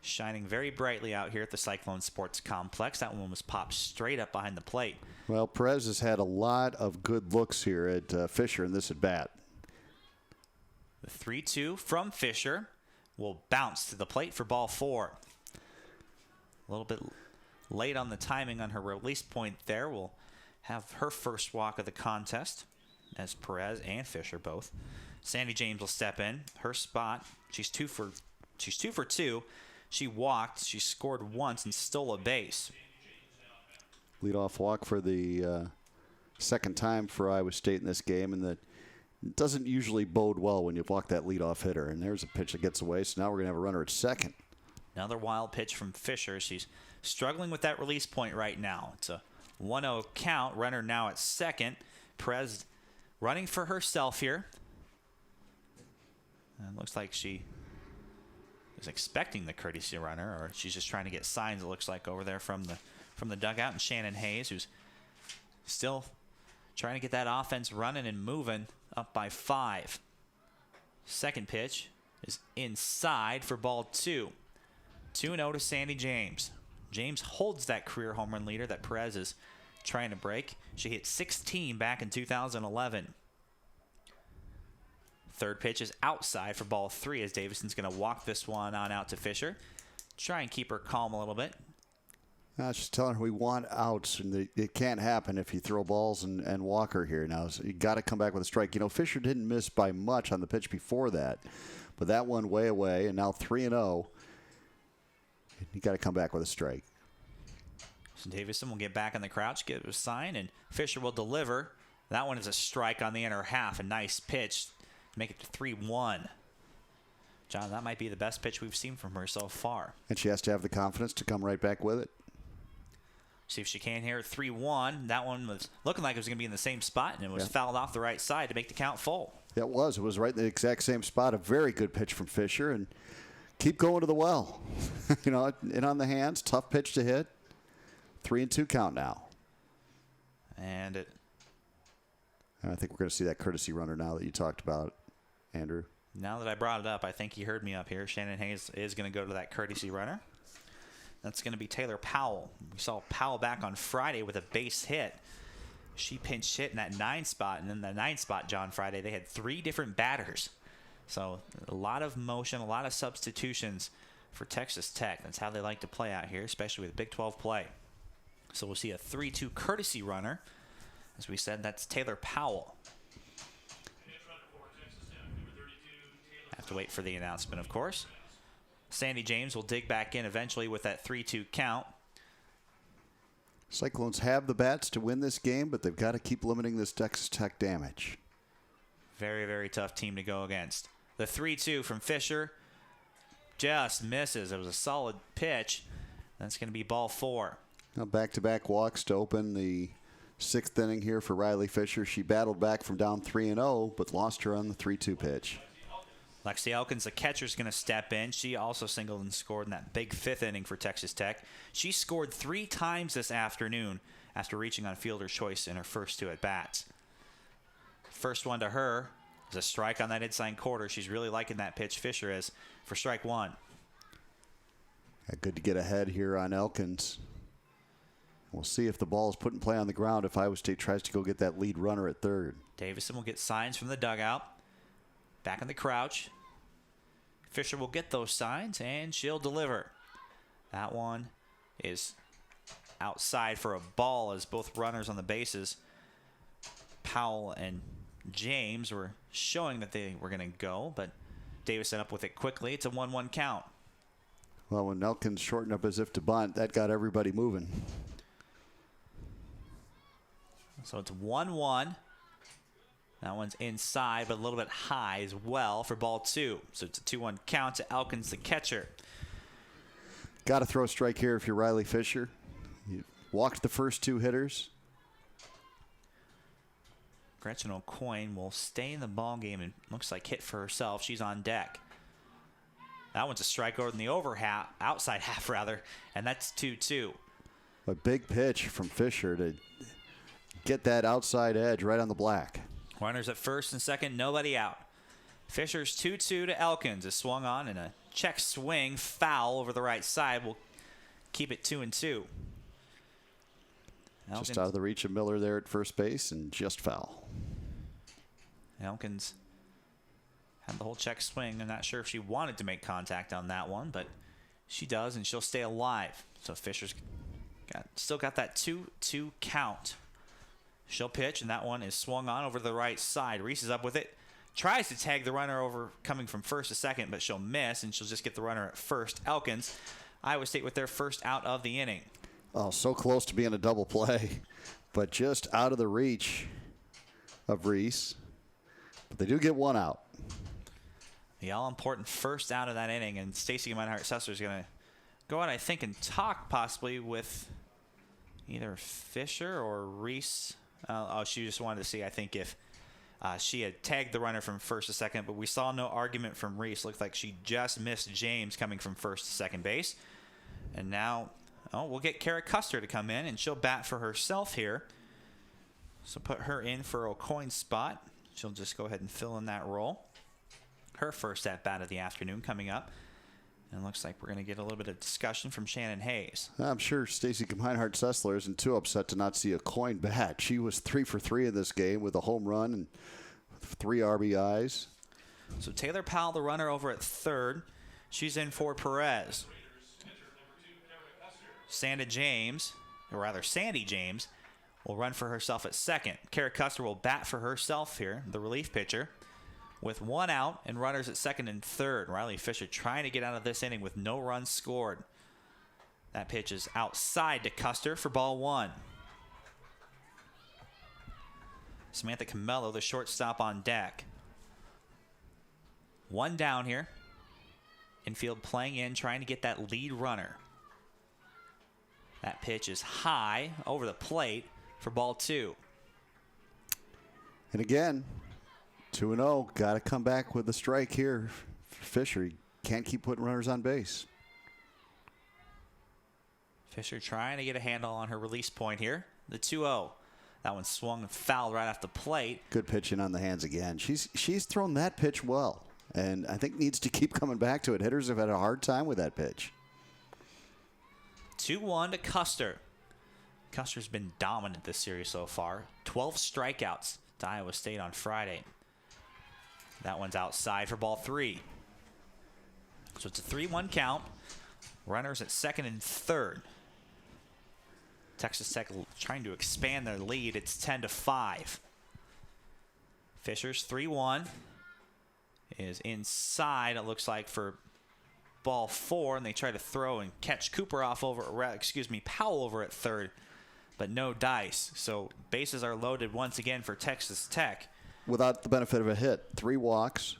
shining very brightly out here at the Cyclone Sports Complex. That one was popped straight up behind the plate. Well, Perez has had a lot of good looks here at Fisher in this at bat. The 3-2 from Fisher will bounce to the plate for ball 4. A little bit late on the timing on her release point there. We'll have her first walk of the contest, as Perez and Fisher both. Sandy James will step in. Her spot, she's 2 for 2. She walked. She scored once and stole a base. Leadoff walk for the second time for Iowa State in this game, and that doesn't usually bode well when you walk that leadoff hitter. And there's a pitch that gets away, so now we're going to have a runner at second. Another wild pitch from Fisher. She's struggling with that release point right now. It's a 1-0 count. Runner now at second. Perez running for herself here. And it looks like she is expecting the courtesy runner, or she's just trying to get signs, it looks like, over there from the dugout. And Shannon Hayes, who's still trying to get that offense running and moving, up by 5. Second pitch is inside for ball 2. 2-0 to Sandy James. James holds that career home run leader that Perez is trying to break. She hit 16 back in 2011. Third pitch is outside for ball 3 as Davison's going to walk this one on out to Fisher. Try and keep her calm a little bit. She's telling her we want outs, and it can't happen if you throw balls and walk her here. Now, so you got to come back with a strike. You know, Fisher didn't miss by much on the pitch before that, but that one way away, and now 3-0. You got to come back with a strike. So Davison will get back on the crouch, give a sign, and Fisher will deliver. That one is a strike on the inner half. A nice pitch. Make it to 3-1. John, that might be the best pitch we've seen from her so far. And she has to have the confidence to come right back with it. See if she can here. 3-1. That one was looking like it was going to be in the same spot, and it was fouled off the right side to make the count full. Yeah, it was. It was right in the exact same spot. A very good pitch from Fisher, and keep going to the well. In on the hands, tough pitch to hit. 3-2 count now. And I think we're going to see that courtesy runner now that you talked about, Andrew. Now that I brought it up, I think you heard me up here. Shannon Hayes is going to go to that courtesy runner. That's going to be Taylor Powell. We saw Powell back on Friday with a base hit. She pinch hit in that 9 spot, and in the 9 spot, John, Friday, they had 3 different batters. So a lot of motion, a lot of substitutions for Texas Tech. That's how they like to play out here, especially with Big 12 play. So we'll see a 3-2 courtesy runner. As we said, that's Taylor Powell. Have to wait for the announcement, of course. Sandy James will dig back in eventually with that 3-2 count. Cyclones have the bats to win this game, but they've got to keep limiting this Texas Tech damage. Very, very tough team to go against. The 3-2 from Fisher just misses. It was a solid pitch. That's going to be ball 4. Now back-to-back walks to open the 6th inning here for Riley Fisher. She battled back from down 3-0, but lost her on the 3-2 pitch. Lexi Elkins, the catcher, is going to step in. She also singled and scored in that big 5th inning for Texas Tech. She scored 3 times this afternoon after reaching on fielder's choice in her first 2 at-bats. First one to her is a strike on that inside quarter. She's really liking that pitch, Fisher is, for strike 1. Good to get ahead here on Elkins. We'll see if the ball is put in play on the ground if Iowa State tries to go get that lead runner at third. Davison will get signs from the dugout. Back in the crouch. Fisher will get those signs, and she'll deliver. That one is outside for a ball as both runners on the bases, Powell and James, were showing that they were going to go, but Davison up with it quickly. It's a 1-1 count. Well, when Elkins shortened up as if to bunt, that got everybody moving. So it's 1-1. That one's inside, but a little bit high as well for ball 2. So it's a 2-1 count to Elkins, the catcher. Got to throw a strike here if you're Riley Fisher. You walked the first 2 hitters. Gretchen O'Coin will stay in the ball game and looks like hit for herself. She's on deck. That one's a strike over in the outside half, and that's 2-2. A big pitch from Fisher to get that outside edge right on the black. Runners at first and second, nobody out. Fisher's 2-2 to Elkins is swung on, and a check swing foul over the right side will keep it 2-2. Just out of the reach of Miller there at first base and just foul. Elkins had the whole check swing. I'm not sure if she wanted to make contact on that one, but she does, and she'll stay alive. So Fisher's still got that 2-2 count. She'll pitch, and that one is swung on over the right side. Reese is up with it. Tries to tag the runner over coming from first to second, but she'll miss, and she'll just get the runner at first. Elkins, Iowa State with their first out of the inning. Oh, so close to being a double play, but just out of the reach of Reese. But they do get one out. The all-important first out of that inning, and Stacy Meinhardt-Sessler is going to go out, I think, and talk possibly with either Fisher or Reese. She just wanted to see, I think, if she had tagged the runner from first to second, but we saw no argument from Reese. Looked like she just missed James coming from first to second base. And now, we'll get Kara Custer to come in, and she'll bat for herself here. So put her in for O'Coin's spot. She'll just go ahead and fill in that role. Her first at-bat of the afternoon coming up. And it looks like we're going to get a little bit of discussion from Shannon Hayes. I'm sure Stacy Meinhardt-Sessler isn't too upset to not see a Coin bat. She was 3 for 3 in this game with a home run and 3 RBIs. So Taylor Powell, the runner over at third. She's in for Perez. Sandy James, will run for herself at second. Kara Custer will bat for herself here, the relief pitcher, with 1 out and runners at second and third. Riley Fisher trying to get out of this inning with no runs scored. That pitch is outside to Custer for ball 1. Samantha Camello, the shortstop, on deck. 1 down here Infield playing in, trying to get that lead runner. That pitch is high over the plate for ball 2. And again, 2-0. Got to come back with a strike here for Fisher. He can't keep putting runners on base. Fisher trying to get a handle on her release point here. The 2-0. That one swung and fouled right off the plate. Good pitching on the hands again. She's thrown that pitch well, and I think needs to keep coming back to it. Hitters have had a hard time with that pitch. 2-1 to Custer. Custer's been dominant this series so far. 12 strikeouts to Iowa State on Friday. That one's outside for ball 3. So it's a 3-1 count. Runners at second and third. Texas Tech trying to expand their lead. It's 10-5. Fisher's 3-1 is inside, it looks like, for ball 4, and they try to throw and catch Cooper off over, Powell over at third, but no dice. So bases are loaded once again for Texas Tech. Without the benefit of a hit, 3 walks,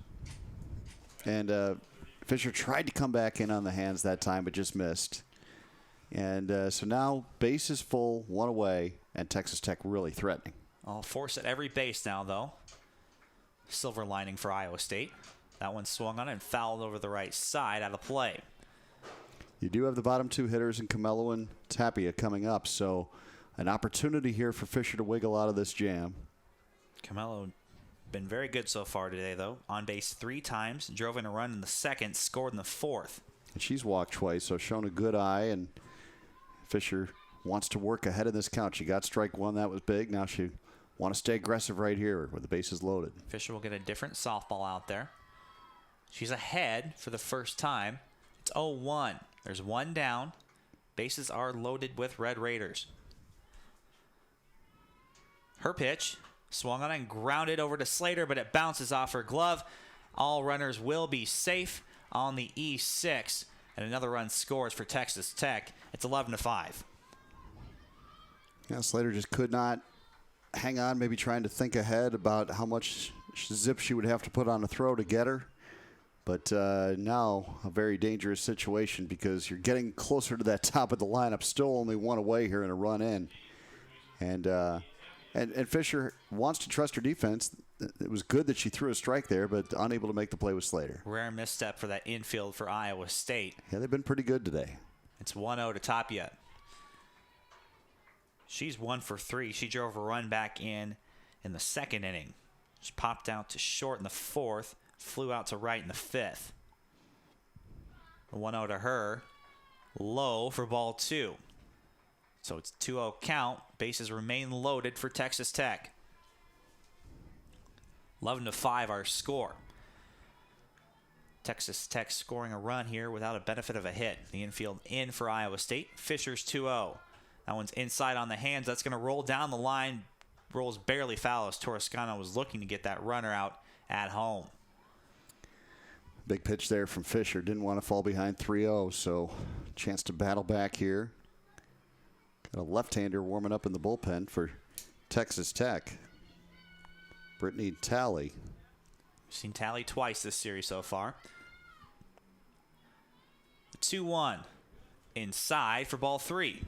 and Fisher tried to come back in on the hands that time, but just missed. And so now bases full, 1 away, and Texas Tech really threatening. All force at every base now, though. Silver lining for Iowa State. That one swung on and fouled over the right side out of play. You do have the bottom 2 hitters in Camelo and Tapia coming up, so an opportunity here for Fisher to wiggle out of this jam. Camelo been very good so far today, though. On base 3 times, drove in a run in the second, scored in the 4th. And she's walked twice, so shown a good eye, and Fisher wants to work ahead of this count. She got strike 1, that was big. Now she want to stay aggressive right here with the bases loaded. Fisher will get a different softball out there. She's ahead for the first time. It's 0-1. There's 1 down. Bases are loaded with Red Raiders. Her pitch swung on and grounded over to Slater, but it bounces off her glove. All runners will be safe on the E6, and another run scores for Texas Tech. It's 11-5. Yeah, Slater just could not hang on, maybe trying to think ahead about how much zip she would have to put on a throw to get her. But now a very dangerous situation because you're getting closer to that top of the lineup. Still only 1 away here and a run in. And Fisher wants to trust her defense. It was good that she threw a strike there, but unable to make the play with Slater. Rare misstep for that infield for Iowa State. Yeah, they've been pretty good today. It's 1-0 to Tapia. She's 1 for 3. She drove a run back in the second inning. She popped out to short in the 4th. Flew out to right in the 5th. 1-0 to her. Low for ball 2. So it's 2-0 count. Bases remain loaded for Texas Tech. 11-5 our score. Texas Tech scoring a run here without a benefit of a hit. The infield in for Iowa State. Fisher's 2-0. That one's inside on the hands. That's going to roll down the line. Rolls barely foul as Torrescano was looking to get that runner out at home. Big pitch there from Fisher. Didn't want to fall behind 3-0, so chance to battle back here. Got a left-hander warming up in the bullpen for Texas Tech. Brittany Talley. We've seen Talley twice this series so far. 2-1 inside for ball 3.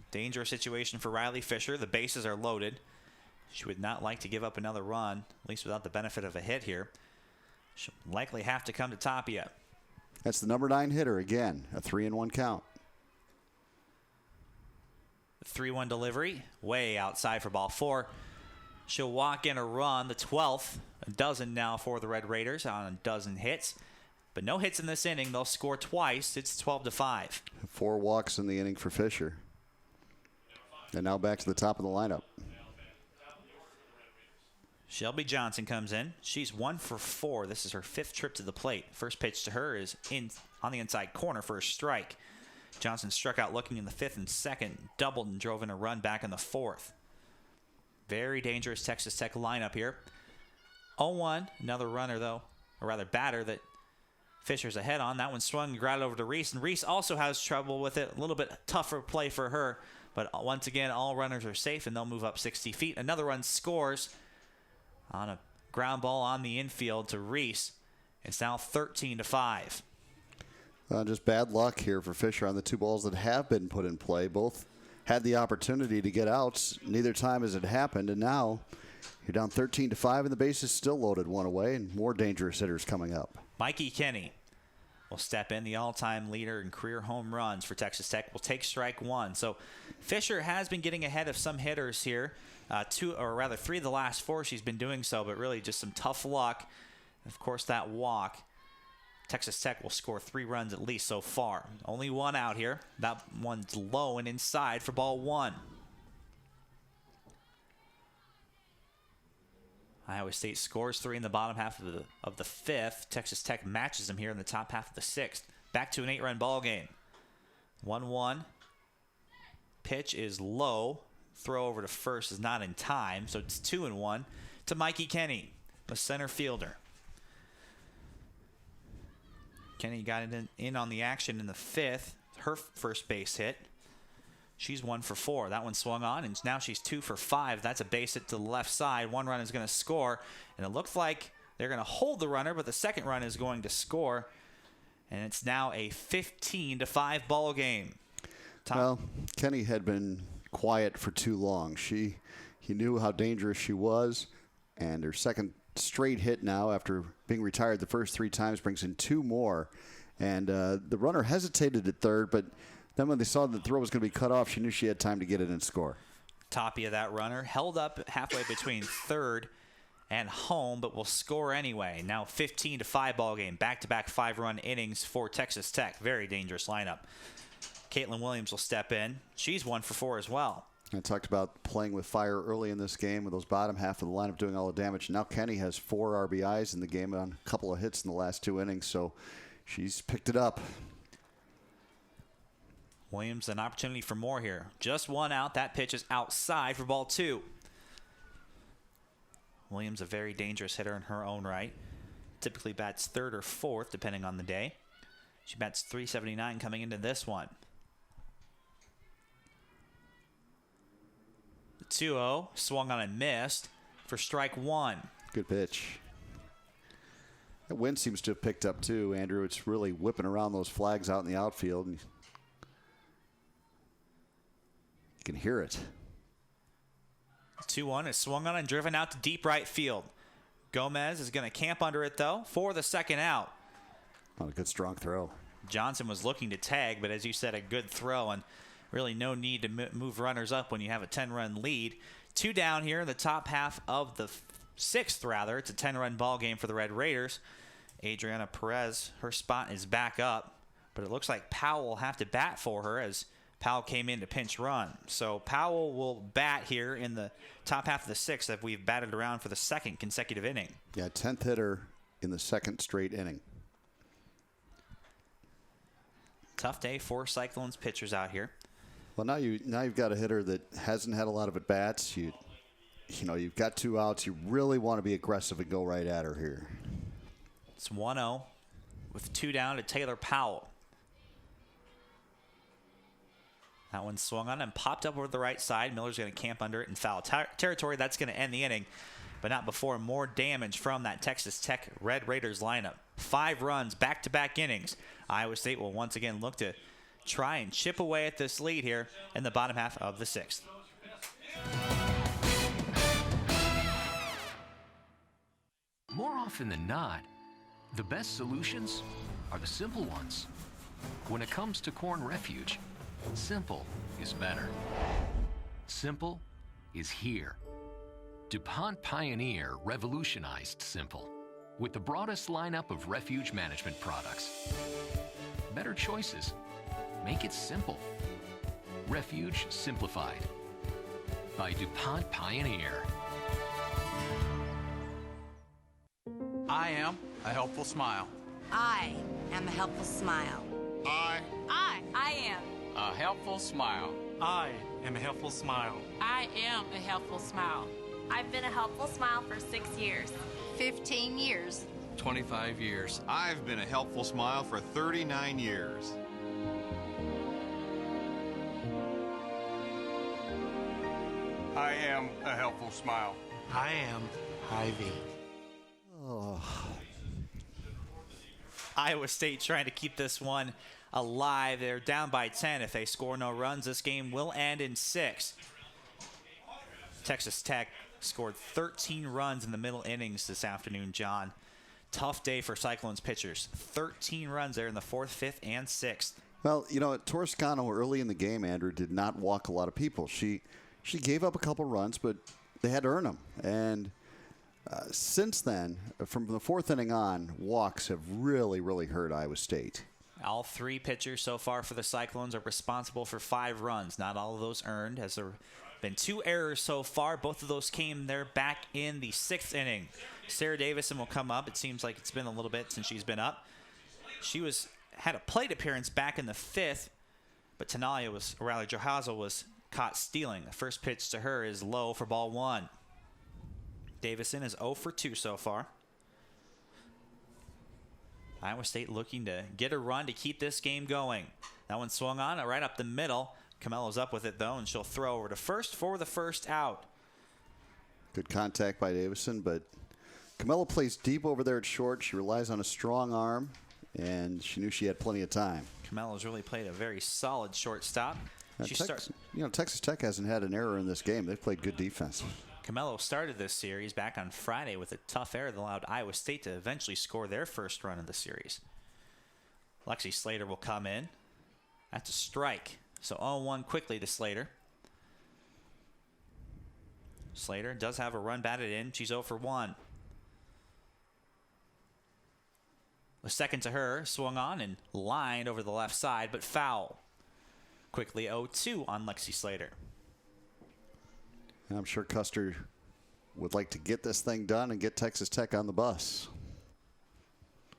Dangerous situation for Riley Fisher. The bases are loaded. She would not like to give up another run, at least without the benefit of a hit here. She'll likely have to come to Tapia. That's the number 9 hitter again. A 3-1 count. The 3-1 delivery, way outside for ball 4. She'll walk in a run, the 12th. A dozen now for the Red Raiders on a dozen hits. But no hits in this inning. They'll score twice. It's 12-5. 4 walks in the inning for Fisher. And now back to the top of the lineup. Shelby Johnson comes in. She's 1 for 4. This is her 5th trip to the plate. First pitch to her is on the inside corner for a strike. Johnson struck out looking in the 5th and 2nd, doubled and drove in a run back in the 4th. Very dangerous Texas Tech lineup here. 0-1, another runner though, or rather batter that Fisher's ahead on. That one swung and grounded over to Reese, and Reese also has trouble with it. A little bit tougher play for her, but once again, all runners are safe and they'll move up 60 feet. Another run scores on a ground ball on the infield to Reese. It's now 13-5. Just bad luck here for Fisher on the two balls that have been put in play. Both had the opportunity to get outs. Neither time has it happened, and now you're down 13-5, and the bases still loaded one away, and more dangerous hitters coming up. Mikey Kenny will step in, the all-time leader in career home runs for Texas Tech. Will take strike one. So Fisher has been getting ahead of some hitters here. Three of the last four she's been doing so, but really just some tough luck. And of course, that walk. Texas Tech will score 3 runs at least so far. Only one out here. That one's low and inside for ball one. Iowa State scores 3 in the bottom half of the fifth. Texas Tech matches them here in the top half of the sixth. Back to an 8-run ball game. 1-1. Pitch is low. Throw over to first is not in time, so it's 2-1 to Mikey Kenny, the center fielder. Kenny got in on the action in the fifth. Her first base hit. She's 1 for 4. That one swung on, and now she's 2 for 5. That's a base hit to the left side. One run is going to score, and it looks like they're going to hold the runner, but the second run is going to score, and it's now a 15-5 ball game. Well, Kenny had been quiet for too long. He knew how dangerous she was, and her second straight hit now after being retired the first 3 times brings in 2 more. And the runner hesitated at third, but then when they saw the throw was going to be cut off, she knew she had time to get it and score. Toppy of that runner held up halfway between third and home, but will score anyway. Now 15-5 ball game. Back-to-back 5-run innings for Texas Tech. Very dangerous lineup. Caitlin Williams will step in. She's 1 for 4 as well. I talked about playing with fire early in this game with those bottom half of the lineup doing all the damage. Now Kenny has 4 RBIs in the game on a couple of hits in the last 2 innings, so she's picked it up. Williams, an opportunity for more here. Just 1 out. That pitch is outside for ball 2. Williams, a very dangerous hitter in her own right. Typically bats 3rd or 4th, depending on the day. She bats .379 coming into this one. 2-0, swung on and missed for strike 1. Good pitch. That wind seems to have picked up too, Andrew. It's really whipping around those flags out in the outfield. You can hear it. 2-1 is swung on and driven out to deep right field. Gomez is going to camp under it, though, for the second out. Oh, a good strong throw. Johnson was looking to tag, but as you said, a good throw, and really no need to move runners up when you have a 10-run lead. 2 down here in the top half of the sixth, rather. It's a 10-run ball game for the Red Raiders. Adriana Perez, her spot is back up, but it looks like Powell will have to bat for her as Powell came in to pinch run. So Powell will bat here in the top half of the sixth that we've batted around for the 2nd consecutive inning. Yeah, 10th hitter in the 2nd straight inning. Tough day for Cyclones pitchers out here. Well, now you've got a hitter that hasn't had a lot of at bats. You know, you've got 2 outs. You really want to be aggressive and go right at her here. It's 1-0 with 2 down to Taylor Powell. That one swung on and popped up over the right side. Miller's going to camp under it in foul territory. That's going to end the inning, but not before more damage from that Texas Tech Red Raiders lineup. 5 runs, back-to-back innings. Iowa State will once again look to try and chip away at this lead here in the bottom half of the 6th. More often than not, the best solutions are the simple ones. When it comes to corn refuge, simple is better. Simple is here. DuPont Pioneer revolutionized simple with the broadest lineup of refuge management products. Better choices. Make it simple. Refuge Simplified by DuPont Pioneer. I am a helpful smile. I am a helpful smile. I am A helpful smile. I am a helpful smile. I am a helpful smile. I've been a helpful smile for 6 years. 15 years. 25 years. I've been a helpful smile for 39 years. I am a helpful smile. I am Hy-Vee. Oh. Iowa State trying to keep this one alive. They're down by 10. If they score no runs, this game will end in 6. Texas Tech scored 13 runs in the middle innings this afternoon, John. Tough day for Cyclones pitchers. 13 runs there in the 4th, 5th, and 6th. Well, you know, Toscano early in the game, Andrew, did not walk a lot of people. She gave up a couple runs, but they had to earn them. And since then, from the 4th inning on, walks have really, really hurt Iowa State. All 3 pitchers so far for the Cyclones are responsible for 5 runs. Not all of those earned, as there have been 2 errors so far. Both of those came there back in the 6th inning. Sarah Davison will come up. It seems like it's been a little bit since she's been up. She had a plate appearance back in the 5th, but Johazel was caught stealing. The first pitch to her is low for ball 1. Davison is 0 for 2 so far. Iowa State looking to get a run to keep this game going. That one swung on right up the middle. Camello's up with it, though, and she'll throw over to first for the first out. Good contact by Davison, but Camello plays deep over there at short. She relies on a strong arm, and she knew she had plenty of time. Camello's really played a very solid shortstop. Texas Tech hasn't had an error in this game. They've played good defense. Camello started this series back on Friday with a tough error that allowed Iowa State to eventually score their first run of the series. Lexi Slater will come in. That's a strike. So 0-1 quickly to Slater. Slater does have a run batted in. She's 0 for 1. The second to her, swung on and lined over the left side, but foul. Quickly 0-2 on Lexi Slater. I'm sure Custer would like to get this thing done and get Texas Tech on the bus.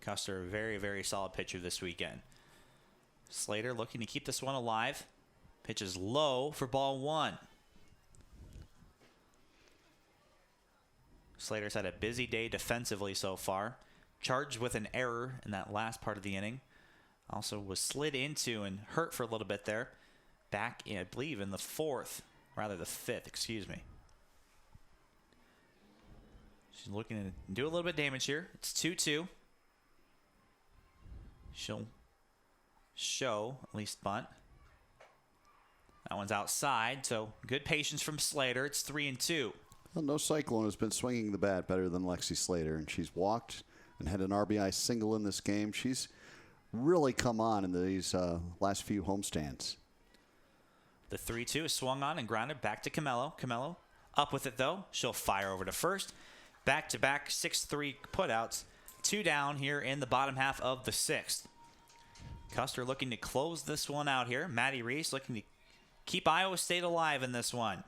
Custer, a very, very solid pitcher this weekend. Slater looking to keep this one alive. Pitches low for ball 1. Slater's had a busy day defensively so far. Charged with an error in that last part of the inning. Also was slid into and hurt for a little bit there. Back, in, I believe, in the 4th. Rather, the 5th, excuse me. She's looking to do a little bit of damage here. It's 2-2. She'll show, at least bunt. That one's outside, so good patience from Slater. It's 3-2. Well, no Cyclone has been swinging the bat better than Lexi Slater, and she's walked and had an RBI single in this game. She's really come on in these last few homestands. The 3-2 is swung on and grounded back to Camello. Camello up with it, though. She'll fire over to first. Back-to-back 6-3 putouts. 2 down here in the bottom half of the 6th. Custer looking to close this one out here. Maddie Reese looking to keep Iowa State alive in this one.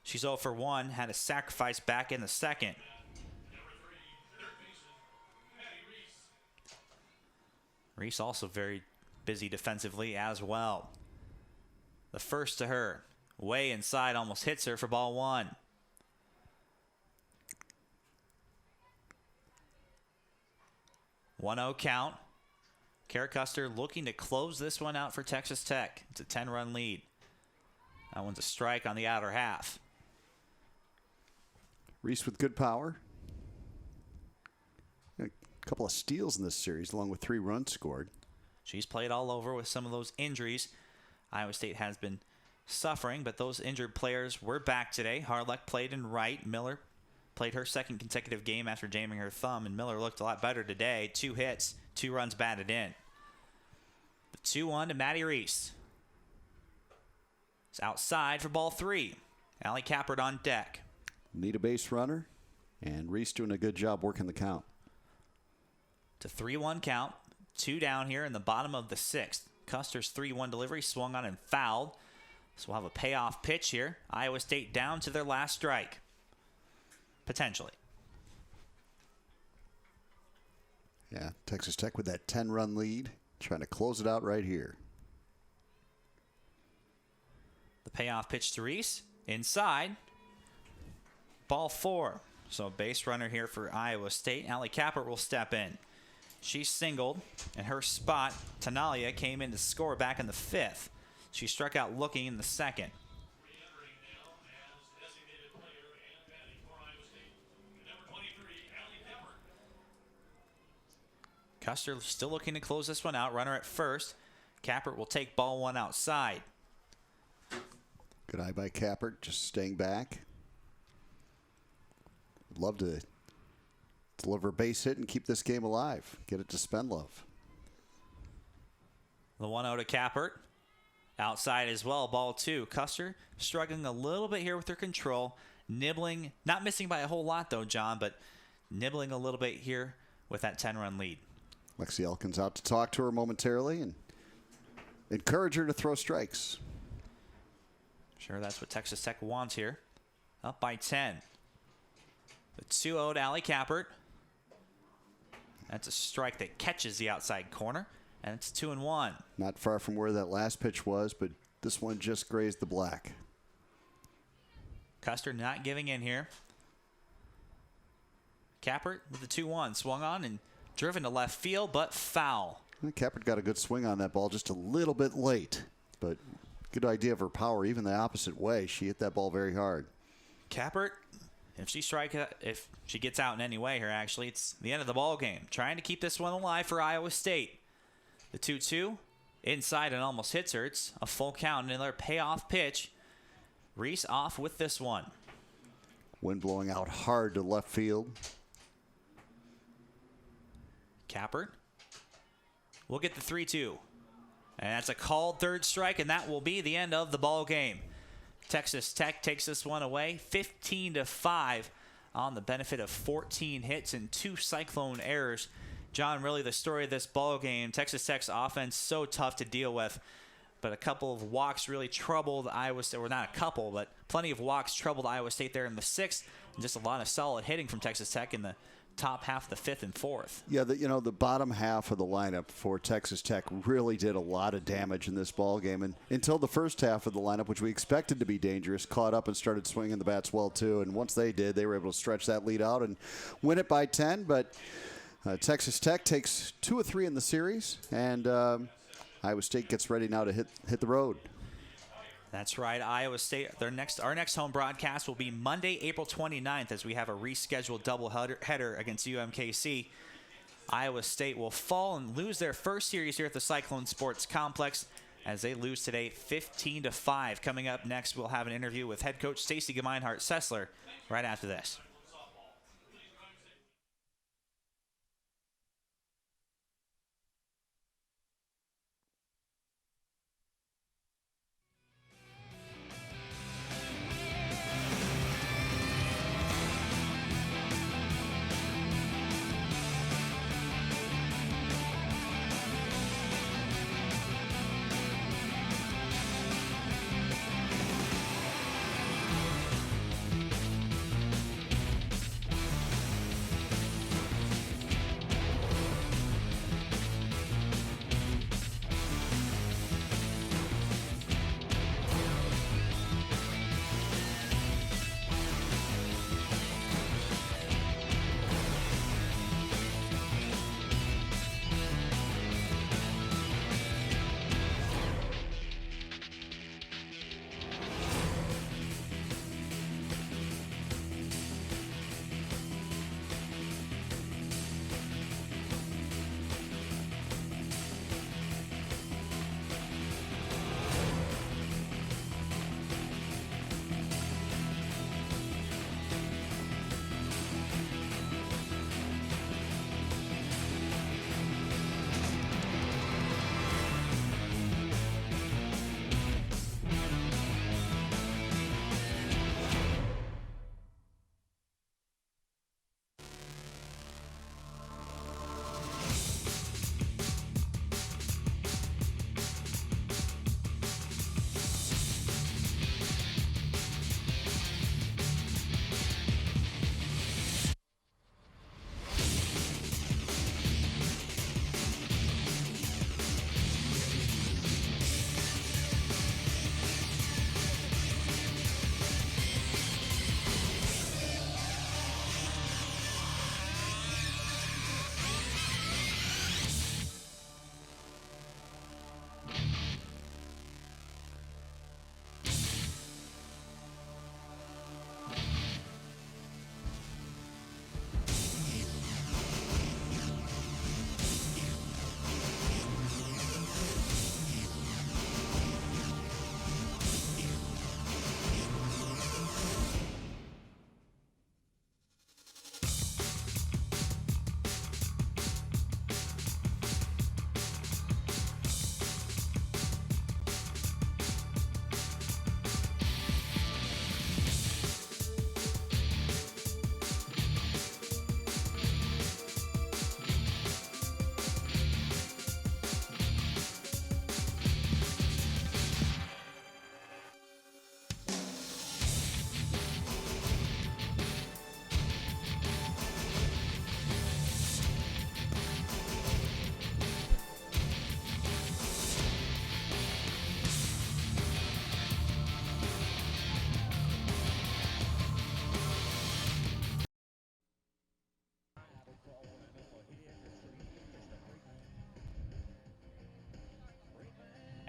She's 0 for 1. Had a sacrifice back in the 2nd. Reese also very busy defensively as well. The first to her. Way inside, almost hits her for ball 1. One-0 count. Kara Custer looking to close this one out for Texas Tech. It's a 10-run lead. That one's a strike on the outer half. Reese with good power. A couple of steals in this series, along with 3 runs scored. She's played all over with some of those injuries. Iowa State has been suffering, but those injured players were back today. Harlech played in right. Miller played her 2nd consecutive game after jamming her thumb, and Miller looked a lot better today. 2 hits, 2 runs batted in. The 2-1 to Maddie Reese. It's outside for ball 3. Allie Kappert on deck. Need a base runner, and Reese doing a good job working the count. To 3-1 count. 2 down here in the bottom of the 6th. Custer's 3-1 delivery swung on and fouled. So we'll have a payoff pitch here. Iowa State down to their last strike. Potentially. Yeah, Texas Tech with that 10-run lead. Trying to close it out right here. The payoff pitch to Reese. Inside. Ball 4. So base runner here for Iowa State. Allie Kappert will step in. She singled, and her spot, Tanalia, came in to score back in the 5th. She struck out looking in the 2nd. Custer still looking to close this one out. Runner at first. Kappert will take ball one outside. Good eye by Kappert, just staying back. Love to deliver a base hit and keep this game alive. Get it to Spendlove. The 1-0 to Kappert. Outside as well, ball 2. Custer struggling a little bit here with their control. Nibbling, not missing by a whole lot though, John, but nibbling a little bit here with that 10-run lead. Lexi Elkins out to talk to her momentarily and encourage her to throw strikes. Sure, that's what Texas Tech wants here. Up by 10. The 2-0 to Allie Kappert. That's a strike that catches the outside corner, and it's 2-1. Not far from where that last pitch was, but this one just grazed the black. Custer not giving in here. Kappert with the 2-1. Swung on and driven to left field, but foul. Kappert got a good swing on that ball just a little bit late, but good idea of her power, even the opposite way. She hit that ball very hard. Kappert, if she gets out in any way here, actually, it's the end of the ball game. Trying to keep this one alive for Iowa State. The 2-2 inside and almost hits her. It's a full count. Another payoff pitch. Reese off with this one. Wind blowing out hard to left field. Kappert will get the 3-2. And that's a called third strike, and that will be the end of the ball game. Texas Tech takes this one away, 15-5 on the benefit of 14 hits and 2 Cyclone errors. John, really the story of this ball game, Texas Tech's offense so tough to deal with, but a couple of walks really troubled Iowa State, or not a couple, but plenty of walks troubled Iowa State there in the 6th, and just a lot of solid hitting from Texas Tech in the top half of the 5th and 4th. Yeah, the bottom half of the lineup for Texas Tech really did a lot of damage in this ball game, and until the first half of the lineup, which we expected to be dangerous, caught up and started swinging the bats well too. And once they did, they were able to stretch that lead out and win it by 10. But Texas Tech takes 2 of 3 in the series, and Iowa State gets ready now to hit the road. That's right. Iowa State, our next home broadcast will be Monday, April 29th, as we have a rescheduled doubleheader against UMKC. Iowa State will fall and lose their first series here at the Cyclone Sports Complex as they lose today 15-5. Coming up next, we'll have an interview with head coach Stacy Gemeinhart-Sessler right after this.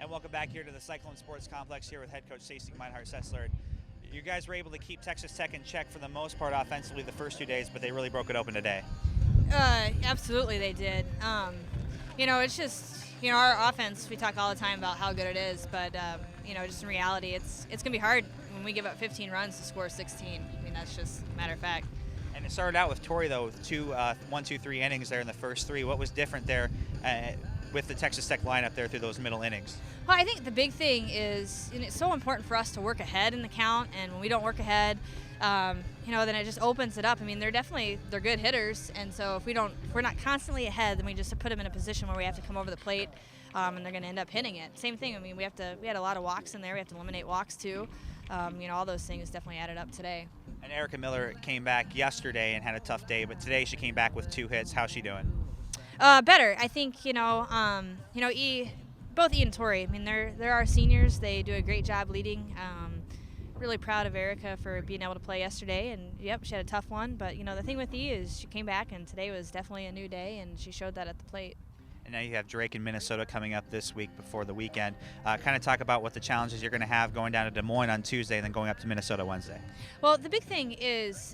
And welcome back here to the Cyclone Sports Complex here with head coach Stacey Meinhardt-Sessler. You guys were able to keep Texas Tech in check for the most part offensively the first 2 days, but they really broke it open today. Absolutely they did. It's just, our offense, we talk all the time about how good it is, but, just in reality, it's going to be hard when we give up 15 runs to score 16. I mean, that's just a matter of fact. And it started out with Torrey, though, with 3 innings there in the first 3. What was different there with the Texas Tech lineup there through those middle innings? Well, I think the big thing is, it's so important for us to work ahead in the count, and when we don't work ahead, then it just opens it up. I mean, they're good hitters, and so if we're not constantly ahead, then we just put them in a position where we have to come over the plate, and they're going to end up hitting it. Same thing. I mean, we had a lot of walks in there. We have to eliminate walks too. All those things definitely added up today. And Erica Miller came back yesterday and had a tough day, but today she came back with 2 hits. How's she doing? Better. I think both E and Tori. I mean, they're our seniors. They do a great job leading. Really proud of Erica for being able to play yesterday, and she had a tough one. But the thing with E is she came back, and today was definitely a new day, and she showed that at the plate. And now you have Drake in Minnesota coming up this week before the weekend. Kind of talk about what the challenges you're going to have going down to Des Moines on Tuesday and then going up to Minnesota Wednesday. Well, the big thing is,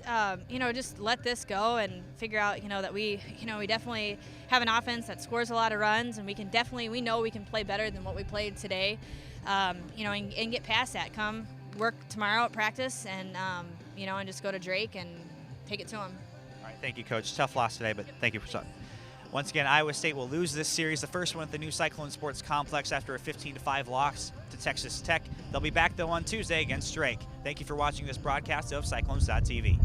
just let this go and figure out, that we definitely have an offense that scores a lot of runs, and we know we can play better than what we played today, and get past that. Come work tomorrow at practice and, and just go to Drake and take it to him. All right, thank you, Coach. Tough loss today, but thank you for something. Once again, Iowa State will lose this series, the first one at the new Cyclone Sports Complex after a 15-5 loss to Texas Tech. They'll be back, though, on Tuesday against Drake. Thank you for watching this broadcast of Cyclones.tv.